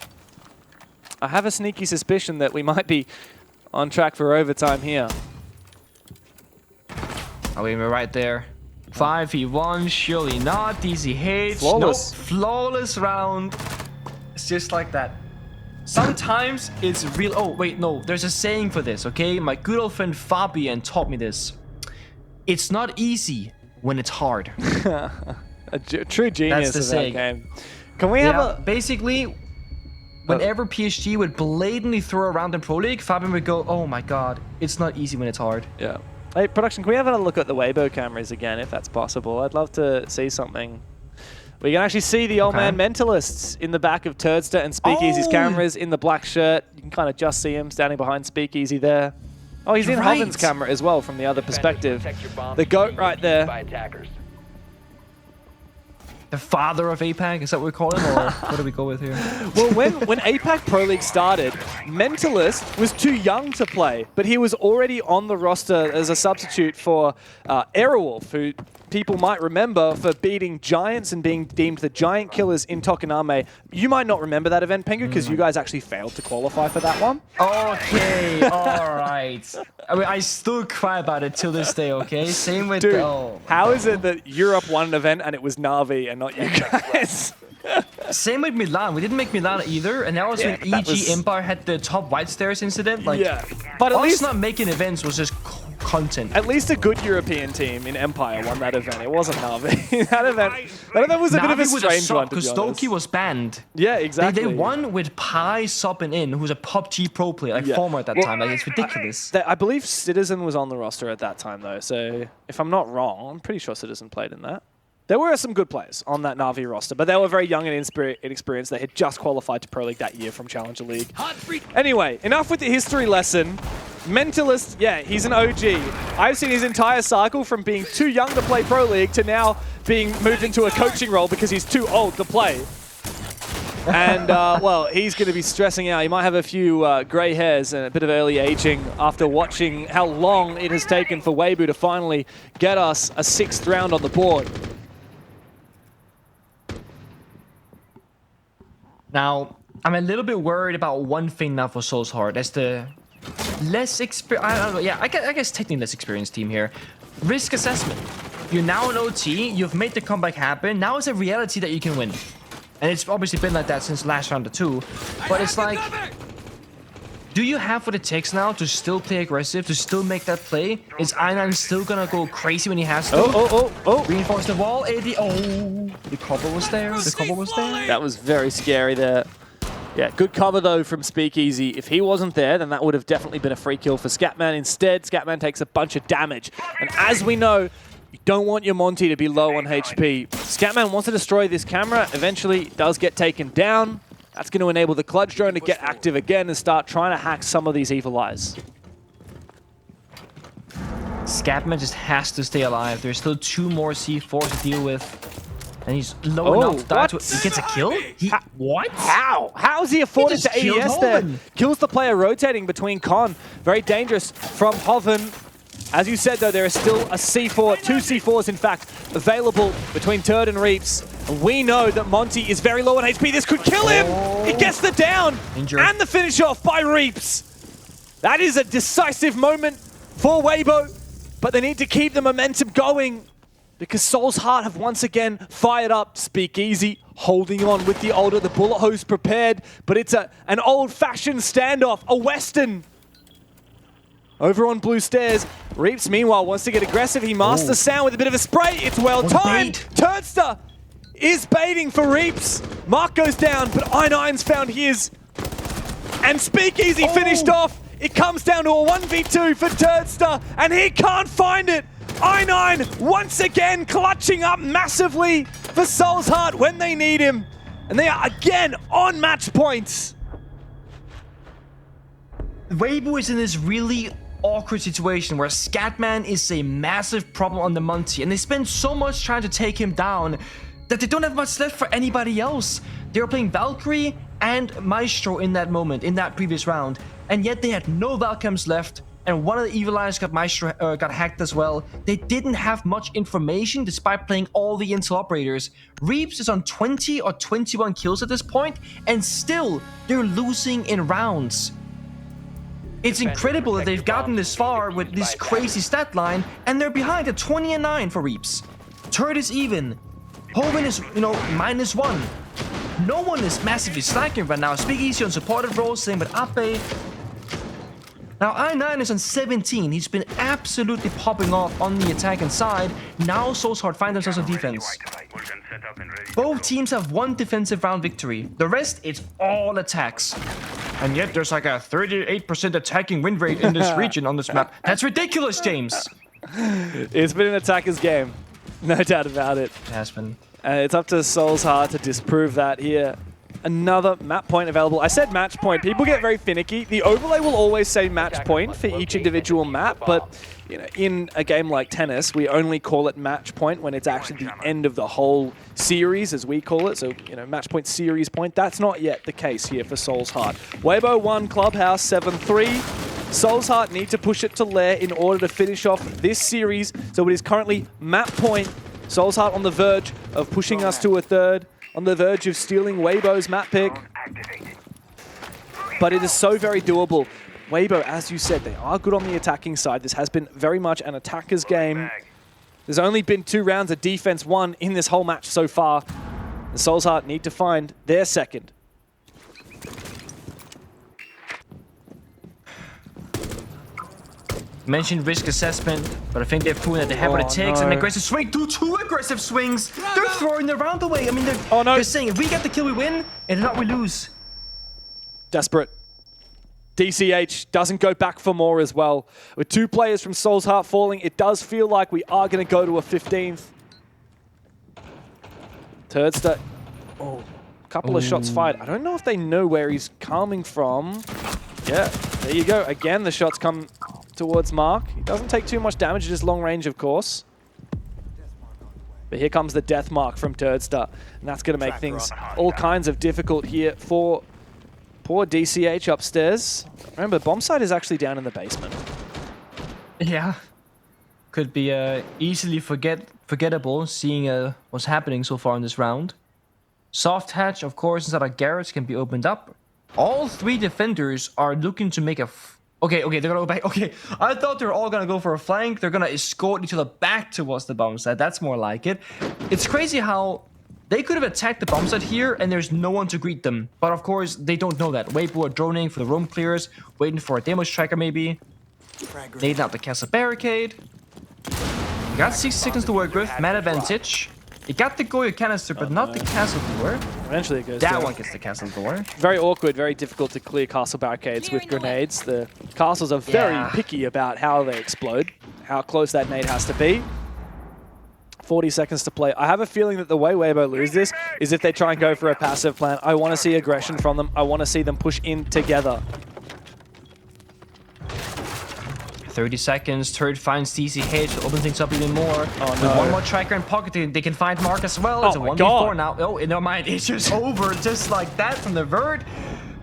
I have a sneaky suspicion that we might be on track for overtime here. Oh, we're right there. 5v1, surely not. DCH. Flawless. Nope. Flawless round. It's just like that. Sometimes it's real. Oh, wait, no. There's a saying for this, okay? My good old friend Fabian taught me this. It's not easy when it's hard. A true genius That's the of saying. that game. Can we have Yeah, a... basically, whenever PSG would blatantly throw around in Pro League, Fabian would go, oh my god, it's not easy when it's hard. Yeah. Hey, production, can we have a look at the Weibo cameras again, if that's possible? I'd love to see something. We can actually see the old man Mentalists in the back of Turdster and Speakeasy's cameras in the black shirt. You can kind of just see him standing behind Speakeasy there. Oh, he's in Hoven's camera as well from the other perspective. The GOAT right there. The father of APAC, is that what we call him, or what do we go with here? Well, when APAC Pro League started, Mentalist was too young to play, but he was already on the roster as a substitute for Aerowolf, who people might remember for beating Giants and being deemed the Giant Killers in Tokoname. You might not remember that event, Pengu, because you guys actually failed to qualify for that one. Okay, alright. I mean, I still cry about it till this day, okay? Same with... Dude, how is it that Europe won an event and it was Na'Vi and not you guys? Same with Milan. We didn't make Milan either, and that was when EG Empire had the top white stairs incident. Like, but at least not making events was just content. At least a good European team in Empire won that event. It wasn't Na'Vi. that event was a bit of a strange one, to be honest. Because Stokie was banned. Yeah, exactly. They won with Pi subbing in, who's a PUBG pro player, like former at that time. Like, it's ridiculous. I believe Citizen was on the roster at that time, though. So if I'm not wrong, I'm pretty sure Citizen played in that. There were some good players on that Na'Vi roster, but they were very young and inexperienced. They had just qualified to Pro League that year from Challenger League. Anyway, enough with the history lesson. Mentalist, yeah, he's an OG. I've seen his entire cycle from being too young to play Pro League to now being moved into a coaching role because he's too old to play. And, well, he's going to be stressing out. He might have a few grey hairs and a bit of early aging after watching how long it has taken for Weibo to finally get us a 6th round on the board. Now, I'm a little bit worried about one thing now for Soulsheart. That's the less experienced, I don't know, yeah, I guess technically less experienced team here. Risk assessment. You're now an OT, you've made the comeback happen, now it's a reality that you can win. And it's obviously been like that since last round of 2. But it's like, do you have what it takes now to still play aggressive, to still make that play? Is I9 still gonna go crazy when he has to? Oh. Reinforce the wall, AD, the cover was there, That was very scary there. Yeah, good cover though from Speakeasy. If he wasn't there, then that would have definitely been a free kill for Scatman. Instead, Scatman takes a bunch of damage. And as we know, you don't want your Monty to be low on HP. Scatman wants to destroy this camera. Eventually, it does get taken down. That's going to enable the Clutch Drone to get active again and start trying to hack some of these Evil Eyes. Scatman just has to stay alive. There's still 2 more C4s to deal with. And he's low enough to die. He gets a kill? What? How? How is he afforded to AES there? Kills the player rotating between Con. Very dangerous from Hoven. As you said, though, there is still a C4, 2 C4s, in fact, available between Turd and Reaps. We know that Monty is very low on HP. This could kill him. He gets the down and the finish off by Reaps. That is a decisive moment for Weibo, but they need to keep the momentum going because Soulsheart have once again fired up. Speakeasy holding on with the older, the bullet hose prepared, but it's an old-fashioned standoff, a Western. Over on blue stairs, Reaps, meanwhile, wants to get aggressive. He masks the sound with a bit of a spray. It's well-timed. Turdster is baiting for Reaps. Mark goes down, but I9's found his. And Speakeasy finished off. It comes down to a 1v2 for Turdster, and he can't find it. I9 once again clutching up massively for Soulsheart when they need him. And they are again on match points. Weibo is in this really awkward situation where Scatman is a massive problem on the Monty, and they spend so much trying to take him down that they don't have much left for anybody else. They were playing Valkyrie and Maestro in that moment, in that previous round, and yet they had no Valcams left, and one of the Evil Eyes got Maestro got hacked as well. They didn't have much information despite playing all the Intel operators. Reaps is on 20 or 21 kills at this point, and still they're losing in rounds. It's incredible that they've gotten this far with this crazy stat line, and they're behind at 20 and 9 for Reaps. Turd is even. Hoven is, -1. No one is massively slacking right now. Speakeasy on supported roles, same with Ape. Now I9 is on 17. He's been absolutely popping off on the attacking side. Now Soulsheart find themselves on defense. We're gonna set up and ready to Both go. teams have one defensive round victory. The rest, it's all attacks. And yet there's like a 38% attacking win rate in this region on this map. That's ridiculous, James. It's been an attacker's game. No doubt about it. It has been. It's up to Soul's Heart to disprove that here. Another map point available. I said match point. People get very finicky. The overlay will always say match point for each individual map, but you know, in a game like tennis, we only call it match point when it's actually the end of the whole series, as we call it. So, you know, match point, series point. That's not yet the case here for Soul's Heart. Weibo 1, Clubhouse 7-3. Soul's Heart need to push it to Lair in order to finish off this series. So it is currently map point. Soul's Heart on the verge of pushing us to a third, on the verge of stealing Weibo's map pick. But it is so very doable. Weibo, as you said, they are good on the attacking side. This has been very much an attacker's game. There's only been 2 rounds of defense won in this whole match so far. The Soul's Heart need to find their second. Mentioned risk assessment, but I think they've proven that they have what it takes. no. An aggressive swing, two aggressive swings. They're throwing the round away. I mean, they're, Oh, no. they're saying if we get the kill, we win, and if not, we lose. Desperate. DCH doesn't go back for more as well. With 2 players from Soul's Heart falling, it does feel like we are going to go to a 15th. Turdster. Oh, couple of shots fired. I don't know if they know where he's coming from. Yeah, there you go. Again, the shots come towards Mark. He doesn't take too much damage at his long range, of course. But here comes the death mark from Turdster. And that's going to make things all kinds of difficult here for poor DCH upstairs. Remember, Bombsite is actually down in the basement. Yeah. Could be easily forgettable, seeing what's happening so far in this round. Soft hatch, of course, inside of garage can be opened up. All 3 defenders are looking to make a... Okay, they're gonna go back. Okay, I thought they were all gonna go for a flank. They're gonna escort each other back towards the bomb site. That's more like it. It's crazy how they could have attacked the bomb site here and there's no one to greet them. But of course, they don't know that. Weibo are droning for the roam clears, waiting for a demo striker maybe. Nading out the castle barricade. You got 6 seconds to work with, man advantage. You got the Goyo canister, but not the castle door. Eventually it goes That down. one gets the castle door. Very awkward, very difficult to clear castle barricades with grenades. The castles are very picky about how they explode, how close that nade has to be. 40 seconds to play. I have a feeling that the way Weibo lose this is if they try and go for a passive plan. I want to see aggression from them. I want to see them push in together. 30 seconds, Turd finds DCH to open things up even more. Oh, With no. one more tracker in pocket, they can find Mark as well. It's Oh a my 1v4 God. now. Oh, never mind, it's just over just like that from the Verd.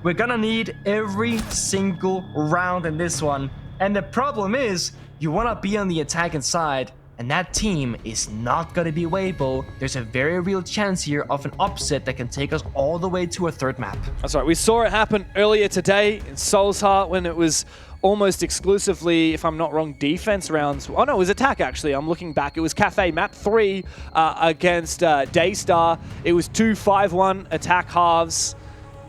We're gonna need every single round in this one. And the problem is, you wanna be on the attacking side, and that team is not gonna be Weibo. There's a very real chance here of an upset that can take us all the way to a third map. That's right. We saw it happen earlier today in Soul's Heart when it was almost exclusively, if I'm not wrong, defense rounds. Oh no, it was attack actually. I'm looking back. It was Cafe Map 3 against Daystar. It was 2-5-1 attack halves.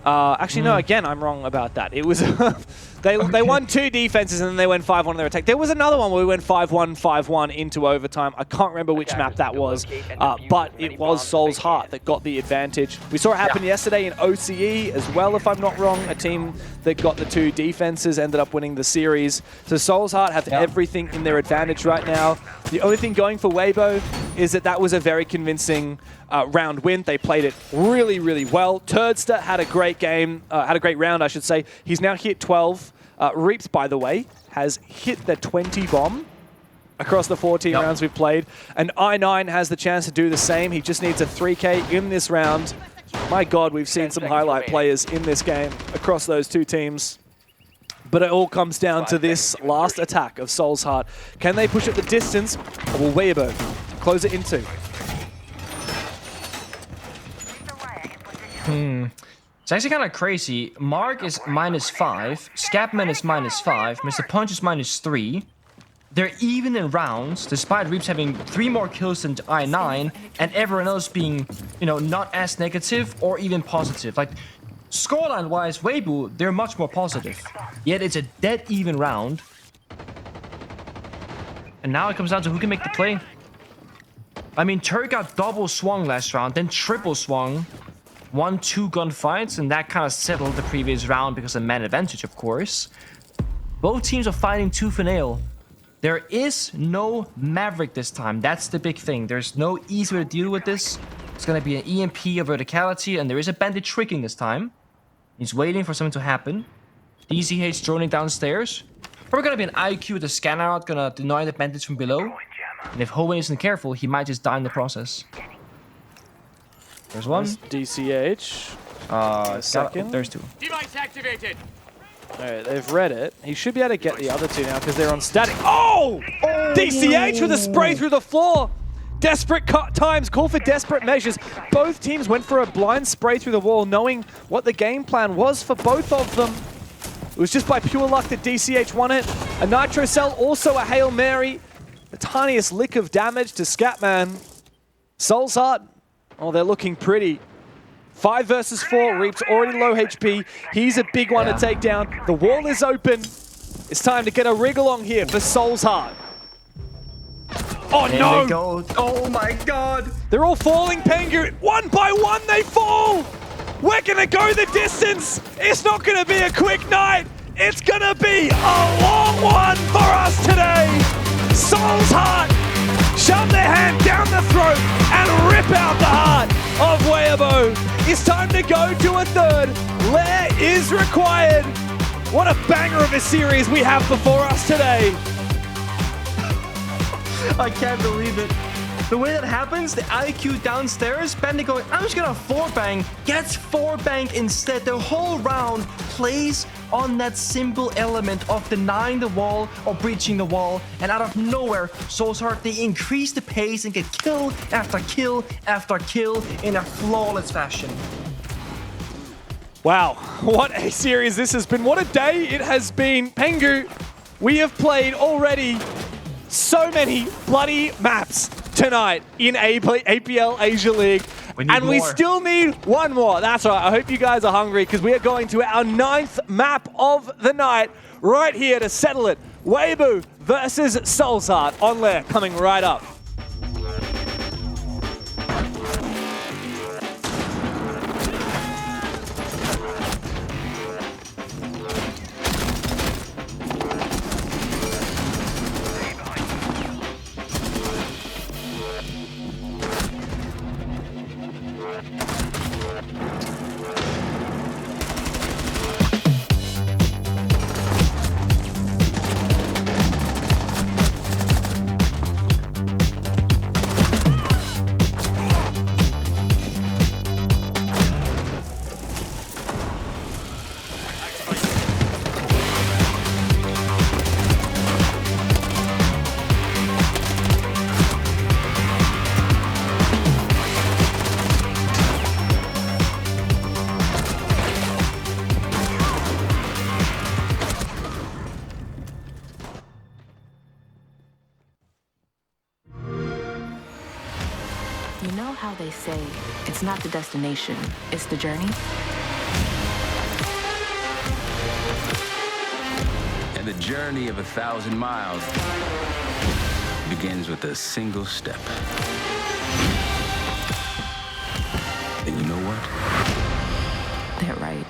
Actually, no, again, I'm wrong about that. It was they won 2 defenses and then they went 5-1 on their attack. There was another one where we went 5-1, 5-1 into overtime. I can't remember which map that was, but it was Soul's Heart that got the advantage. We saw it happen yesterday in OCE as well, if I'm not wrong. A team that got the 2 defenses ended up winning the series. So Soul's Heart have everything in their advantage right now. The only thing going for Weibo is that was a very convincing round win. They played it really, really well. Turdster had a great game, had a great round, I should say. He's now hit 12. Reaps, by the way, has hit the 20 bomb across the 14 rounds we've played. And I9 has the chance to do the same. He just needs a 3K in this round. My God, we've seen some highlight players in this game across those 2 teams. But it all comes down to this last attack of Soul's Heart. Can they push it the distance, or will Weibo close it in 2? It's actually kind of crazy. Mark is -5, Scapman is -5, Mr. Punch is -3. They're even in rounds, despite Reaps having 3 more kills than I9, and everyone else being, you know, not as negative or even positive. Like, scoreline-wise, Weibo, they're much more positive. Yet it's a dead even round. And now it comes down to who can make the play. I mean, Turk got double swung last round, then triple swung. 1-2 gunfights, and that kind of settled the previous round because of man advantage, of course. Both teams are fighting tooth and nail. There is no Maverick this time. That's the big thing. There's no easy way to deal with this. It's going to be an EMP of verticality, and there is a bandit tricking this time. He's waiting for something to happen. DCH droning downstairs. Probably going to be an IQ with the scanner out, going to deny the bandits from below. And if Hoenn isn't careful, he might just die in the process. There's one. DCH. Second. There's two. Device activated. Alright, they've read it. He should be able to get the other two now because they're on static. Oh! DCH with a spray through the floor. Desperate times call for desperate measures. Both teams went for a blind spray through the wall, knowing what the game plan was for both of them. It was just by pure luck that DCH won it. A Nitro Cell, also a Hail Mary. The tiniest lick of damage to Scatman. Soul's Heart, oh, they're looking pretty. 5 versus 4, Reap's already low HP. He's a big one to take down. The wall is open. It's time to get a rig along here for Soul's Heart. Oh no! They go. Oh my god! They're all falling, Pengu. One by one they fall! We're gonna go the distance! It's not gonna be a quick night! It's gonna be a long one for us today! Soul's Heart shove their hand down the throat and rip out the heart of Weibo. It's time to go to a third. Lair is required. What a banger of a series we have before us today. I can't believe it. The way that happens, the IQ downstairs, Bandit going, I'm just gonna 4-bang, gets 4-bang instead. The whole round plays on that simple element of denying the wall or breaching the wall, and out of nowhere, Soul's Heart, they increase the pace and get kill after kill after kill in a flawless fashion. Wow, what a series this has been. What a day it has been. Pengu, we have played already so many bloody maps tonight in APL Asia League. We still need one more. That's right. I hope you guys are hungry because we are going to our 9th map of the night right here to settle it. Weibo versus Soul's Heart on Lair coming right up. You know how they say, it's not the destination, it's the journey? And the journey of 1,000 miles begins with a single step. And you know what? They're right.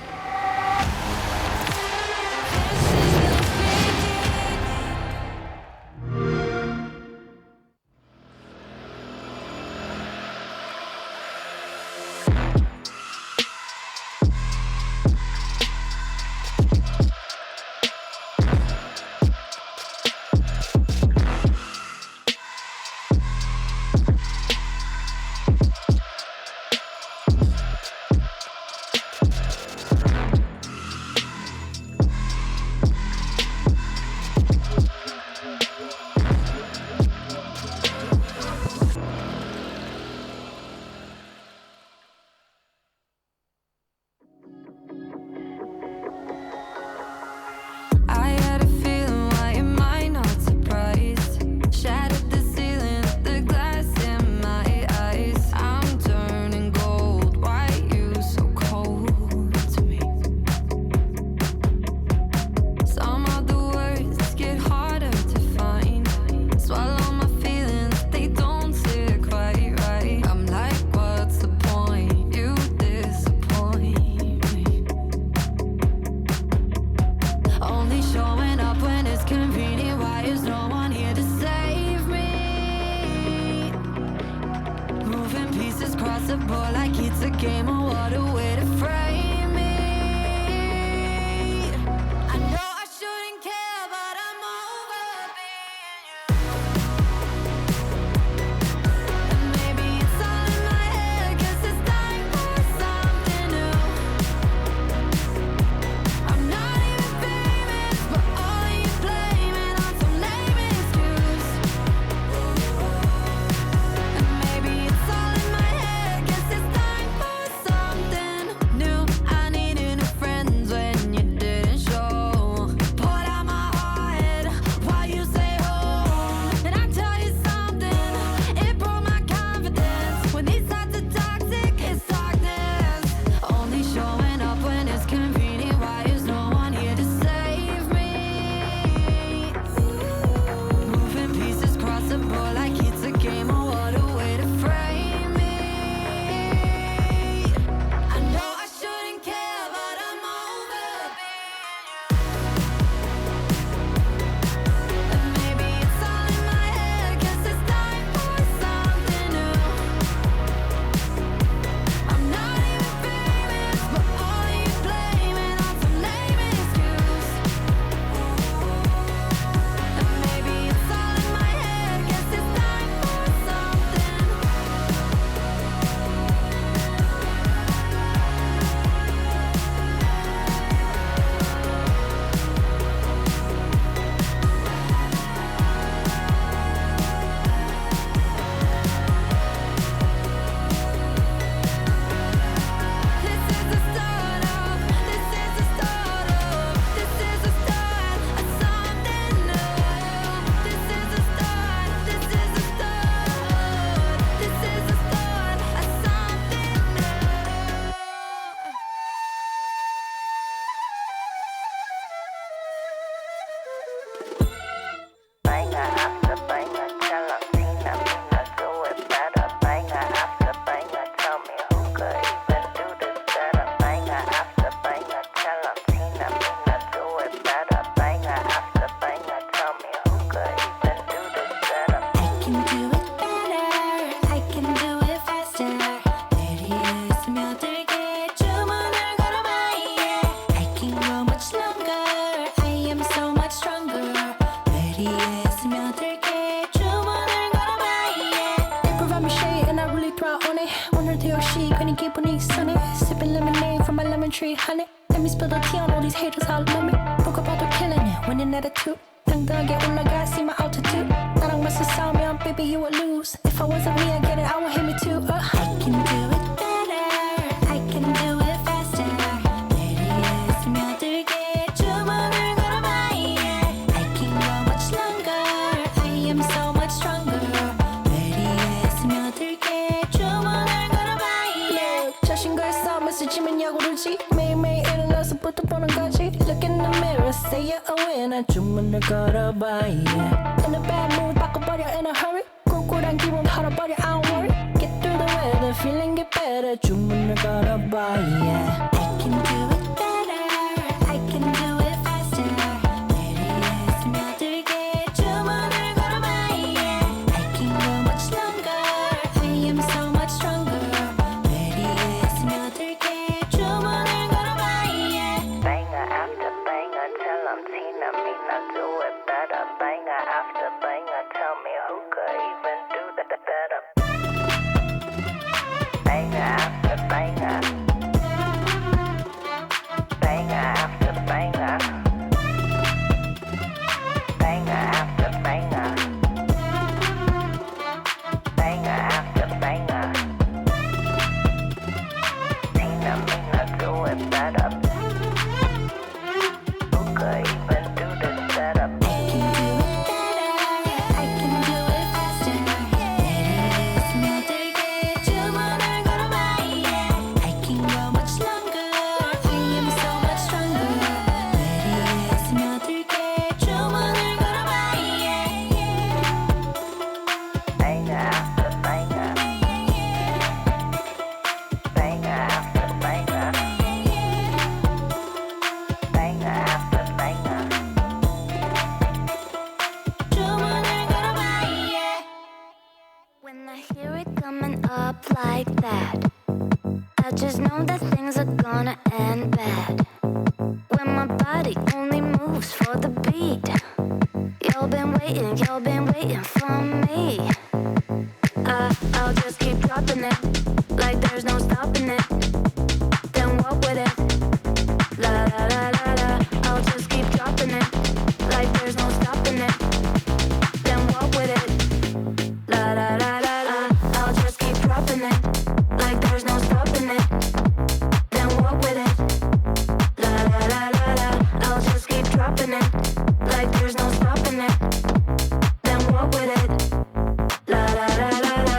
tree, honey. Let me spill the tea on all these haters all love me. Broke up all the killing it, winning attitude. 당당하게 올라가, see my altitude. 나랑 맞서 싸우면, baby, you would lose. If I wasn't me, I get it, I would hit me too. I can do it better. I can do it faster. 내리에 스며들게 주문을 걸어봐, yeah. I can go much longer. I am so much stronger. 내리에 스며들게 주문을 걸어봐, yeah. 자신과의 싸움에서 지면 야구르지. 매일매일 일어나서부터 보는 거지. Look in the mirror, say you're a winner. 주문을 걸어봐, yeah. In a bad mood, 바꿔버려 in a hurry. 꿀꿀한 기분 털어버려, I don't worry. Get through the weather, feeling get better. 주문을 걸어봐, yeah. I can do it better. I can do it faster. 내리에 스며들게 주문을 걸어봐, yeah. I can go much longer. I am so much stronger. 내리에 스며들게 주문을 걸어봐, yeah. Banger after banger, tell 'em Tina, me not do it better. Banger after banger, tell me who could even do that better. Banger after banger. Banger after banger. Banger after banger. Banger after banger. Tina, me not do it better. Who could even do this better? I can do it faster. 내리에 스며들게 주문을 걸어봐, yeah. I can go much longer. I am so much stronger. 내리에 스며들게 주문을 걸어봐, yeah. Banger after banger. Banger after banger. Banger after banger. 주문을 걸어봐, yeah. When I hear it coming up like that, I just know that things are gonna end bad. When my body only moves for the beat, you've been waiting for me. I'll just keep dropping it, like there's no stopping it. Then walk with it, la la la la la. I'll just keep dropping it, like there's no stopping it. Then walk with it, la la la la la. I'll just keep dropping it, like there's no stopping it. Then walk with it, la la la la la. I'll just keep dropping it, like there's no stopping it. Then walk with it, la la la la la.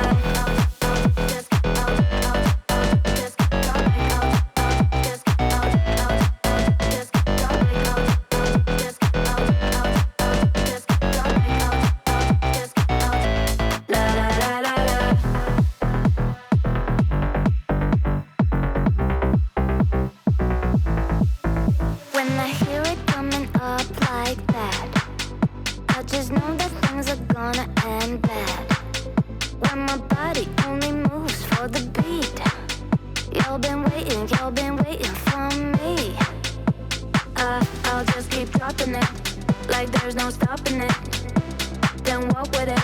When I hear it coming up like that, I just know that things are gonna end bad. When my body only moves for the beat, you've been waiting for me. I'll just keep dropping it, like there's no stopping it. Then walk with it,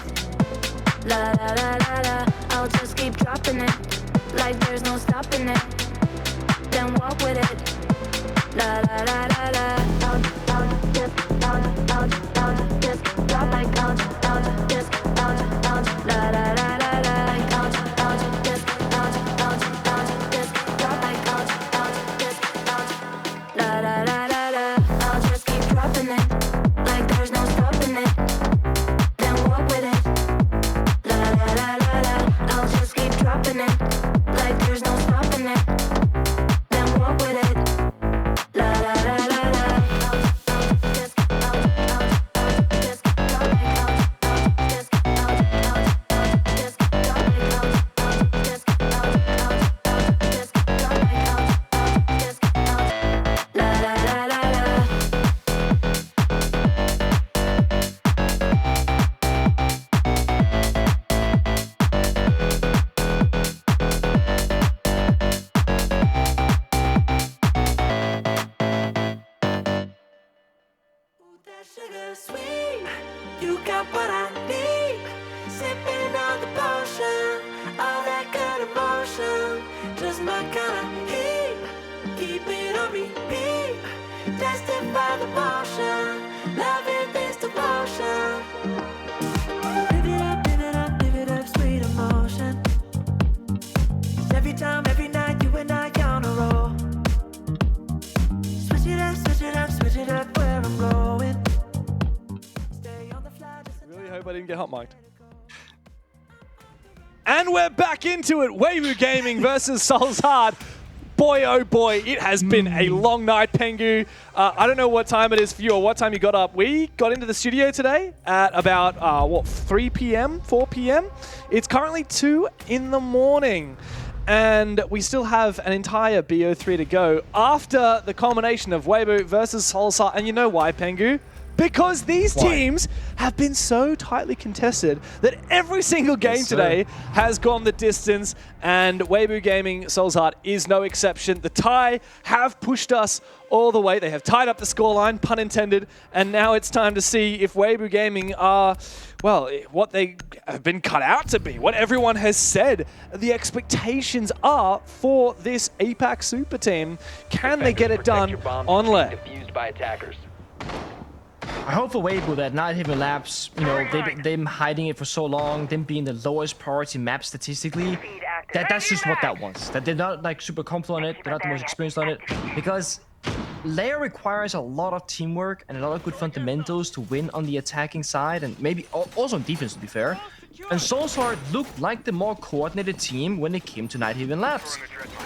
la la la la la. I'll just keep dropping it, like there's no stopping it. Then walk with it, la la la la la. I'll just drop like I'll just la la la la la. I'll just drop like I'll just la la la la la. I'll just keep dropping it, like there's no stopping it. Then walk with it, la la la la la. I'll just keep dropping it, like there's no stopping it. Then walk with it, la la la la la. Sugar sweet, you got what I need. Sipping on the potion, all that good emotion, just my kind of heat. Keep me didn't get hot mic'd. And we're back into it. Weibo Gaming versus Soul's Heart. Boy, oh boy, it has been a long night, Pengu. I don't know what time it is for you or what time you got up. We got into the studio today at about, 3 p.m., 4 p.m.? It's currently 2 in the morning. And we still have an entire BO3 to go after the culmination of Weibo versus Soul's Heart. And you know why, Pengu? Because these teams have been so tightly contested that every single game today has gone the distance, and Weibo Gaming Soul's Heart is no exception. The tie have pushed us all the way. They have tied up the scoreline, pun intended, and now it's time to see if Weibo Gaming are, well, what they have been cut out to be, what everyone has said the expectations are for this APAC super team. Can they get it done on left? Defused by attackers. I hope for Weibo that Nighthaven Labs, you know, them hiding it for so long, them being the lowest priority map statistically, that's just what that was. That they're not like super confident on it, they're not the most experienced on it, because Lair requires a lot of teamwork and a lot of good fundamentals to win on the attacking side, and maybe also on defense, to be fair. And Soul's Heart looked like the more coordinated team when it came to Nighthaven Labs.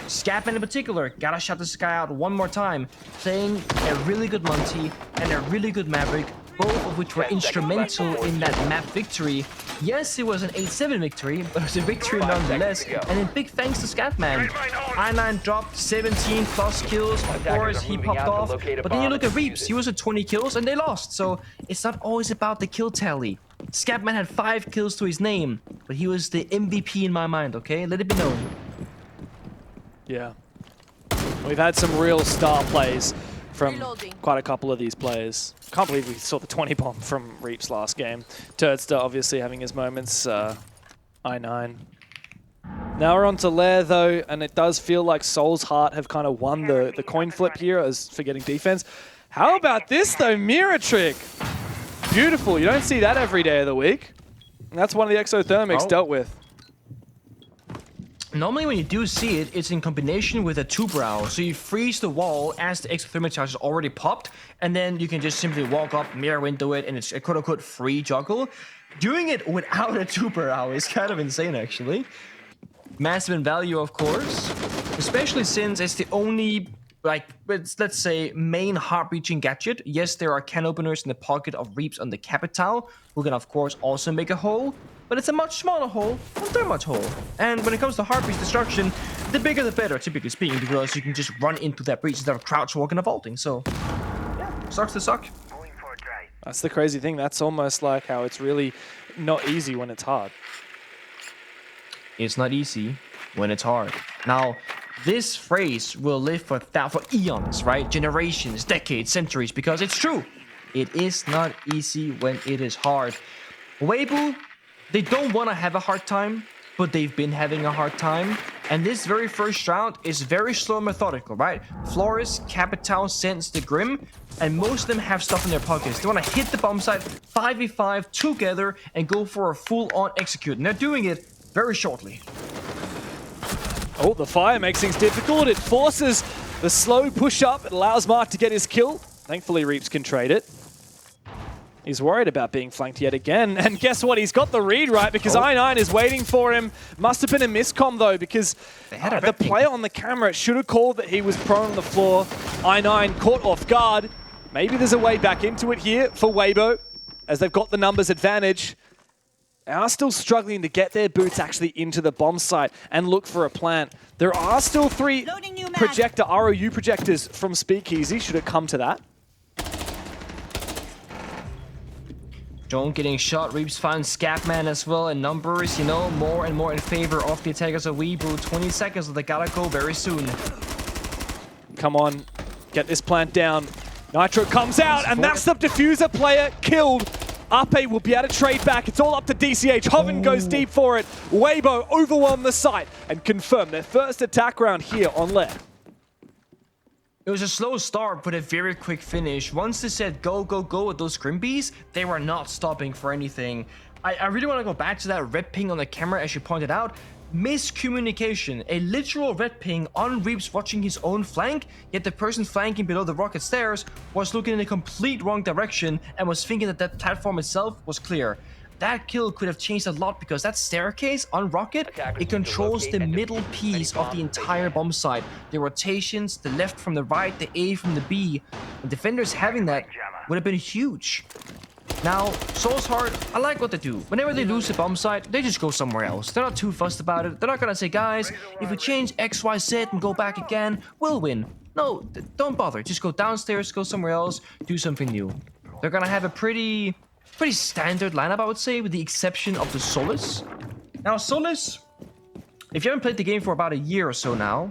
Scatman in particular, gotta shout this guy out one more time, playing a really good Monty and a really good Maverick, both of which were instrumental in that map victory. Yes, it was an 8-7 victory, but it was a victory nonetheless, and in big thanks to Scatman. I9 dropped 17 plus kills, of course, he popped off, but then you look at Reaps, he was at 20 kills and they lost, so it's not always about the kill tally. Scatman had 5 kills to his name, but he was the MVP in my mind, okay? Let it be known. Yeah. We've had some real star plays from quite a couple of these players. Can't believe we saw the 20 bomb from Reaps last game. Turdster obviously having his moments. I9. Now we're on to Lair though, and it does feel like Soul's Heart have kind of won the coin flip here as for getting defense. How about this though? Mirror trick. Beautiful. You don't see that every day of the week. And that's one of the exothermics dealt with. Normally when you do see it, it's in combination with a two-brow. So you freeze the wall as the exothermic charge is already popped, and then you can just simply walk up, mirror window it, and it's a quote-unquote free juggle. Doing it without a two-brow is kind of insane, actually. Massive in value, of course. Especially since it's the only, like, let's say, main heart-reaching gadget. Yes, there are can openers in the pocket of Reaps on the Capital, who can, of course, also make a hole. But it's a much smaller hole, not that much hole. And when it comes to heart breach destruction, the bigger the better, typically speaking, because you can just run into that breach instead of crouch walking and vaulting. So, yeah, sucks to suck. That's the crazy thing. That's almost like how it's really not easy when it's hard. It's not easy when it's hard. Now, this phrase will live for eons, right? Generations, decades, centuries, because it's true. It is not easy when it is hard. Weibo, they don't want to have a hard time, but they've been having a hard time. And this very first round is very slow and methodical, right? Flores, Capital, Sense, the Grim, and most of them have stuff in their pockets. They want to hit the bomb site 5v5 together and go for a full-on execute. And they're doing it very shortly. Oh, the fire makes things difficult. It forces the slow push-up. It allows Mark to get his kill. Thankfully, Reaps can trade it. He's worried about being flanked yet again. And guess what? He's got the read right because I9 is waiting for him. Must have been a miscomm though because the player on the camera should have called that he was prone on the floor. I9 caught off guard. Maybe there's a way back into it here for Weibo as they've got the numbers advantage. They are still struggling to get their boots actually into the bomb site and look for a plant. There are still 3 projector ROU projectors from Speakeasy, should it come to that. Joan getting shot, Reaps finds Scatman as well, and numbers, you know, more and more in favor of the attackers of Weibo. 20 seconds, so they gotta go very soon. Come on, get this plant down. Nitro comes out, and that's the diffuser player killed. Ape will be able to trade back. It's all up to DCH. Hoven goes deep for it. Weibo overwhelm the site and confirm their first attack round here on Lair. It was a slow start, but a very quick finish. Once they said go, go, go with those Grimbees, they were not stopping for anything. I really want to go back to that red ping on the camera, as you pointed out. Miscommunication. A literal red ping on Reaps watching his own flank, yet the person flanking below the rocket stairs was looking in a complete wrong direction and was thinking that that platform itself was clear. that kill could have changed a lot because that staircase on Rocket, it controls the middle piece of the entire bomb site. The rotations, the left from the right, the A from the B. And defenders having that would have been huge. Now, Soul's Heart, I like what they do. Whenever they lose a bomb site, they just go somewhere else. They're not too fussed about it. They're not gonna say, guys, if we change X, Y, Z and go back again, we'll win. No, don't bother. Just go downstairs, go somewhere else, do something new. They're gonna have a pretty standard lineup, I would say, with the exception of the Solis. Now, Solis, if you haven't played the game for about a year or so now,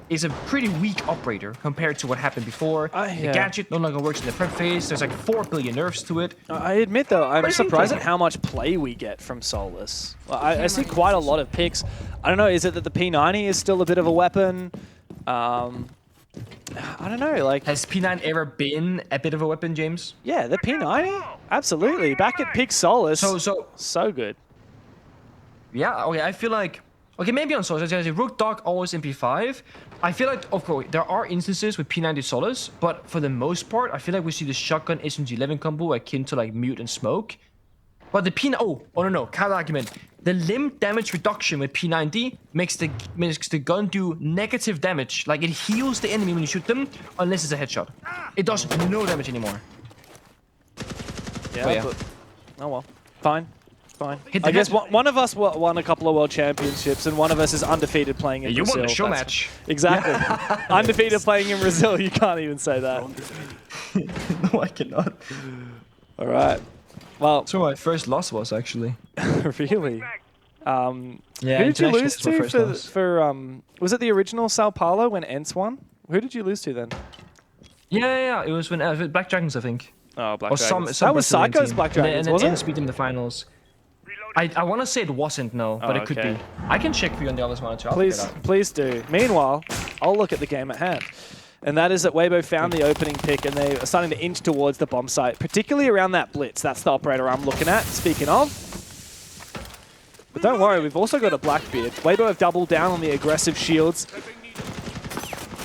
is a pretty weak operator compared to what happened before. The gadget no longer works in the prep phase. There's like 4 billion nerfs to it. I admit, though, I'm surprised at how much play we get from Solus. Well, I see quite a lot of picks. I don't know, is it that the P90 is still a bit of a weapon? I don't know, like... Has P9 ever been a bit of a weapon, James? Yeah, the P90? Absolutely. Back at Pick Solus. So good. Yeah, okay, I feel like... Okay, maybe on Solus, Rook Dog always MP5. I feel like, of course, there are instances with P90 Solus, but for the most part, I feel like we see the shotgun SMG11 combo akin to like Mute and Smoke. But the P... Oh no, counter argument. The limb damage reduction with P90 makes the gun do negative damage. Like, it heals the enemy when you shoot them, unless it's a headshot. It does no damage anymore. Yeah, but... Oh well. Fine. I guess one of us won a couple of world championships, and one of us is undefeated playing in Brazil. You won the show match. Exactly. Undefeated playing in Brazil. You can't even say that. No, I cannot. All right. Well, that's where my first loss was, actually. Really? Yeah. Who did you lose to for was it the original Sao Paulo when Ents won? Who did you lose to then? Yeah. It was when Black Dragons, I think. Oh, Black Dragons. That was Psycho's Black Dragons, wasn't it? And Ents beat them in the finals. I want to say it wasn't, no, but it could be. I can check for you on the other monitor. Please do. Meanwhile, I'll look at the game at hand. And that is that Weibo found the opening pick, and they are starting to inch towards the bomb site, particularly around that blitz. That's the operator I'm looking at, speaking of. But don't worry, we've also got a Blackbeard. Weibo have doubled down on the aggressive shields.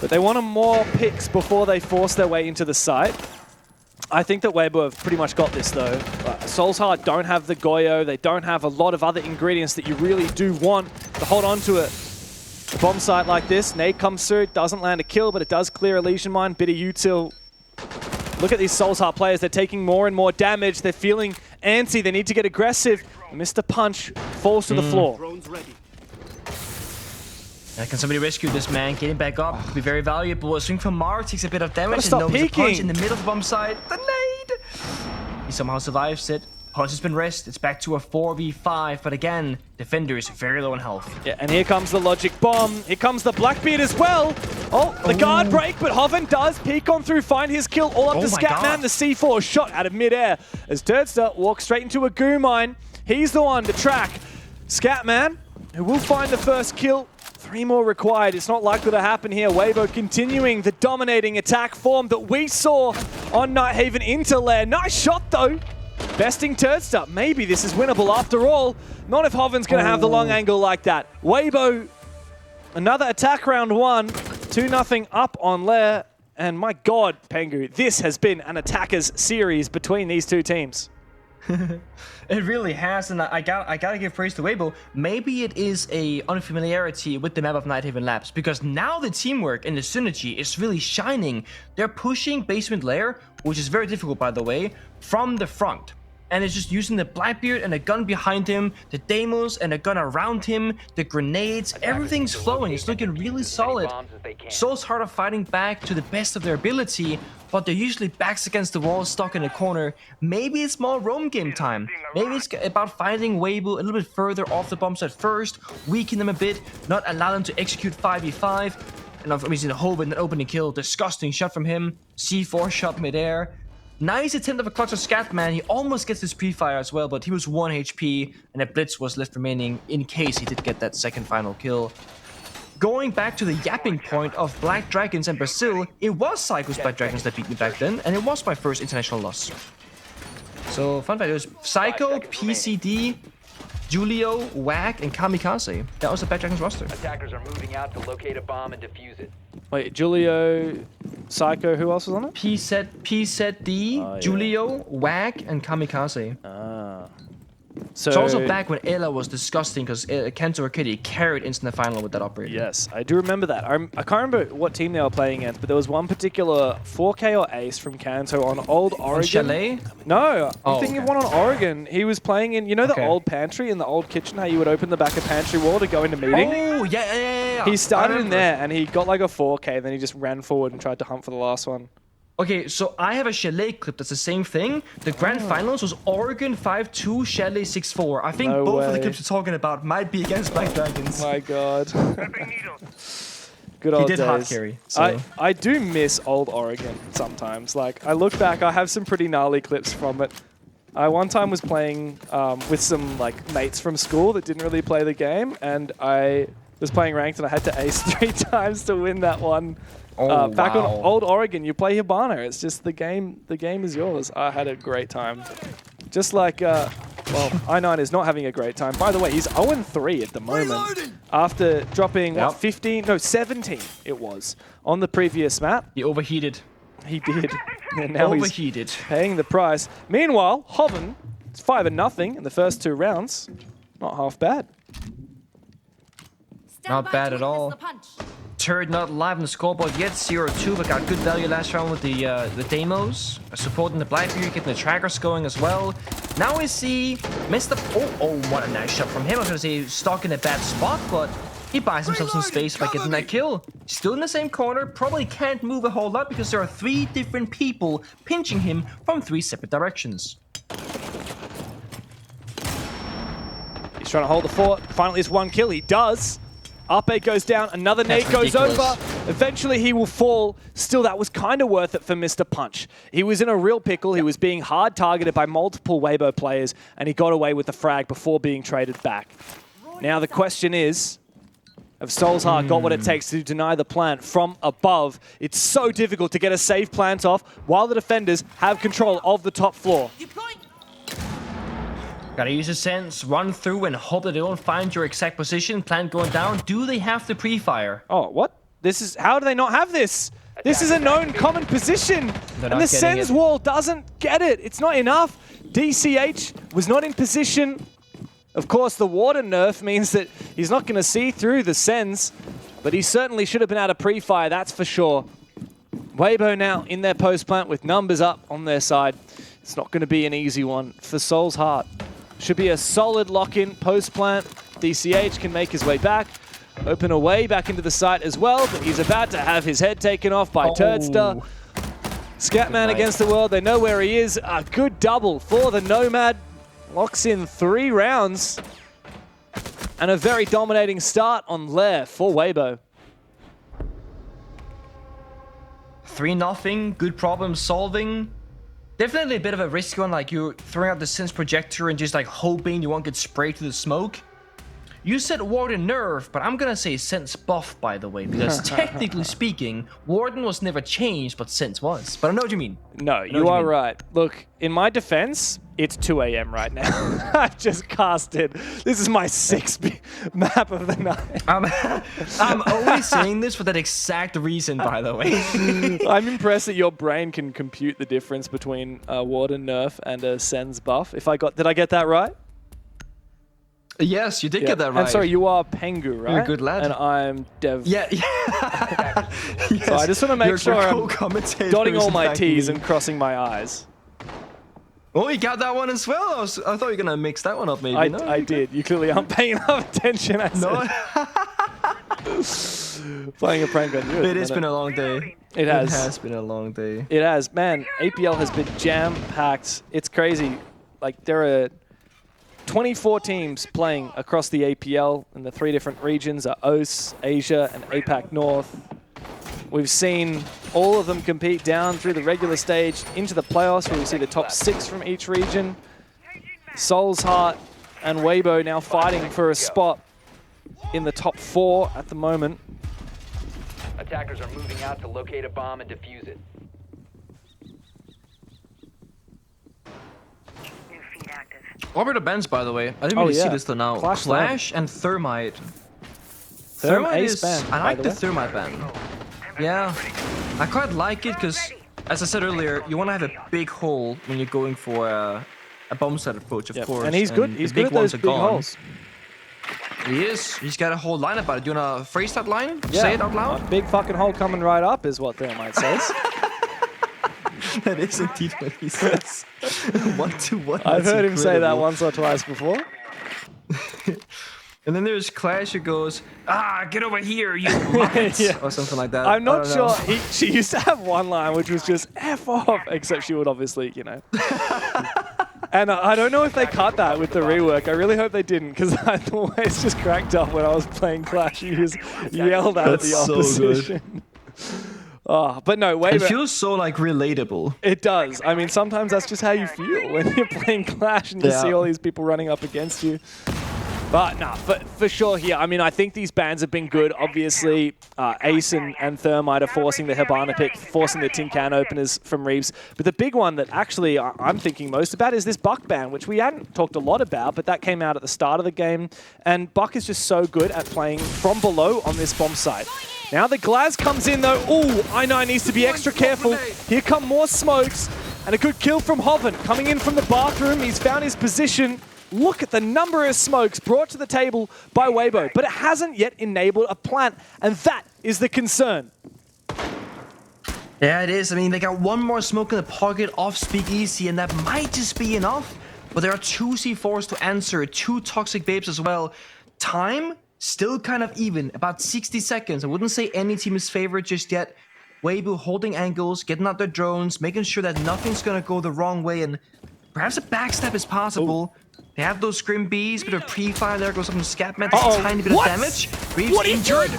But they want more picks before they force their way into the site. I think that Weibo have pretty much got this, though. Soul's Heart don't have the Goyo. They don't have a lot of other ingredients that you really do want to hold on to a bomb site like this. Nade comes through, doesn't land a kill, but it does clear a Lesion Mine. Bit of util. Look at these Soul's Heart players. They're taking more and more damage. They're feeling antsy. They need to get aggressive. Mr. Punch falls to the floor. Can somebody rescue this man? Getting back up could be very valuable. A swing from Mar takes a bit of damage. Stop and peeking. A punch in the middle of the bomb site. The nade! He somehow survives it. Punch has been rest. It's back to a 4v5. But again, defenders very low on health. Yeah, and here comes the Logic Bomb. Here comes the Blackbeard as well. Oh, the guard break, but Hoven does peek on through, find his kill. All up to Scatman. The C4 shot out of midair as Turdster walks straight into a goo mine. He's the one to track Scatman, who will find the first kill. 3 more required. It's not likely to happen here. Weibo continuing the dominating attack form that we saw on Nighthaven into Lair. Nice shot, though. Besting Turdster. Maybe this is winnable after all. Not if Hoven's going to have the long angle like that. Weibo, another attack round 1. 2-0 up on Lair. And my God, Pengu, this has been an attackers series between these two teams. It really has, and I gotta give praise to Weibo. Maybe it is a unfamiliarity with the map of Nighthaven Labs, because now the teamwork and the synergy is really shining. They're pushing basement lair, which is very difficult, by the way, from the front. And it's just using the Blackbeard and a gun behind him, the Deimos and a gun around him, the grenades, everything's flowing. It's looking really solid. Soul's Heart are fighting back to the best of their ability, but they're usually backs against the wall, stuck in a corner. Maybe it's more roam game time. Maybe it's about finding Weibo a little bit further off the bomb site first, weaken them a bit, not allow them to execute 5v5. And obviously the Hoven, an opening kill, disgusting shot from him, C4 shot midair. Nice attempt of a clutch of Scatman. He almost gets his pre-fire as well, but he was 1 HP, and a blitz was left remaining in case he did get that second final kill. Going back to the yapping point of Black Dragons and Brazil, it was Psycho's Black Dragons that beat me back then, and it was my first international loss. So, fun fact, it was Psycho, PCD, Julio, Whack, and Kamikaze. That was the Black Dragons roster. Attackers are moving out to locate a bomb and defuse it. Wait, Julio, Psycho, who else was on it? PZD, Julio, Whack, and Kamikaze. Ah. So It's also back when Ella was disgusting because Kento or Kitty carried into the final with that operator. Yes, I do remember that. I can't remember what team they were playing against, but there was one particular 4K or Ace from Kanto on Old Oregon. On Chalet? No, I'm thinking okay. of one on Oregon. He was playing in, you know, the old pantry in the old kitchen, how you would open the back of pantry wall to go into meeting? Oh, yeah. He started in there and he got like a 4K, then he just ran forward and tried to hunt for the last one. Okay, so I have a Chalet clip that's the same thing. The grand finals was Oregon 5-2, Chalet 6-4. I think No both of the way. clips you're talking about might be against Black Dragons. My God. Good old He did days. hard carry. So. I do miss old Oregon sometimes. Like, I look back, I have some pretty gnarly clips from it. I one time was playing with some like mates from school that didn't really play the game, and I was playing ranked and I had to ace 3 times to win that one. Back on old Oregon, you play Hibana. It's just the game is yours. I had a great time. Just like, well, I9 is not having a great time. By the way, he's 0-3 at the moment. After dropping, what, 15? No, 17 it was on the previous map. He overheated. He did. And now Overheated. he's paying the price. Meanwhile, Hoven, it's 5-0 in the first 2 rounds. Not half bad. Not bad at all. Turd not live on the scoreboard yet, 0-2, but got good value last round with the demos. Supporting the Blackbeard, getting the trackers going as well. Now we see Mr. Oh, what a nice shot from him. I was going to say stuck in a bad spot, but he buys himself some space by getting that kill. Still in the same corner, probably can't move a whole lot because there are 3 different people pinching him from 3 separate directions. He's trying to hold the fort. Finally, it's 1 kill. He does. Up 8 goes down, another nade goes over. Eventually he will fall. Still, that was kind of worth it for Mr. Punch. He was in a real pickle. He was being hard targeted by multiple Weibo players, and he got away with the frag before being traded back. Now the question is, have Soul's Heart got what it takes to deny the plant from above? It's so difficult to get a safe plant off while the defenders have control of the top floor. Gotta use a sense, run through and hope that they don't find your exact position. Plant going down. Do they have the pre-fire? Oh, what? This is, how do they not have this? This is a known common position. And the Sens wall doesn't get it. It's not enough. DCH was not in position. Of course, the water nerf means that he's not going to see through the Sens, but he certainly should have been able to pre-fire, that's for sure. Weibo now in their post plant with numbers up on their side. It's not going to be an easy one for Soul's Heart. Should be a solid lock-in post-plant. DCH can make his way back. Open away back into the site as well, but he's about to have his head taken off by Turdster. Scatman against the world. They know where he is. A good double for the Nomad. Locks in 3 rounds. And a very dominating start on Lair for Weibo. 3-0. Good problem solving. Definitely a bit of a risky one, like you're throwing out the Sense projector and just like hoping you won't get sprayed through the smoke. You said Warden nerf, but I'm gonna say Sense buff, by the way, because technically speaking, Warden was never changed, but Sense was. But I know what you mean. No, you are right. Look, in my defense, it's 2 AM right now. I've just casted. This is my 6th map of the night. I'm only saying this for that exact reason, by the way. I'm impressed that your brain can compute the difference between a Warden nerf and a Sens buff. Did I get that right? Yes, you did get that right. And sorry, you are Pengu, right? You're a good lad. And I'm Dev. Yeah. Yes. So I just want to make sure I'm dotting all my T's and crossing my I's. Oh, you got that one as well? I thought you were going to mix that one up, maybe. I did. You clearly aren't paying enough attention. No. Playing a prank on you. It has been a long day. It has. It has been a long day. It has. Man, APL has been jam-packed. It's crazy. Like, there are 24 teams playing across the APL, and the 3 different regions are OS, Asia, and APAC North. We've seen all of them compete down through the regular stage into the playoffs, where we see the top 6 from each region. Soul's Heart and Weibo now fighting for a spot in the top 4 at the moment. Attackers are moving out to locate a bomb and defuse it. Orbiter Benz, by the way. I didn't really see this till now. Clash and Thermite. Thermite is... I like the Thermite ban. Yeah. I quite like it because, as I said earlier, you want to have a big hole when you're going for a a bomb side approach, of course. And he's good. He's good at those big holes. He is. He's got a whole line about it. Do you want to phrase that line? Say it out loud? A big fucking hole coming right up is what Thermite says. That is indeed what he says. 1-1. I've heard him say that once or twice before. And then there's Clash who goes, get over here, you muppets, or something like that. I'm not sure. She used to have one line which was just F off, except she would obviously, you know. And I don't know if they cut that with the rework. I really hope they didn't, because I always just cracked up when I was playing Clash. You just yelled at the opposition. But no, Weibo. It feels so like relatable. It does. I mean, sometimes that's just how you feel when you're playing Clash and you see all these people running up against you. But nah, for sure here, I mean, I think these bans have been good. Obviously, Ace and Thermite are forcing the Hibana pick, forcing the tin can openers from Reeves. But the big one that actually I'm thinking most about is this Buck ban, which we hadn't talked a lot about, but that came out at the start of the game. And Buck is just so good at playing from below on this bomb site. Now the Glaz comes in though. Ooh, I9 needs to be extra careful. Here come more smokes. And a good kill from Hoven. Coming in from the bathroom, he's found his position. Look at the number of smokes brought to the table by Weibo, but it hasn't yet enabled a plant, and that is the concern. Yeah, it is. I mean, they got one more smoke in the pocket off Speakeasy, and that might just be enough. But there are 2 C4s to answer, 2 toxic babes as well. Time, still kind of even, about 60 seconds. I wouldn't say any team is favored just yet. Weibo holding angles, getting out their drones, making sure that nothing's going to go the wrong way, and perhaps a backstab is possible. Ooh. They have those Scrim Bees, bit of pre-fire, there goes some Scatman, a tiny bit of damage. Reeves injured.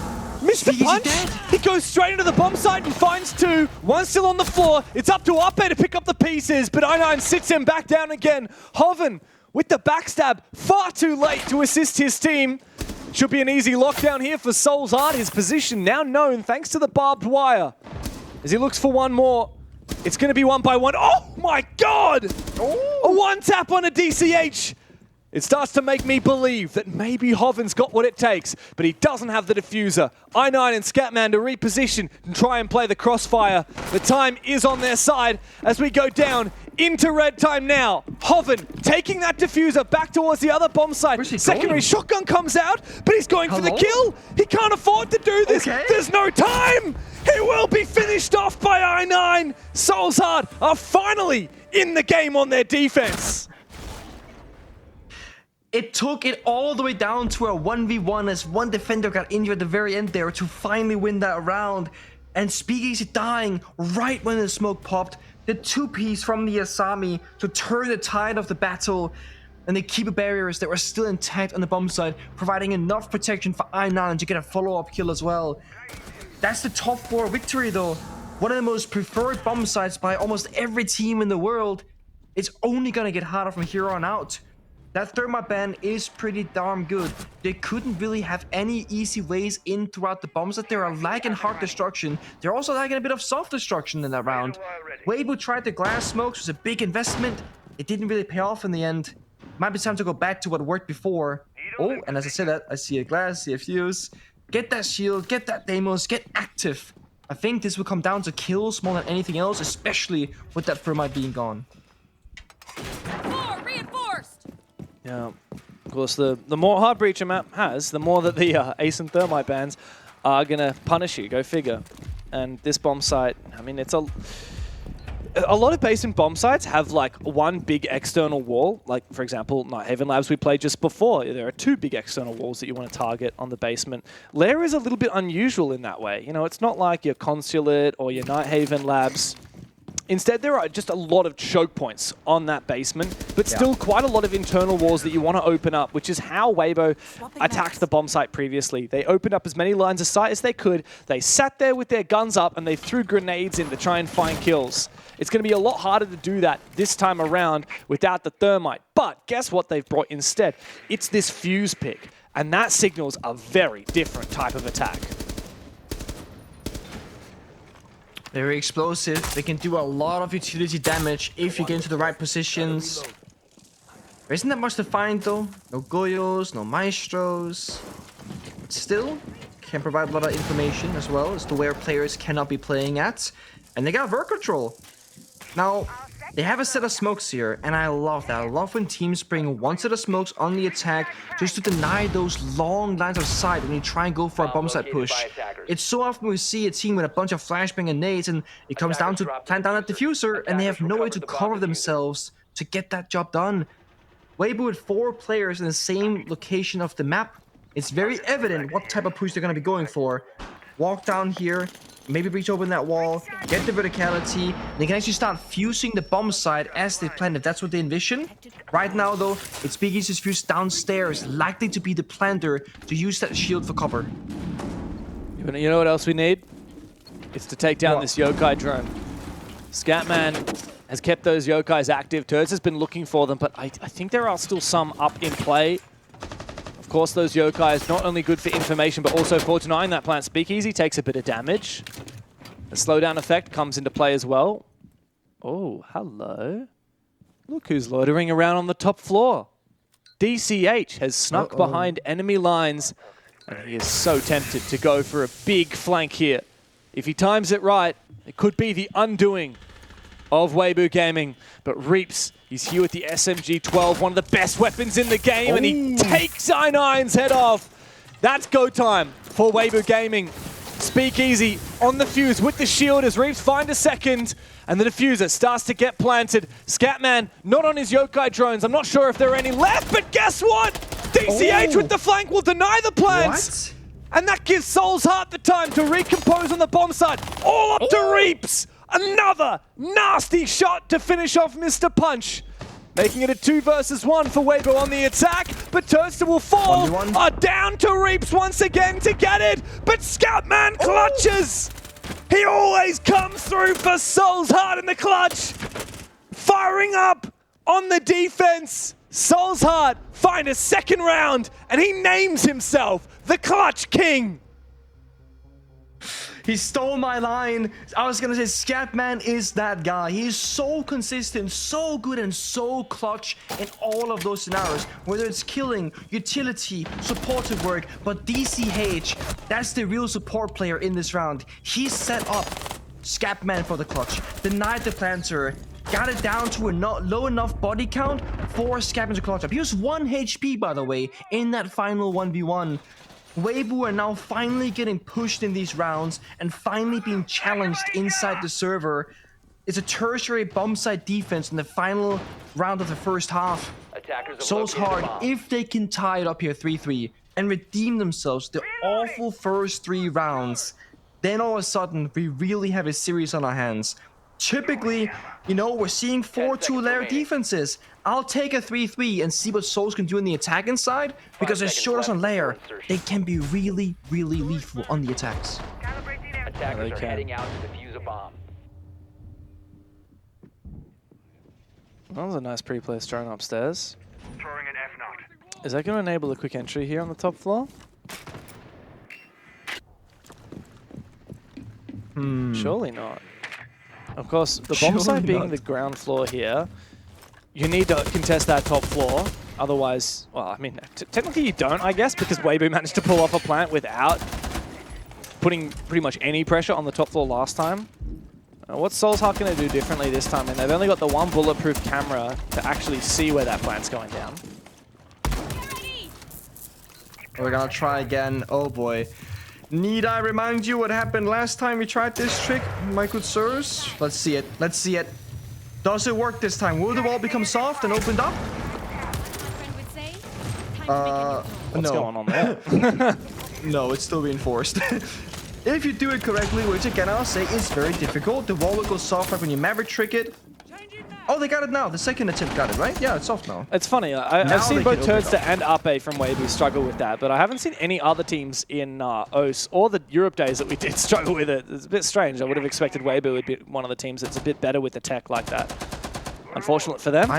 Missed the punch. He goes straight into the bomb site and finds 2. One still on the floor. It's up to Ape to pick up the pieces, but I9 sits him back down again. Hoven with the backstab, far too late to assist his team. Should be an easy lockdown here for Soul's Art. His position now known thanks to the barbed wire. As he looks for one more. It's going to be 1 by 1. Oh my god! A 1-tap on a DCH. It starts to make me believe that maybe Hoven's got what it takes, but he doesn't have the diffuser. I9 and Scatman to reposition and try and play the crossfire. The time is on their side as we go down into red time now. Hoven taking that diffuser back towards the other bomb site. Secondary shotgun comes out, but he's going for the kill. He can't afford to do this. There's no time. He will be finished off by I9. Soul's Heart are finally in the game on their defense. It took it all the way down to a 1v1 as one defender got injured at the very end there to finally win that round. And Speakeasy dying right when the smoke popped. The 2-piece from the Asami to turn the tide of the battle. And they keep the barriers that were still intact on the bomb side, providing enough protection for I9 to get a follow-up kill as well. That's the top 4 victory though. One of the most preferred bomb sites by almost every team in the world. It's only gonna get harder from here on out. That Thermite ban is pretty darn good. They couldn't really have any easy ways in throughout the bombs that they are lagging hard destruction. They're also lagging a bit of soft destruction in that round. Weibo tried the glass smokes, was a big investment. It didn't really pay off in the end. Might be time to go back to what worked before. Oh, and as I said that, I see a glass, see a fuse. Get that shield, get that Deimos, get active. I think this will come down to kills more than anything else, especially with that Thermite being gone. Yeah, of course, the more hard breach a map has, the more that the Ace and Thermite bans are going to punish you, go figure. And this bomb site, I mean, it's a lot of base and bomb sites have like one big external wall. Like, for example, Nighthaven Labs we played just before. There are 2 big external walls that you want to target on the basement. Lair is a little bit unusual in that way. You know, it's not like your Consulate or your Nighthaven Labs. Instead, there are just a lot of choke points on that basement, but still quite a lot of internal walls that you want to open up, which is how Weibo attacked the bomb site previously. They opened up as many lines of sight as they could. They sat there with their guns up and they threw grenades in to try and find kills. It's going to be a lot harder to do that this time around without the Thermite. But guess what they've brought instead? It's this fuse pick, and that signals a very different type of attack. Very explosive. They can do a lot of utility damage if you get into the right positions. There isn't that much to find though. No Goyos, no Maestros. Still, can provide a lot of information as well as to where players cannot be playing at. And they got Vert Control. Now, They have a set of smokes here, and I love that. I love when teams bring one set of smokes on the attack just to deny those long lines of sight when you try and go for a bomb site push. It's so often we see a team with a bunch of flashbang and nades, and it comes down to plant down that diffuser, and they have no way to cover themselves to get that job done. Weibo with 4 players in the same location of the map, it's very evident what type of push they're going to be going for. Walk down here, maybe breach open that wall, get the verticality. They can actually start fusing the bomb site as they plan, if that's what they envision. Right now, though, it's Big Easy's fuse downstairs, likely to be the planter to use that shield for cover. You know what else we need? It's to take down this yokai drone. Scatman has kept those yokais active. Turds has been looking for them, but I think there are still some up in play. Of course, those yokais not only good for information, but also for denying that plant. Speakeasy takes a bit of damage. The slowdown effect comes into play as well. Oh, hello. Look who's loitering around on the top floor. DCH has snuck behind enemy lines, and he is so tempted to go for a big flank here. If he times it right, it could be the undoing of Weibo Gaming. But Reaps, he's here with the SMG-12, one of the best weapons in the game, and he takes i9's head off. That's go time for Weibo Gaming. Speakeasy on the fuse with the shield as Reaps find a second, and the diffuser starts to get planted. Scatman not on his yokai drones. I'm not sure if there are any left, but guess what? DCH with the flank will deny the plants. And that gives Soul's Heart the time to recompose on the bomb site. All up to Reaps. Another nasty shot to finish off Mr. Punch. Making it a 2 versus 1 for Weibo on the attack, but Turster will fall. Down to Reaps once again to get it, but Scatman clutches. He always comes through for Soul's Heart in the clutch. Firing up on the defense. Soul's Heart find a second round, and he names himself the Clutch King. He stole my line. I was gonna say Scatman is that guy. He's so consistent, so good, and so clutch in all of those scenarios. Whether it's killing, utility, supportive work, but DCH, that's the real support player in this round. He set up Scatman for the clutch, denied the planter, got it down to a not low enough body count for Scatman to clutch up. He was 1 HP, by the way, in that final 1v1. Weibo are now finally getting pushed in these rounds and finally being challenged inside the server. It's a tertiary bomb site defense in the final round of the first half. Soul's Heart, if they can tie it up here 3-3 and redeem themselves the awful first 3 rounds, then all of a sudden we really have a series on our hands. Typically, you know, we're seeing 4 two-layer defenses. I'll take a 3-3 and see what Souls can do in the attacking side, because as short as on layer, they can be really, really lethal on the attacks. Attackers are heading out to defuse a bomb. That was a nice pre-placed drone upstairs. Throwing an F0. Is that going to enable a quick entry here on the top floor? Surely not. Of course, the bomb site being the ground floor here, you need to contest that top floor. Otherwise, well, I mean, technically you don't, I guess, because Weibo managed to pull off a plant without putting pretty much any pressure on the top floor last time. What's Soul's Heart going to do differently this time? And they've only got the 1 bulletproof camera to actually see where that plant's going down. We're gonna try again. Oh boy. Need I remind you what happened last time we tried this trick, my good sirs? Let's see it. Let's see it. Does it work this time? Will the wall become soft and opened up? What's going on there? No, it's still reinforced. If you do it correctly, which again I'll say is very difficult, the wall will go soft like when you Maverick trick it. Oh, they got it now. The second attempt got it, right? Yeah, it's soft now. It's funny. I've seen both Turdster and Ape from Weibo struggle with that, but I haven't seen any other teams in OS or the Europe days that we did struggle with it. It's a bit strange. I would have expected Weibo would be one of the teams that's a bit better with the tech like that. Unfortunate for them.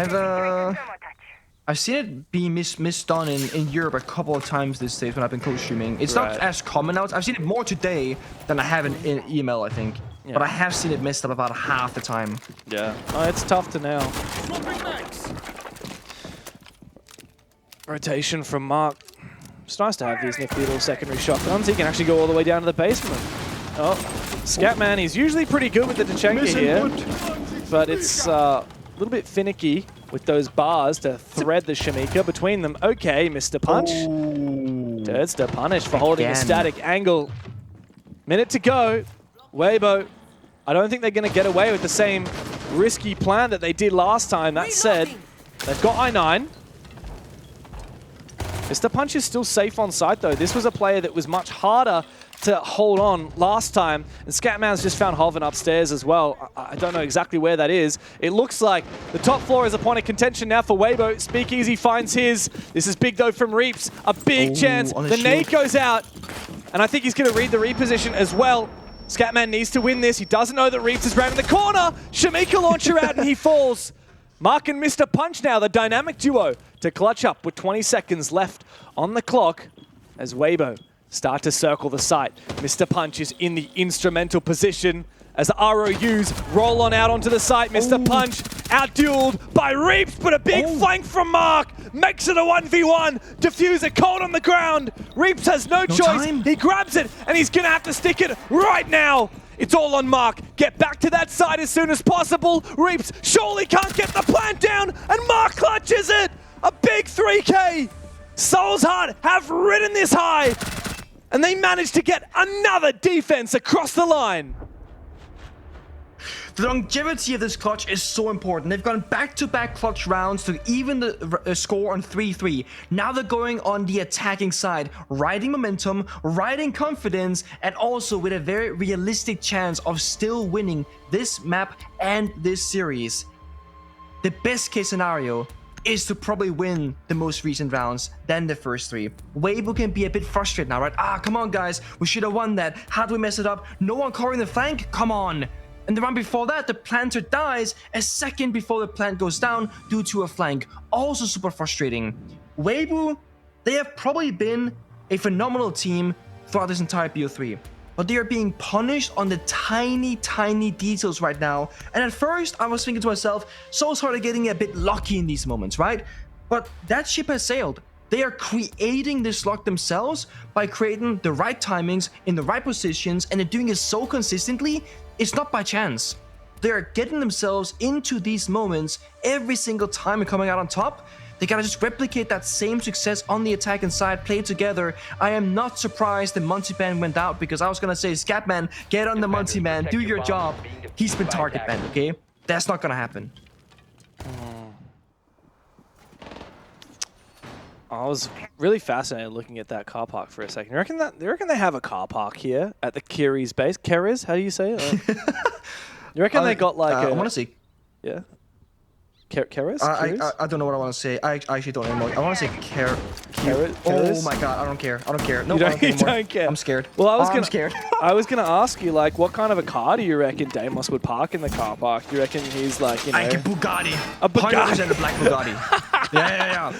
I've seen it be misdone in Europe a couple of times these days when I've been co-streaming. It's not as common now. I've seen it more today than I have in EML, I think. Yeah. But I have seen it messed up about half the time. Yeah. Oh, it's tough to nail. Rotation from Mark. It's nice to have these nifty little secondary shotguns. He can actually go all the way down to the basement. Oh, Scatman, he's usually pretty good with the Tachenka here. But it's little bit finicky with those bars to thread the Shamika between them. Okay, Mr. Punch. Turdster punished for holding a static angle. Minute to go. Weibo, I don't think they're going to get away with the same risky plan that they did last time. That said, they've got I9. Mr. Punch is still safe on site, though. This was a player that was much harder to hold on last time. And Scatman's just found Hoven upstairs as well. I don't know exactly where that is. It looks like the top floor is a point of contention now for Weibo. Speakeasy finds his. This is big, though, from Reaps. A big chance. The nade goes out. And I think he's going to read the reposition as well. Scatman needs to win this. He doesn't know that Reaps is round in the corner. Shamika launcher out and he falls. Mark and Mr. Punch now, the dynamic duo, to clutch up with 20 seconds left on the clock as Weibo start to circle the site. Mr. Punch is in the instrumental position as the ROUs roll on out onto the site. Mr. Punch out-dueled by Reaps, but a big flank from Mark makes it a 1v1. Diffuser cold on the ground. Reaps has no choice. Time. He grabs it, and he's gonna have to stick it right now. It's all on Mark. Get back to that side as soon as possible. Reaps surely can't get the plant down, and Mark clutches it. A big 3K. Soul's Heart have ridden this high, and they managed to get another defense across the line. The longevity of this clutch is so important. They've gone back-to-back clutch rounds to even the score on 3-3. Now they're going on the attacking side, riding momentum, riding confidence, and also with a very realistic chance of still winning this map and this series. The best case scenario is to probably win the most recent rounds than the first 3. Weibo can be a bit frustrated now, right? Come on, guys. We should have won that. How do we mess it up? No one covering the flank? Come on. And the round before that, the planter dies a second before the plant goes down due to a flank. Also super frustrating. Weibo, they have probably been a phenomenal team throughout this entire BO3. But they are being punished on the tiny, tiny details right now. And at first, I was thinking to myself, Soul's Heart are getting a bit lucky in these moments, right? But that ship has sailed. They are creating this luck themselves by creating the right timings in the right positions, and they're doing it so consistently. It's not by chance. They're getting themselves into these moments every single time and coming out on top. They gotta just replicate that same success on the attacking side, play together. I am not surprised the multi-ban went out, because I was gonna say, Scatman, get on the multi-man, do your job. He's been target banned, okay? That's not gonna happen. I was really fascinated looking at that car park for a second. You reckon they have a car park here at the Kiri's base? Kiri's? How do you say it? You reckon they got like I want to see. Yeah. Kiri's? I don't know what I want to say. I actually don't anymore. I want to say Kiri's. Oh my god, I don't care. I don't care. No, I don't care. I'm scared. Well, I'm scared. I was gonna ask you, like, what kind of a car do you reckon Deimos would park in the car park? Do you reckon he's like, you know, like a Bugatti. A Bugatti. 100% a black Bugatti. yeah.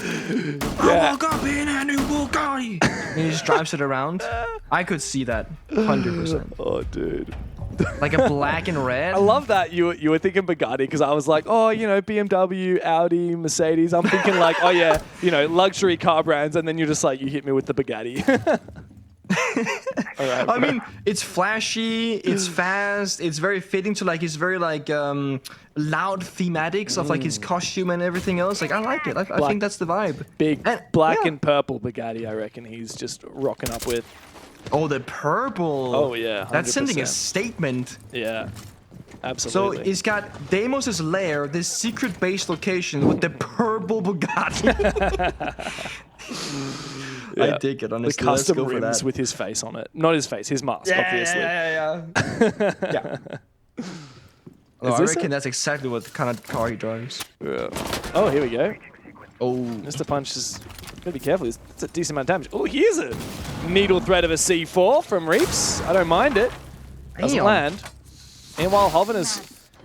I woke up in a new Bugatti. And he just drives it around. I could see that 100%. Oh, dude. Like a black and red. I love that you were thinking Bugatti, because I was like, oh, you know, BMW, Audi, Mercedes. I'm thinking like, oh yeah, you know, luxury car brands, and then you're just like, you hit me with the Bugatti. All right. I mean, it's flashy, it's fast, it's very fitting to like his very like loud thematics of like his costume and everything else. Like, I like it. I think that's the vibe. Big black and purple Bugatti, I reckon he's just rocking up with. Oh, the purple. Oh, yeah. 100%. That's sending a statement. Yeah, absolutely. So he's got Deimos' lair, this secret base location with the purple Bugatti. Yeah. I dig it, honestly. The custom rims with his face on it. Not his face, his mask, obviously. Yeah. I reckon that's exactly what kind of car he drives. Yeah. Oh, here we go. Oh. Mr. Punch is... Gotta be careful, it's a decent amount of damage. Oh, here's a needle thread of a C4 from Reaps. I don't mind it. Doesn't land. Meanwhile, Hoven has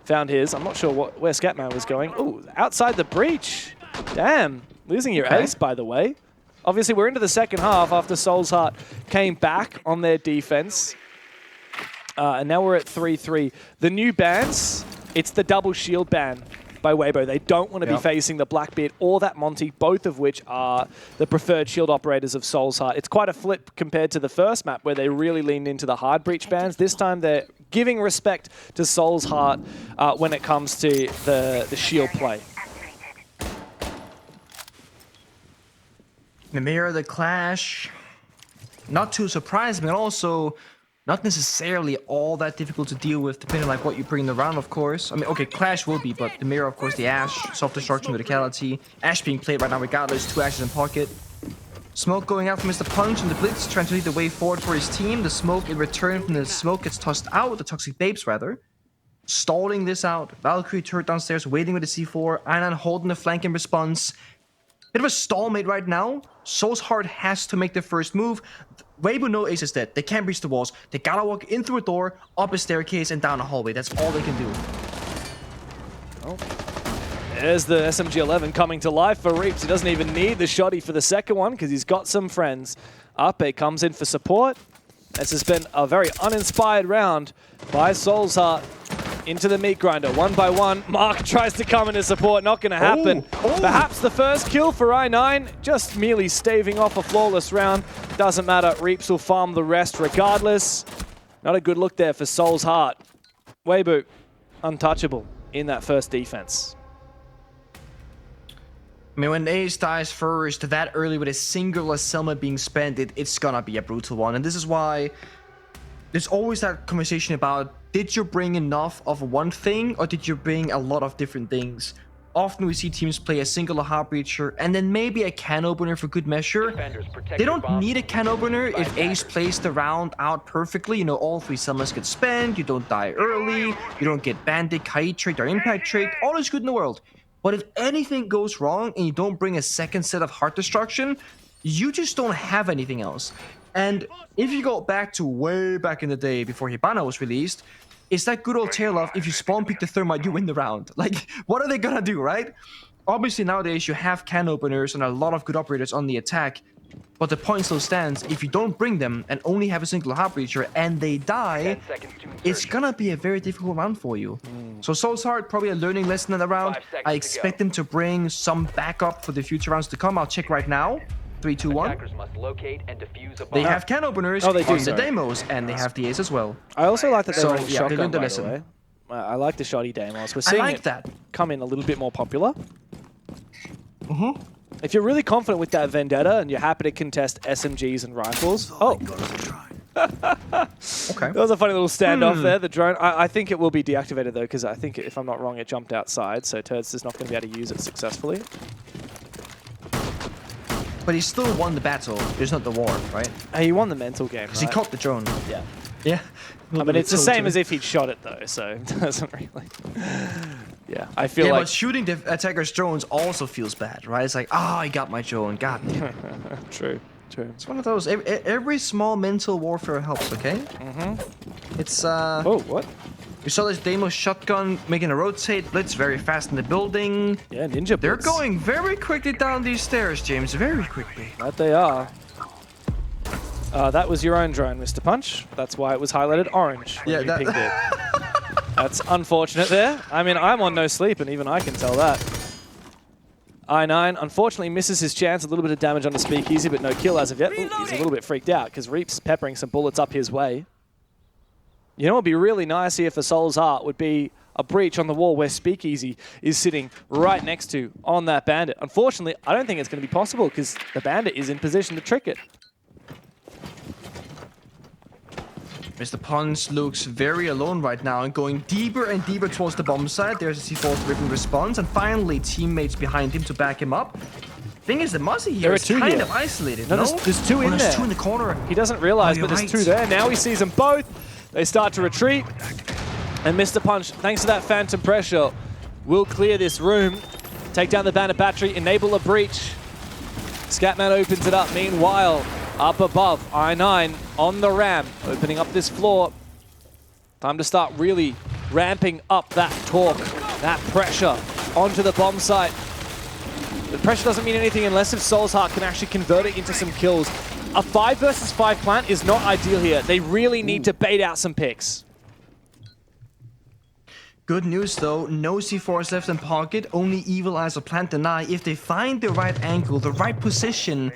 found his. I'm not sure where Scatman was going. Oh, outside the breach. Damn. Losing your ace, by the way. Obviously, we're into the second half after Soul's Heart came back on their defense. And now we're at 3-3. The new bans, it's the double shield ban by Weibo. They don't want to be facing the Blackbeard or that Monty, both of which are the preferred shield operators of Soul's Heart. It's quite a flip compared to the first map where they really leaned into the hard breach bans. This time they're giving respect to Soul's Heart when it comes to the shield play. The mirror, the clash, not too surprising, and also not necessarily all that difficult to deal with, depending on like what you bring in the round, of course. I mean, okay, clash will be, but the mirror, of course, the Ash, self-destruction, verticality, Ash being played right now regardless, 2 Ashes in pocket. Smoke going out from Mr. Punch and the Blitz, trying to lead the way forward for his team. The smoke in return from the smoke gets tossed out, the Toxic Babes rather. Stalling this out. Valkyrie turret downstairs, waiting with the C4. Einan holding the flank in response. Bit of a stalemate right now. Soul's Heart has to make the first move. Weibo know Ace is dead. They can't breach the walls. They gotta walk in through a door, up a staircase, and down a hallway. That's all they can do. Oh. There's the SMG-11 coming to life for Reaps. He doesn't even need the shotty for the second one because he's got some friends. Ape comes in for support. This has been a very uninspired round by Soul's Heart. Into the meat grinder, 1 by 1. Mark tries to come into support, not going to happen. Perhaps the first kill for I9, just merely staving off a flawless round. Doesn't matter, Reaps will farm the rest regardless. Not a good look there for Soul's Heart. Weibo, untouchable in that first defense. I mean, when Ace dies first, that early with a single Selma being spent, it's gonna be a brutal one. And this is why there's always that conversation about, did you bring enough of one thing or did you bring a lot of different things? Often we see teams play a single heart breacher and then maybe a can opener for good measure. They don't need a can opener if Ace plays the round out perfectly. You know, all 3 Selmas get spent, you don't die early, you don't get bandit, kite trick, or impact trick, all is good in the world. But if anything goes wrong and you don't bring a second set of heart destruction, you just don't have anything else. And if you go back to way back in the day before Hibana was released, it's that good old tale of if you spawn pick the thermite, you win the round. Like, what are they gonna do, right? Obviously nowadays you have can openers and a lot of good operators on the attack, but the point still stands, if you don't bring them and only have a single heart breacher and they die, it's gonna be a very difficult round for you. So Soul's Heart, probably a learning lesson in the round. I expect them to bring some backup for the future rounds to come. I'll check right now. 3, 2, 1. They have can openers they do, on the demos, and they have the Ace as well. I also like that they're running yeah, shotgun, learned the by lesson. the way. I like the shoddy demos. We're seeing that come in a little bit more popular. If you're really confident with that Vendetta and you're happy to contest SMGs and rifles, okay. That was a funny little standoff there. The drone, I think it will be deactivated though, because I think, if I'm not wrong, it jumped outside, so Turds is not going to be able to use it successfully. But he still won the battle, just not the war, right? He won the mental game, because he caught the drone. Yeah. Yeah. I mean, it's the same as if he'd shot it though, so it doesn't really... Yeah, I feel like... but shooting the attacker's drones also feels bad, right? It's like, I got my drone, god damn. True. It's one of those, every small mental warfare helps, okay? It's, Oh, what? We saw this demo shotgun making a rotate blitz very fast in the building. Yeah, ninja blitz. They're going very quickly down these stairs, James, very quickly. That they are. That was your own drone, Mr. Punch. That's why it was highlighted orange when you pinged it. That's unfortunate there. I mean, I'm on no sleep, and even I can tell that. I9 unfortunately misses his chance. A little bit of damage on the Speakeasy, but no kill as of yet. Ooh, he's a little bit freaked out because Reap's peppering some bullets up his way. You know what would be really nice here for Soul's Heart would be a breach on the wall where Speakeasy is sitting right next to on that bandit. Unfortunately, I don't think it's going to be possible because the bandit is in position to trick it. Mr. Punch looks very alone right now and going deeper and deeper towards the bomb site. There's a C4 driven response, and finally teammates behind him to back him up. Thing is, the Muzzy here is kind of isolated. No, there's two in there. There's 2 in the corner. He doesn't realize, but there's 2 there. Now he sees them both. They start to retreat. And Mr. Punch, thanks to that phantom pressure, will clear this room, take down the bandit battery, enable a breach. Scatman opens it up. Meanwhile, up above, I9 on the ramp, opening up this floor. Time to start really ramping up that torque, that pressure onto the bomb site. The pressure doesn't mean anything unless if Soul's Heart can actually convert it into some kills. A 5 versus 5 plant is not ideal here. They really need to bait out some picks. Good news though, no C4s left in pocket, only Evil Eyes or Plant Deny. If they find the right angle, the right position,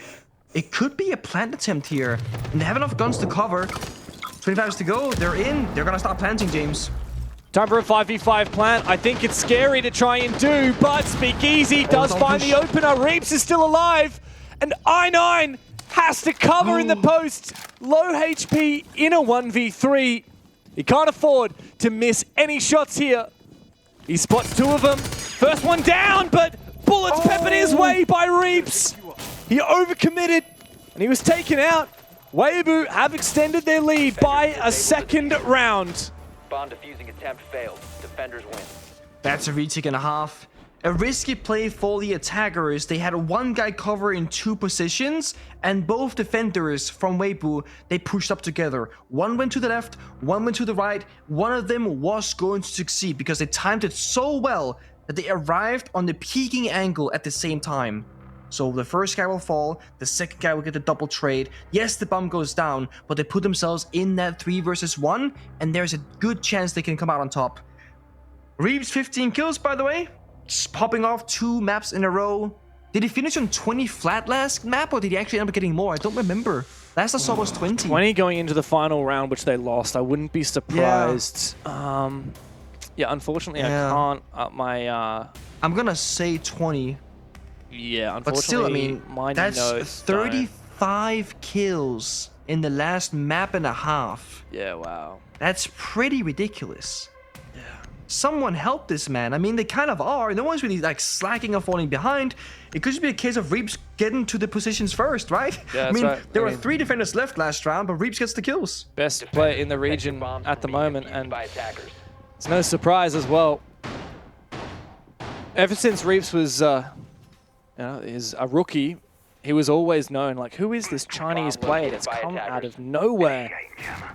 it could be a plant attempt here. And they have enough guns to cover. 25 to go. They're in. They're gonna start planting, James. Time for a 5v5 plant. I think it's scary to try and do, but Speakeasy does find the opener. Reaps is still alive, and I9 has to cover in the post. Low HP in a 1v3. He can't afford to miss any shots here. He spots 2 of them. First one down, but bullets peppered his way by Reaps. He overcommitted, and he was taken out. Weibo have extended their lead by a second round. Bomb defusing attempt failed. Defenders win. That's a retake and a half. A risky play for the attackers. They had one guy cover in 2 positions, and both defenders from Weibo, they pushed up together. One went to the left, one went to the right. One of them was going to succeed because they timed it so well that they arrived on the peaking angle at the same time. So the first guy will fall, the second guy will get the double trade. Yes, the bomb goes down, but they put themselves in that 3 versus 1, and there's a good chance they can come out on top. Reeves 15 kills, by the way. Just popping off 2 maps in a row. Did he finish on 20 flat last map, or did he actually end up getting more? I don't remember. Last I saw was 20. 20 going into the final round, which they lost. I wouldn't be surprised. Yeah, unfortunately, I can't up my... I'm gonna say 20. Yeah, unfortunately, but still, I mean, that's notes 35 kills in the last map and a half. Yeah, wow. That's pretty ridiculous. Yeah. Someone help this man. I mean, they kind of are. No one's really like slacking or falling behind. It could just be a case of Reaps getting to the positions first, right? Yeah, I mean, right. there were 3 defenders left last round, but Reaps gets the kills. Best player in the region at the moment, and it's no surprise as well. Ever since Reaps was is a rookie, he was always known, like, who is this Chinese player that's come out of nowhere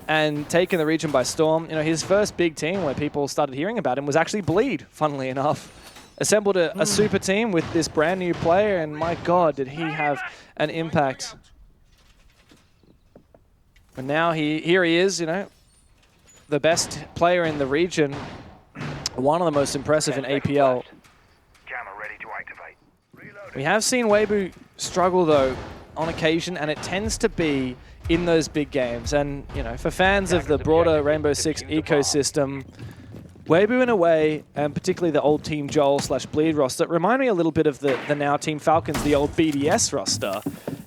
and taken the region by storm? You know, his first big team where people started hearing about him was actually Bleed, funnily enough. Assembled a super team with this brand new player, and my God, did he have an impact. And now here he is, you know, the best player in the region, one of the most impressive in APL. We have seen Weibo struggle, though, on occasion, and it tends to be in those big games. And, you know, for fans of the broader Rainbow Six ecosystem, Weibo, in a way, and particularly the old Team Joel / Bleed roster, remind me a little bit of the now Team Falcons, the old BDS roster.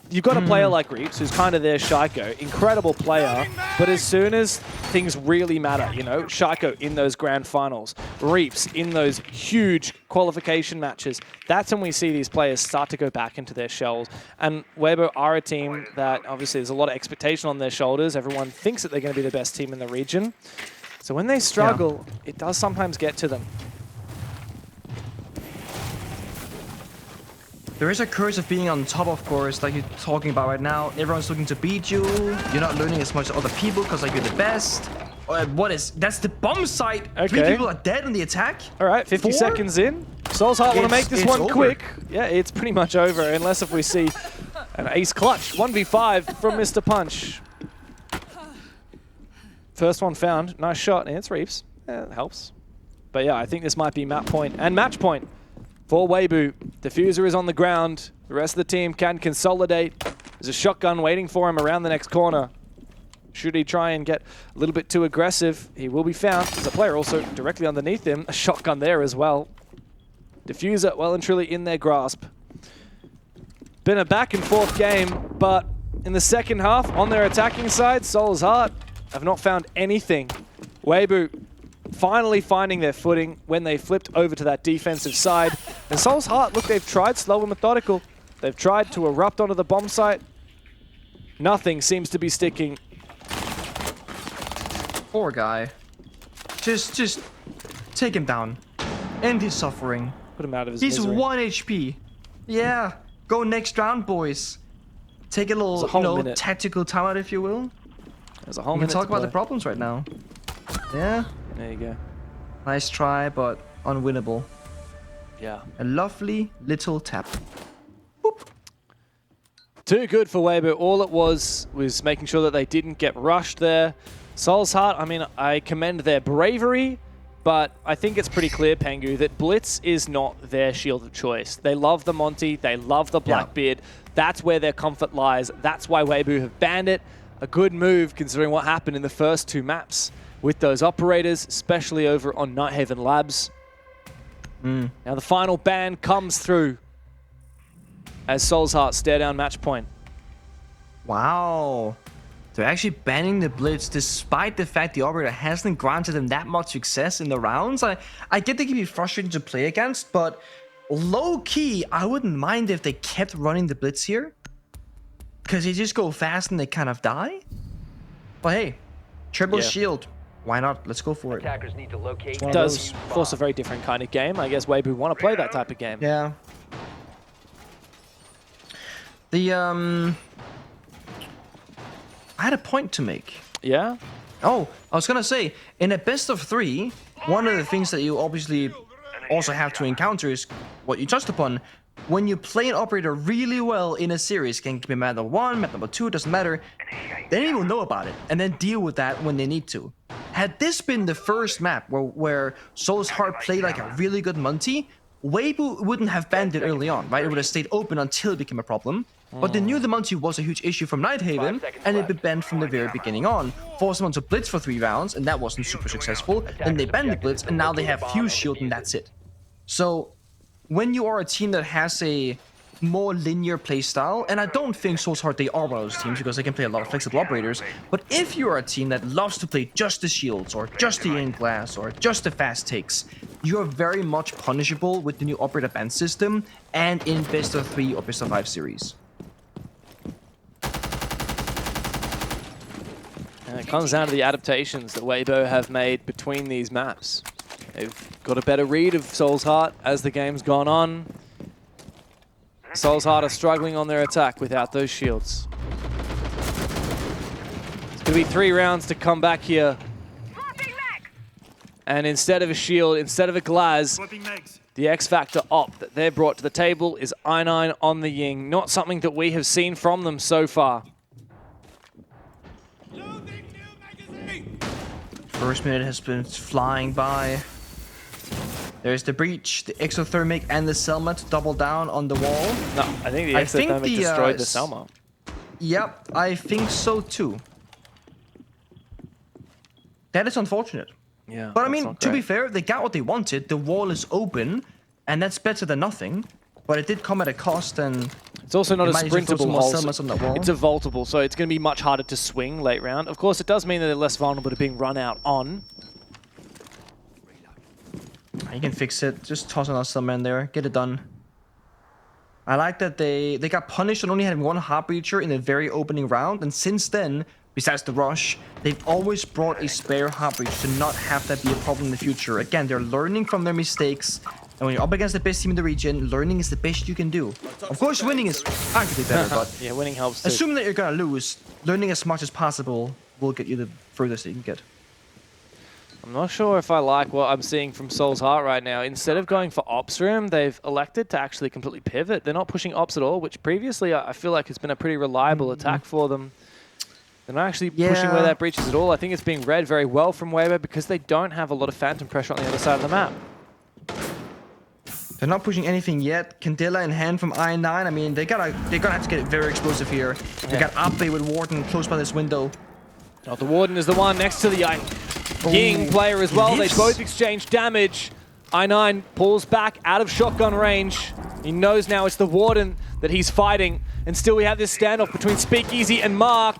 You've got a player like Reaps, who's kind of their Shaiko, incredible player, but as soon as things really matter, you know, Shaiko in those grand finals, Reaps in those huge qualification matches, that's when we see these players start to go back into their shells. And Weibo are a team that obviously there's a lot of expectation on their shoulders. Everyone thinks that they're going to be the best team in the region. So when they struggle, it does sometimes get to them. There is a curse of being on top, of course, like you're talking about right now. Everyone's looking to beat you. You're not learning as much as other people because like you're the best. That's the bomb site. Okay. 3 people are dead on the attack. All right, 50 4? seconds in. Soul's Heart want to make this one over. quick. Yeah, it's pretty much over, unless if we see an ace clutch. 1v5 from Mr. Punch. First one found. Nice shot. And it's Reaps. Yeah, it helps. But yeah, I think this might be map point and match point for Weibo. Diffuser is on the ground. The rest of the team can consolidate. There's a shotgun waiting for him around the next corner. Should he try and get a little bit too aggressive, he will be found. There's a player also directly underneath him. A shotgun there as well. Diffuser well and truly in their grasp. Been a back and forth game, but in the second half, on their attacking side, Soul's Heart have not found anything. Weibo finally finding their footing when they flipped over to that defensive side. And Soul's Heart, look, they've tried slow and methodical. They've tried to erupt onto the bomb site. Nothing seems to be sticking. Poor guy. Just take him down. End his suffering. Put him out of his He's misery. 1 HP. Yeah. Go next round, boys. Take a little, tactical timeout, if you will. There's a whole We can minute talk to about the play. problems right now. Yeah. There you go. Nice try, but unwinnable. Yeah. A lovely little tap. Too good for Weibo. All it was making sure that they didn't get rushed there. Soul's Heart, I mean, I commend their bravery, but I think it's pretty clear, Pengu, that Blitz is not their shield of choice. They love the Monty, they love the Blackbeard. That's where their comfort lies. That's why Weibo have banned it. a good move considering what happened in the first 2 maps with those operators, especially over on Nighthaven Labs. Now the final ban comes through as Soul's Heart stare down match point. Wow. They're actually banning the Blitz despite the fact the Operator hasn't granted them that much success in the rounds. I get they can be frustrating to play against, but low-key, I wouldn't mind if they kept running the Blitz here. Because they just go fast and they kind of die. But hey, triple shield. Why not? Let's go for it. Attackers need to locate. It does force a very different kind of game. I guess Weibo want to play that type of game. Yeah. I had a point to make. Yeah? Oh, I was gonna say, in a best of 3, one of the things that you obviously also have to encounter is what you touched upon. When you play an operator really well in a series, can be map number 1, map number 2, doesn't matter, then they will know about it and then deal with that when they need to. Had this been the first map where Soul's Heart played like a really good Monty, Weibo wouldn't have banned it early on, right? It would have stayed open until it became a problem. But they knew the Monty was a huge issue from Nighthaven, and it been banned from the very beginning on. Forced them to Blitz for 3 rounds, and that wasn't super successful. Then they banned the Blitz, and now they have Fuse Shield, and that's it. So, when you are a team that has a more linear playstyle, and I don't think Soul's Heart they are one of those teams because they can play a lot of flexible operators, but if you are a team that loves to play just the shields, or just the in-glass, or just the fast takes, you are very much punishable with the new operator ban system, and in best of 3 or best of 5 series. And it comes down to the adaptations that Weibo have made between these maps. They've got a better read of Soul's Heart as the game's gone on. Soul's Heart are struggling on their attack without those shields. It's going to be 3 rounds to come back here. And instead of a shield, instead of a glass, the X-Factor op that they've brought to the table is I9 on the Ying. Not something that we have seen from them so far. First minute has been flying by. There's the breach, the exothermic, and the Selma to double down on the wall. No, I think the exothermic destroyed the Selma. Yep, I think so too. That is unfortunate. Yeah, but I mean, to be fair, they got what they wanted. The wall is open, and that's better than nothing. But it did come at a cost, and it's also not a sprintable hole. On that wall. It's a vaultable, so it's going to be much harder to swing late round. Of course, it does mean that they're less vulnerable to being run out on. You can fix it. Just toss another Selma in there. Get it done. I like that they got punished on only having 1 heart breacher in the very opening round, and since then, besides the rush, they've always brought a spare heart breach to not have that be a problem in the future. Again, they're learning from their mistakes, and when you're up against the best team in the region, learning is the best you can do. Of course, winning is arguably better, but yeah, winning helps too. Assuming that you're gonna lose, learning as much as possible will get you the furthest you can get. I'm not sure if I like what I'm seeing from Soul's Heart right now. Instead of going for Ops Room, they've elected to actually completely pivot. They're not pushing Ops at all, which previously I feel like has been a pretty reliable attack for them. They're not actually pushing where that breach is at all. I think it's being read very well from Weibo because they don't have a lot of phantom pressure on the other side of the map. They're not pushing anything yet. Candela in hand from I9. I mean, they're gonna have to get it very explosive here. They got Ape with Warden close by this window. Oh, the Warden is the one next to the Ying player as well. They both exchange damage. I9 pulls back out of shotgun range. He knows now it's the Warden that he's fighting. And still we have this standoff between Speakeasy and Mark.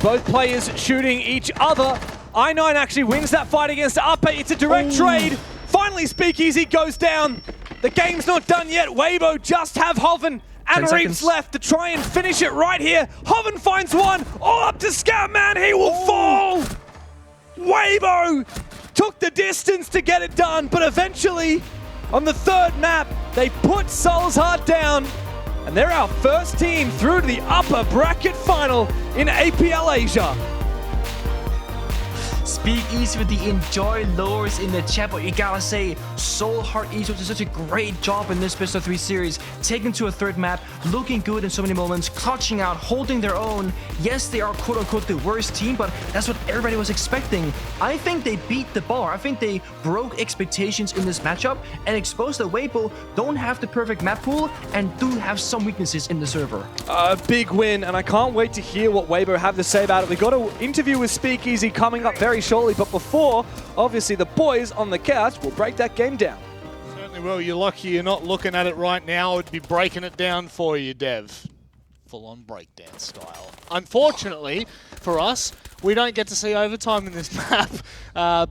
Both players shooting each other. I9 actually wins that fight against Ape. It's a direct trade. Finally, Speakeasy goes down. The game's not done yet. Weibo just have Hoven and Reeves left to try and finish it right here. Hoven finds one. All up to Scoutman. He will fall. Weibo took the distance to get it done, but eventually, on the 3rd map, they put Soul's Heart down. And they're our first team through to the upper bracket final in APL Asia. Speak easy with the enjoy lures in the chat, but you gotta say, Soul Heart Esports did such a great job in this best of 3 series, taking to a third map, looking good in so many moments, clutching out, holding their own. Yes, they are quote-unquote the worst team, but that's what everybody was expecting. I think they beat the bar. I think they broke expectations in this matchup and exposed that Weibo don't have the perfect map pool and do have some weaknesses in the server. A big win, and I can't wait to hear what Weibo have to say about it. We got an interview with Speakeasy coming up very shortly, but before, obviously the boys on the couch will break that game down. Certainly will. You're lucky you're not looking at it right now. It'd be breaking it down for you, Dev. Full-on breakdown style. Unfortunately for us, we don't get to see overtime in this map,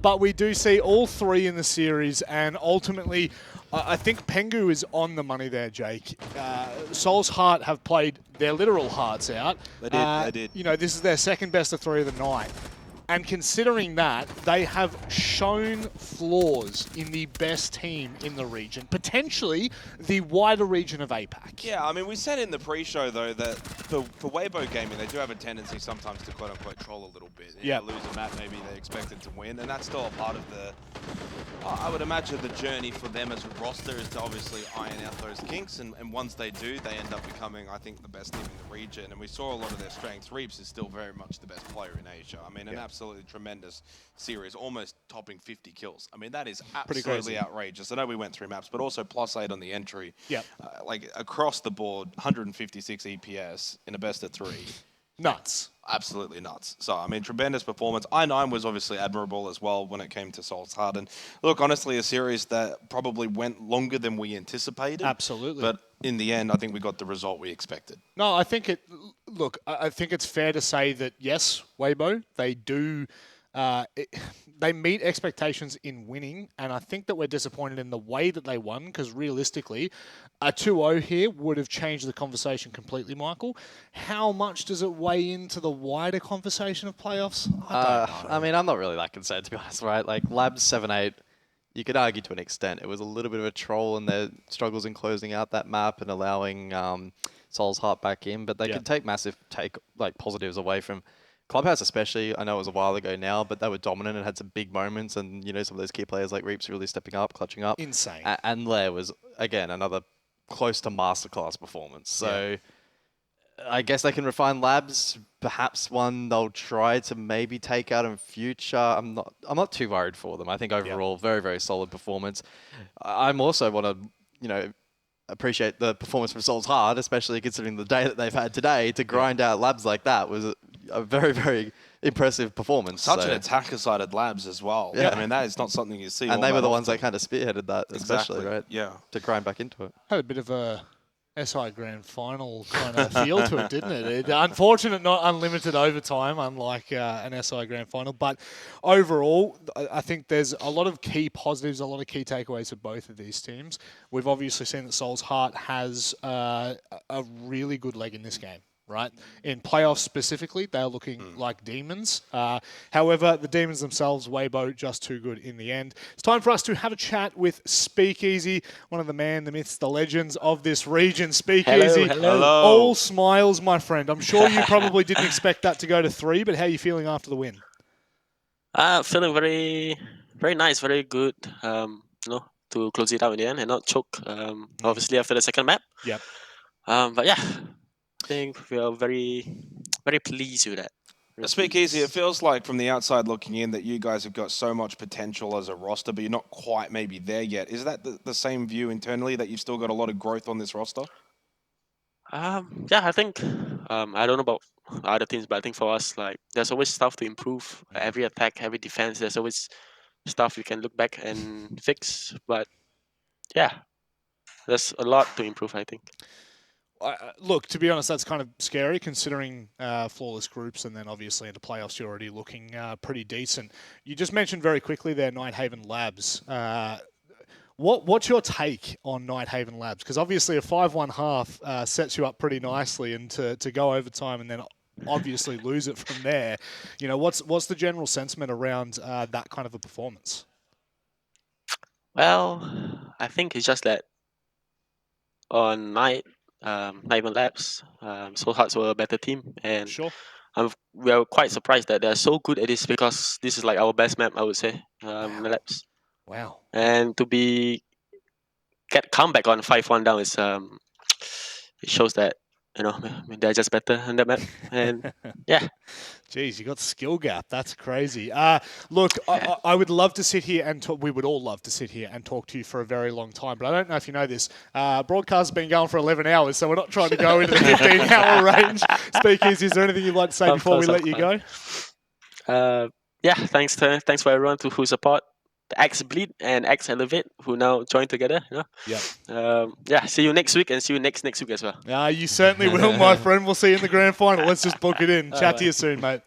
but we do see all three in the series, and ultimately, I think Pengu is on the money there, Jake. Soul's Heart have played their literal hearts out. They did. You know, this is their second best of 3 of the night. And considering that, they have shown flaws in the best team in the region, potentially the wider region of APAC. Yeah, I mean, we said in the pre-show, though, that for Weibo Gaming, they do have a tendency sometimes to quote-unquote troll a little bit. Yeah. Lose a map, maybe they're expected to win, and that's still a part of the... I would imagine the journey for them as a roster is to obviously iron out those kinks, and once they do, they end up becoming, I think, the best team in the region. And we saw a lot of their strengths. Reeps is still very much the best player in Asia. I mean, an absolutely tremendous series, almost topping 50 kills. I mean, that is absolutely outrageous. I know we went through maps, but also +8 on the entry. Yeah. Like, across the board, 156 EPS in a best of 3. Nuts. Absolutely nuts. So, I mean, tremendous performance. I9 was obviously admirable as well when it came to Soul's Heart. And look, honestly, a series that probably went longer than we anticipated. Absolutely. But in the end, I think we got the result we expected. No, I think it... Look, I think it's fair to say that, yes, Weibo, they do... they meet expectations in winning, and I think that we're disappointed in the way that they won, because realistically, a 2-0 here would have changed the conversation completely, Michael. How much does it weigh into the wider conversation of playoffs? I don't know. I mean, I'm not really that concerned, to be honest, right? Like, Labs 7-8, you could argue to an extent. It was a little bit of a troll in their struggles in closing out that map and allowing Soul's Heart back in, but they could take massive positives away from Clubhouse especially. I know it was a while ago now, but they were dominant and had some big moments, and you know, some of those key players like Reeps really stepping up, clutching up. Insane. And Lair was, again, another close to masterclass performance. So I guess they can refine Labs. Perhaps one they'll try to maybe take out in future. I'm not too worried for them. I think overall, very, very solid performance. I'm also want to, you know, appreciate the performance from Soul's Heart, especially considering the day that they've had today. To grind out Labs like that was a very, very impressive performance. Such an attacker-sided Labs as well. Yeah. I mean, that is not something you see. And they were the ones that kind of spearheaded that, especially, right? Yeah. To grind back into it. Had a bit of a SI Grand Final kind of feel to it, didn't it? Unfortunate, not unlimited overtime, unlike an SI Grand Final. But overall, I think there's a lot of key positives, a lot of key takeaways for both of these teams. We've obviously seen that Soul's Heart has a really good leg in this game. Right? In playoffs specifically, they're looking like demons. However, the demons themselves, Weibo, just too good in the end. It's time for us to have a chat with Speakeasy, one of the myths, the legends of this region. Speakeasy, hello. All smiles, my friend. I'm sure you probably didn't expect that to go to 3, but how are you feeling after the win? Feeling very, very nice, very good. To close it out in the end and not choke. Obviously after the second map. Yep. But yeah. I think we are very, very pleased with that. Speakeasy, it feels like from the outside looking in that you guys have got so much potential as a roster, but you're not quite maybe there yet. Is that the same view internally, that you've still got a lot of growth on this roster? Yeah, I think, I don't know about other teams, but I think for us, like, there's always stuff to improve. Every attack, every defense, there's always stuff you can look back and fix. But yeah, there's a lot to improve, I think. Look, to be honest, that's kind of scary considering flawless groups, and then obviously into playoffs you're already looking pretty decent. You just mentioned very quickly there Nighthaven Labs. What's your take on Nighthaven Labs? Because obviously a 5-1 half sets you up pretty nicely, and to go overtime and then obviously lose it from there. You know, what's the general sentiment around that kind of a performance? Well, I think it's just that on Nighthaven Labs, Soul Hearts were a better team, and we are quite surprised that they're so good at this because this is like our best map, I would say, Labs. Wow. And to get comeback on 5-1 down is it shows that they're just better on that map. And yeah. Geez, you got skill gap. That's crazy. Look, I would love to sit here and talk. We would all love to sit here and talk to you for a very long time. But I don't know if you know this. Broadcast has been going for 11 hours, so we're not trying to go into the 15-hour range. Speakeasy, is there anything you'd like to say before we let you go? Yeah, thanks for everyone who support the X Bleed and X Elevate who now join together. Yeah, see you next week and see you next week as well. You certainly will, my friend. We'll see you in the grand final. Let's just book it in. Chat to you soon, mate.